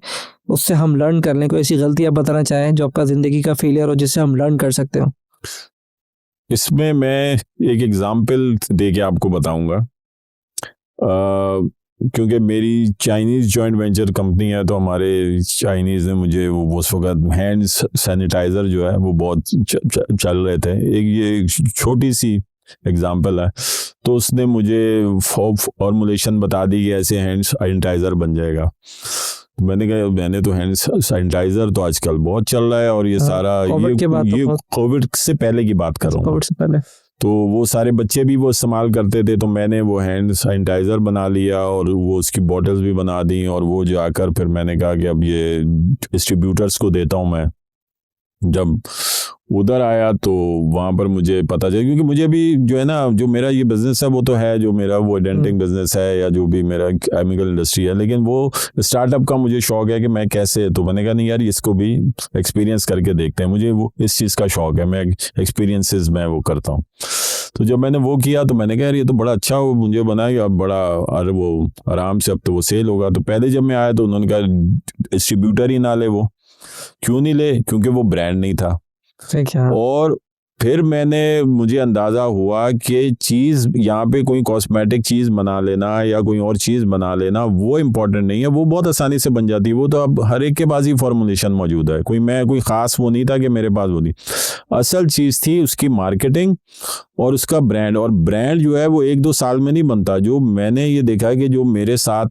उससे हम लर्न कर लें, कोई ऐसी गलती आप बताना चाहें जो आपका ज़िंदगी का फेलियर हो जिससे हम लर्न कर सकते हो? इसमें मैं एक एग्जाम्पल दे के आपको बताऊंगा, क्योंकि मेरी चाइनीज़ जॉइंट वेंचर कंपनी है, तो हमारे चाइनीज़ ने मुझे वो उस वक्त हैंड सैनिटाइज़र जो है वो बहुत चल रहे थे। एक ये छोटी सी एग्जाम्पल है, तो उसने मुझे फॉर्मुलेशन बता दी कि ऐसे हैंड सैनिटाइज़र बन जाएगा। मैंने कहा मैंने तो हैंड सैनिटाइज़र तो आजकल बहुत चल रहा है, और ये सारा ये कोविड से पहले की बात कर रहा हूँ, कोविड से पहले तो वो सारे बच्चे भी वो इस्तेमाल करते थे, तो मैंने वो हैंड सैनिटाइज़र बना लिया और वो उसकी बॉटल्स भी बना दी, और वो जाकर फिर मैंने कहा कि अब ये डिस्ट्रीब्यूटर्स को देता हूँ मैं। जब उधर आया तो वहाँ पर मुझे पता चला, क्योंकि मुझे भी जो है ना, जो मेरा ये बिज़नेस है वो तो है, जो मेरा वो डेंटिंग बिज़नेस है या जो भी मेरा केमिकल इंडस्ट्री है, लेकिन वो स्टार्टअप का मुझे शौक है कि मैं कैसे, तो मैंने कहा नहीं यार इसको भी एक्सपीरियंस करके देखते हैं, मुझे वो इस चीज़ का शौक है, मैं एक्सपीरियंसेस मैं वो करता हूँ। तो जब मैंने वो किया तो मैंने कहा यार ये तो बड़ा अच्छा मुझे बनाया, बड़ा अरे वो आराम से अब तो वो सेल होगा। तो पहले जब मैं आया तो उन्होंने कहा डिस्ट्रीब्यूटर ही ना ले। वो क्यों नहीं ले? क्योंकि वो ब्रांड नहीं था। और फिर मुझे अंदाज़ा हुआ कि चीज़ यहाँ पे कोई कॉस्मेटिक चीज़ बना लेना या कोई और चीज़ बना लेना वो इम्पोर्टेंट नहीं है, वो बहुत आसानी से बन जाती है, वो तो अब हर एक के पास ही फॉर्मुलेशन मौजूद है, कोई ख़ास वो नहीं था कि मेरे पास वो थी। असल चीज़ थी उसकी मार्केटिंग और उसका ब्रांड, और ब्रांड जो है वो 1-2 साल में नहीं बनता। जो मैंने ये देखा कि जो मेरे साथ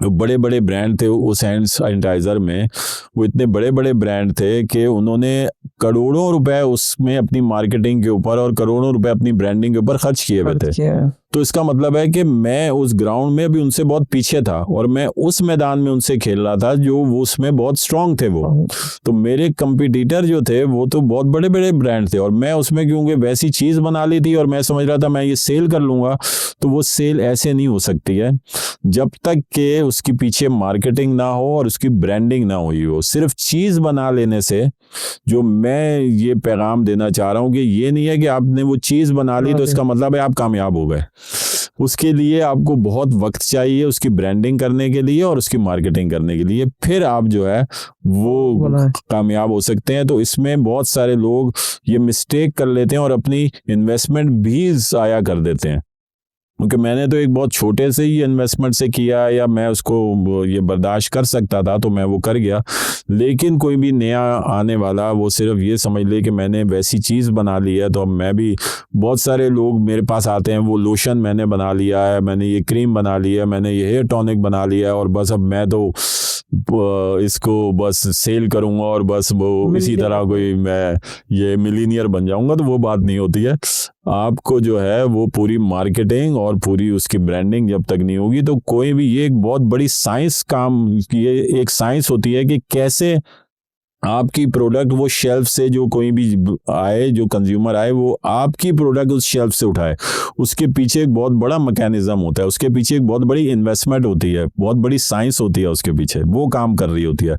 बड़े बड़े ब्रांड थे उस हैंड सैनिटाइज़र में, वो इतने बड़े बड़े ब्रांड थे कि उन्होंने करोड़ों रुपए उसमें अपनी मार्केटिंग के ऊपर और करोड़ों रुपए अपनी ब्रांडिंग के ऊपर खर्च किए हुए थे। तो इसका मतलब है कि मैं उस ग्राउंड में भी उनसे बहुत पीछे था और मैं उस मैदान में उनसे खेल रहा था जो वो उसमें बहुत स्ट्रांग थे वो। तो मेरे कंपटीटर जो थे वो तो बहुत बड़े बड़े ब्रांड थे और मैं उसमें क्योंकि वैसी चीज बना ली थी और मैं समझ रहा था मैं ये सेल कर लूंगा, तो वो सेल ऐसे नहीं हो सकती है जब तक कि उसके पीछे मार्केटिंग ना हो और उसकी ब्रांडिंग ना हुई हो। सिर्फ चीज बना लेने से, जो मैं ये पैगाम देना चाह रहा हूं कि ये नहीं है कि आपने वो चीज बना ली तो इसका मतलब है आप कामयाब हो गए। उसके लिए आपको बहुत वक्त चाहिए उसकी ब्रांडिंग करने के लिए और उसकी मार्केटिंग करने के लिए, फिर आप जो है वो कामयाब हो सकते हैं। तो इसमें बहुत सारे लोग ये मिस्टेक कर लेते हैं और अपनी इन्वेस्टमेंट भी ज़ाया कर देते हैं, क्योंकि मैंने तो एक बहुत छोटे से ही इन्वेस्टमेंट से किया या मैं उसको ये बर्दाश्त कर सकता था तो मैं वो कर गया। लेकिन कोई भी नया आने वाला वो सिर्फ ये समझ ले कि मैंने वैसी चीज़ बना ली है तो अब मैं भी, बहुत सारे लोग मेरे पास आते हैं वो लोशन मैंने बना लिया है, मैंने ये क्रीम बना ली है, मैंने ये हेयर टॉनिक बना लिया है और बस अब मैं तो इसको बस सेल करूंगा और बस वो इसी तरह कोई मैं ये मिलीनियर बन जाऊंगा। तो वो बात नहीं होती है। आपको जो है वो पूरी मार्केटिंग और पूरी उसकी ब्रांडिंग जब तक नहीं होगी तो कोई भी, ये एक बहुत बड़ी साइंस काम, ये एक साइंस होती है कि कैसे आपकी प्रोडक्ट वो शेल्फ से, जो कोई भी आए, जो कंज्यूमर आए वो आपकी प्रोडक्ट उस शेल्फ से उठाए। उसके पीछे एक बहुत बड़ा मैकेनिज्म होता है, उसके पीछे एक बहुत बड़ी इन्वेस्टमेंट होती है, बहुत बड़ी साइंस होती है उसके पीछे, वो काम कर रही होती है।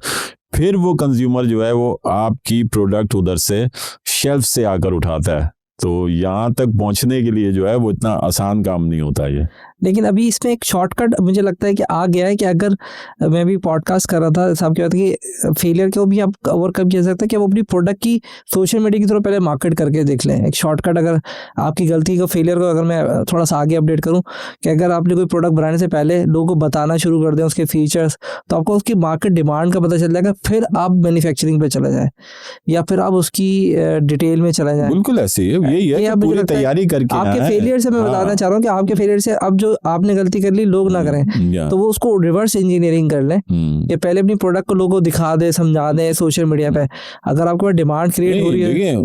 फिर वो कंज्यूमर जो है वो आपकी प्रोडक्ट उधर से शेल्फ से आकर उठाता है। तो यहाँ तक पहुँचने के लिए जो है वो इतना आसान काम नहीं होता ये। लेकिन अभी इसमें एक शॉर्टकट मुझे लगता है कि आ गया है कि अगर मैं भी पॉडकास्ट कर रहा था, साहब क्या होता है कि फेलियर को भी आप ओवरकम किया सकते हैं कि वो अपनी प्रोडक्ट की सोशल मीडिया की थ्रू पहले मार्केट करके देख लें। एक शॉर्टकट, अगर आपकी गलती को, फेलियर को अगर मैं थोड़ा सा आगे अपडेट करूँ कि अगर आपने कोई प्रोडक्ट बनाने से पहले लोगों को बताना शुरू कर दें उसके फीचर्स, तो आपको उसकी मार्केट डिमांड का पता चल जाएगा, फिर आप मैन्युफैक्चरिंग पे चले जाएँ या फिर आप उसकी डिटेल में चले जाएँ। बिल्कुल ऐसे ही यही है कि पूरी तैयारी करके आपके फेलियर से मैं बताना चाह रहा हूँ कि आपके फेलियर से अब जो आपने गलती कर ली लोग ना करें, तो वो उसको रिवर्स इंजीनियरिंग कर लें कि पहले अपनी प्रोडक्ट को लोगों को दिखा दे, समझा दे सोशल मीडिया पे। अगर आपको डिमांड क्रिएट हो रही है, देखिए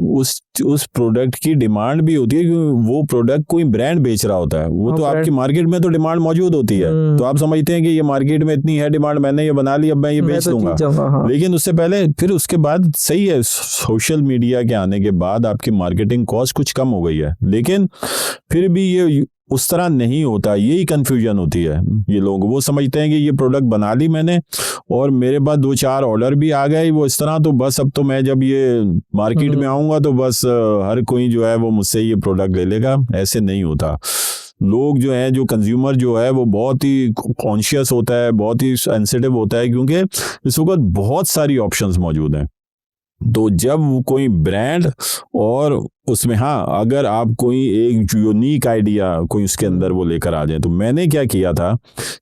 उस प्रोडक्ट की डिमांड भी होती है क्योंकि वो प्रोडक्ट कोई ब्रांड बेच रहा होता है, वो तो आपकी मार्केट में तो डिमांड मौजूद होती है। तो आप समझते हैं कि ये मार्केट में इतनी है डिमांड, मैंने ये बना ली, अब मैं ये बेच दूंगा। लेकिन उससे पहले, फिर उसके बाद सही है, सोशल मीडिया के आने के बाद आपकी मार्केटिंग कॉस्ट कुछ कम हो गई है, लेकिन फिर भी ये उस तरह नहीं होता। यही कंफ्यूजन होती है। ये लोग वो समझते हैं कि ये प्रोडक्ट बना ली मैंने और मेरे पास 2-4 ऑर्डर भी आ गए वो इस तरह, तो बस अब तो मैं जब ये मार्केट में आऊंगा तो बस हर कोई जो है वो मुझसे ये प्रोडक्ट ले लेगा। ऐसे नहीं होता। लोग जो है, जो कंज्यूमर जो है वो बहुत ही कॉन्शियस होता है, बहुत ही सेंसिटिव होता है, क्योंकि इस वक्त बहुत सारी ऑप्शंस मौजूद हैं। तो जब कोई ब्रांड और उसमें, हाँ, अगर आप कोई एक यूनिक आइडिया कोई उसके अंदर वो लेकर आ जाए, तो मैंने क्या किया था,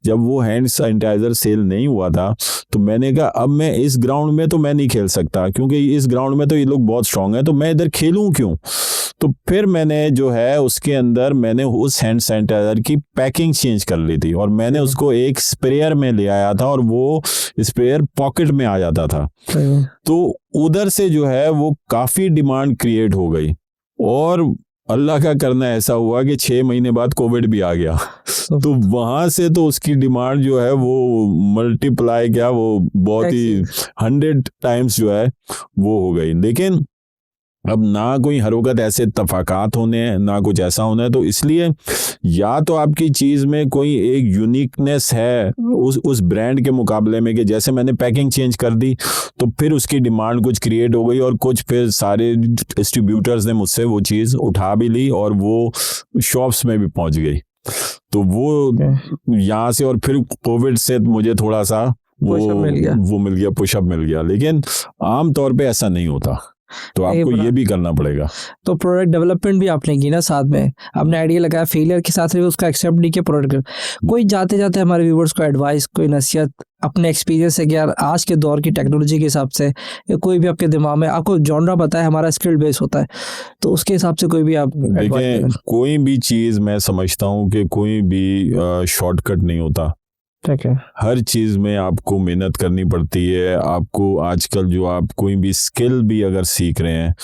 जब वो हैंड सैनिटाइजर सेल नहीं हुआ था तो मैंने कहा अब मैं इस ग्राउंड में तो मैं नहीं खेल सकता क्योंकि इस ग्राउंड में तो ये लोग बहुत स्ट्रांग है, तो मैं इधर खेलूं क्यों। तो फिर मैंने जो है उसके अंदर मैंने उस हैंड सैनिटाइजर की पैकिंग चेंज कर ली थी और मैंने उसको एक स्प्रेयर में ले आया था और वो स्प्रेयर पॉकेट में आ जाता था। तो उधर से जो है वो काफी डिमांड क्रिएट हो गई और अल्लाह का करना ऐसा हुआ कि 6 महीने बाद कोविड भी आ गया। तो वहां से तो उसकी डिमांड जो है वो मल्टीप्लाई, क्या वो बहुत ही 100 टाइम्स जो है वो हो गई। लेकिन अब ना कोई हर वक्त ऐसे इत्तफाकात होने हैं, ना कुछ ऐसा होना है, तो इसलिए या तो आपकी चीज में कोई एक यूनिकनेस है उस ब्रांड के मुकाबले में कि जैसे मैंने पैकिंग चेंज कर दी तो फिर उसकी डिमांड कुछ क्रिएट हो गई और कुछ फिर सारे डिस्ट्रीब्यूटर्स ने मुझसे वो चीज उठा भी ली और वो शॉप्स में भी पहुंच गई। तो वो यहाँ से, और फिर कोविड से मुझे थोड़ा सा वो मिल गया, पुशअप मिल गया। लेकिन आम तौर पे ऐसा नहीं होता, तो आपको ये भी करना पड़ेगा। तो प्रोडक्ट डेवलपमेंट भी आपने की ना, साथ में आपने आइडिया लगाया, फेलियर के साथ भी उसका एक्सेप्ट नहीं किया प्रोडक्ट। कोई जाते जाते हमारे व्यूवर्स को एडवाइस, कोई नसीहत अपने एक्सपीरियंस से कि यार आज के दौर की टेक्नोलॉजी के हिसाब से, या कोई भी आपके दिमाग में, आपको जॉनरा पता है, हमारा स्किल बेस होता है, तो उसके हिसाब से कोई भी आप देखें, कोई भी चीज़ मैं समझता हूँ कि कोई भी शॉर्टकट नहीं होता। हर चीज में आपको मेहनत करनी पड़ती है। आपको आजकल जो आप कोई भी स्किल भी अगर सीख रहे हैं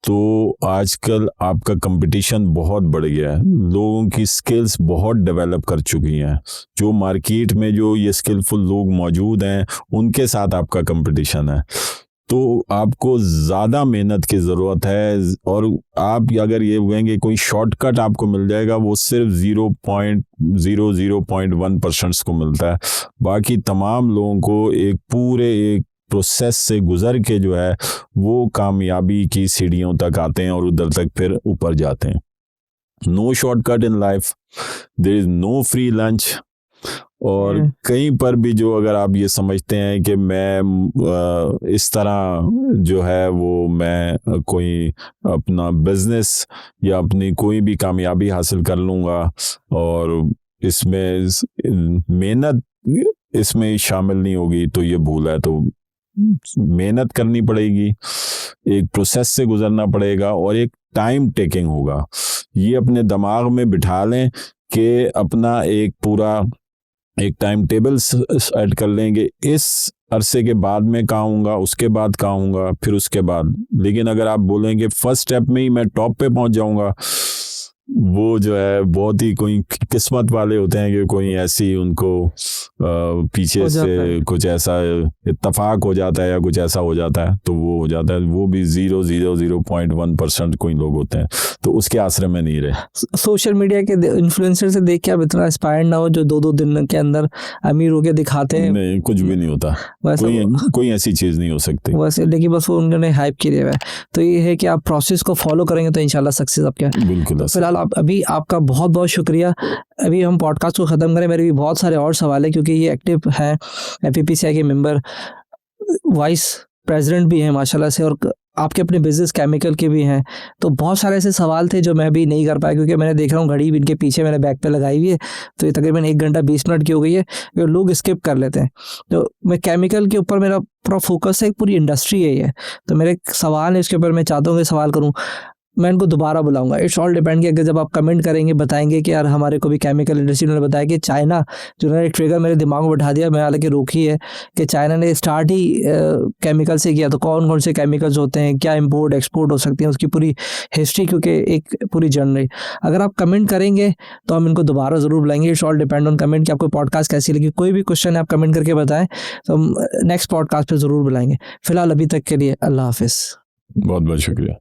तो आजकल आपका कंपटीशन बहुत बढ़ गया है, लोगों की स्किल्स बहुत डेवलप कर चुकी हैं, जो मार्केट में जो ये स्किलफुल लोग मौजूद हैं उनके साथ आपका कंपटीशन है। तो आपको ज़्यादा मेहनत की ज़रूरत है, और आप अगर ये कहेंगे कोई शॉर्टकट आपको मिल जाएगा, वो सिर्फ 0.0001% को मिलता है। बाकी तमाम लोगों को एक प्रोसेस से गुजर के जो है वो कामयाबी की सीढ़ियों तक आते हैं और उधर तक फिर ऊपर जाते हैं। No shortcut in life, there is no free lunch. और कहीं पर भी जो अगर आप ये समझते हैं कि मैं इस तरह जो है वो मैं कोई अपना बिजनेस या अपनी कोई भी कामयाबी हासिल कर लूँगा और इसमें मेहनत इसमें शामिल नहीं होगी, तो ये भूल है। तो मेहनत करनी पड़ेगी, एक प्रोसेस से गुजरना पड़ेगा और एक टाइम टेकिंग होगा। ये अपने दिमाग में बिठा लें कि अपना एक टाइम टेबल सेट कर लेंगे, इस अरसे के बाद में कहाँ हूँगा, उसके बाद कहाँ हूँगा, फिर उसके बाद। लेकिन अगर आप बोलेंगे फर्स्ट स्टेप में ही मैं टॉप पे पहुँच जाऊँगा, वो जो है बहुत ही कोई किस्मत वाले होते हैं कि कोई ऐसी उनको पीछे से कुछ ऐसा इत्तफाक हो जाता है या कुछ ऐसा हो जाता है, तो वो हो जाता है। वो भी 0.01% कोई लोग होते हैं, तो उसके आश्रय में नहीं रहे। सोशल मीडिया के इन्फ्लुएंसर से देख के आप इतना इंस्पायर ना हो जो 2-2 दिन के अंदर अमीर होके दिखाते हैं। नहीं, कुछ भी नहीं होता, कोई ऐसी चीज़ नहीं हो सकती। वैसे लेकिन बस वो उन्होंने हाइप किया हुआ है। तो ये है कि आप प्रोसेस को फॉलो करेंगे तो इंशाल्लाह सक्सेस आपके। बिल्कुल। फिलहाल अभी आपका बहुत बहुत शुक्रिया। अभी हम पॉडकास्ट को ख़त्म करें, मेरे भी बहुत सारे और सवाल है क्योंकि ये एक्टिव हैं, FPPCI के मेंबर, वाइस प्रेसिडेंट भी हैं माशाल्लाह से, और आपके अपने बिजनेस केमिकल के भी हैं। तो बहुत सारे ऐसे सवाल थे जो मैं अभी नहीं कर पाया क्योंकि मैंने देख रहा हूँ घड़ी भी इनके पीछे मैंने बैक पे लगाई हुई है, तो ये तकरीबन 1 घंटा 20 मिनट की हो गई है, लोग स्किप कर लेते हैं। तो मैं केमिकल के ऊपर मेरा पूरा फोकस है, पूरी इंडस्ट्री है ये, तो मेरे सवाल है इसके ऊपर मैं चाहता हूँ कि सवाल करूँ, मैं इनको दोबारा बुलाऊंगा। इट्स ऑल डिपेंड कि अगर जब आप कमेंट करेंगे बताएंगे कि यार हमारे को भी केमिकल इंडस्ट्री ने बताया कि चाइना, जो उन्होंने ट्रिगर मेरे दिमाग में बैठा दिया, मैं हालांकि रोकी है कि चाइना ने स्टार्ट ही केमिकल से किया। तो कौन कौन से केमिकल्स होते हैं, क्या इंपोर्ट एक्सपोर्ट हो सकती है, उसकी पूरी हिस्ट्री, क्योंकि एक पूरी जर्नी। अगर आप कमेंट करेंगे तो हम इनको दोबारा ज़रूर बुलाएंगे। It's all depend on comment कि आपको पॉडकास्ट कैसी लगी। कोई भी क्वेश्चन है आप कमेंट करके बताएं तो हम नेक्स्ट पॉडकास्ट पर ज़रूर बुलाएंगे। फिलहाल अभी तक के लिए अल्लाह हाफिज़। बहुत बहुत शुक्रिया।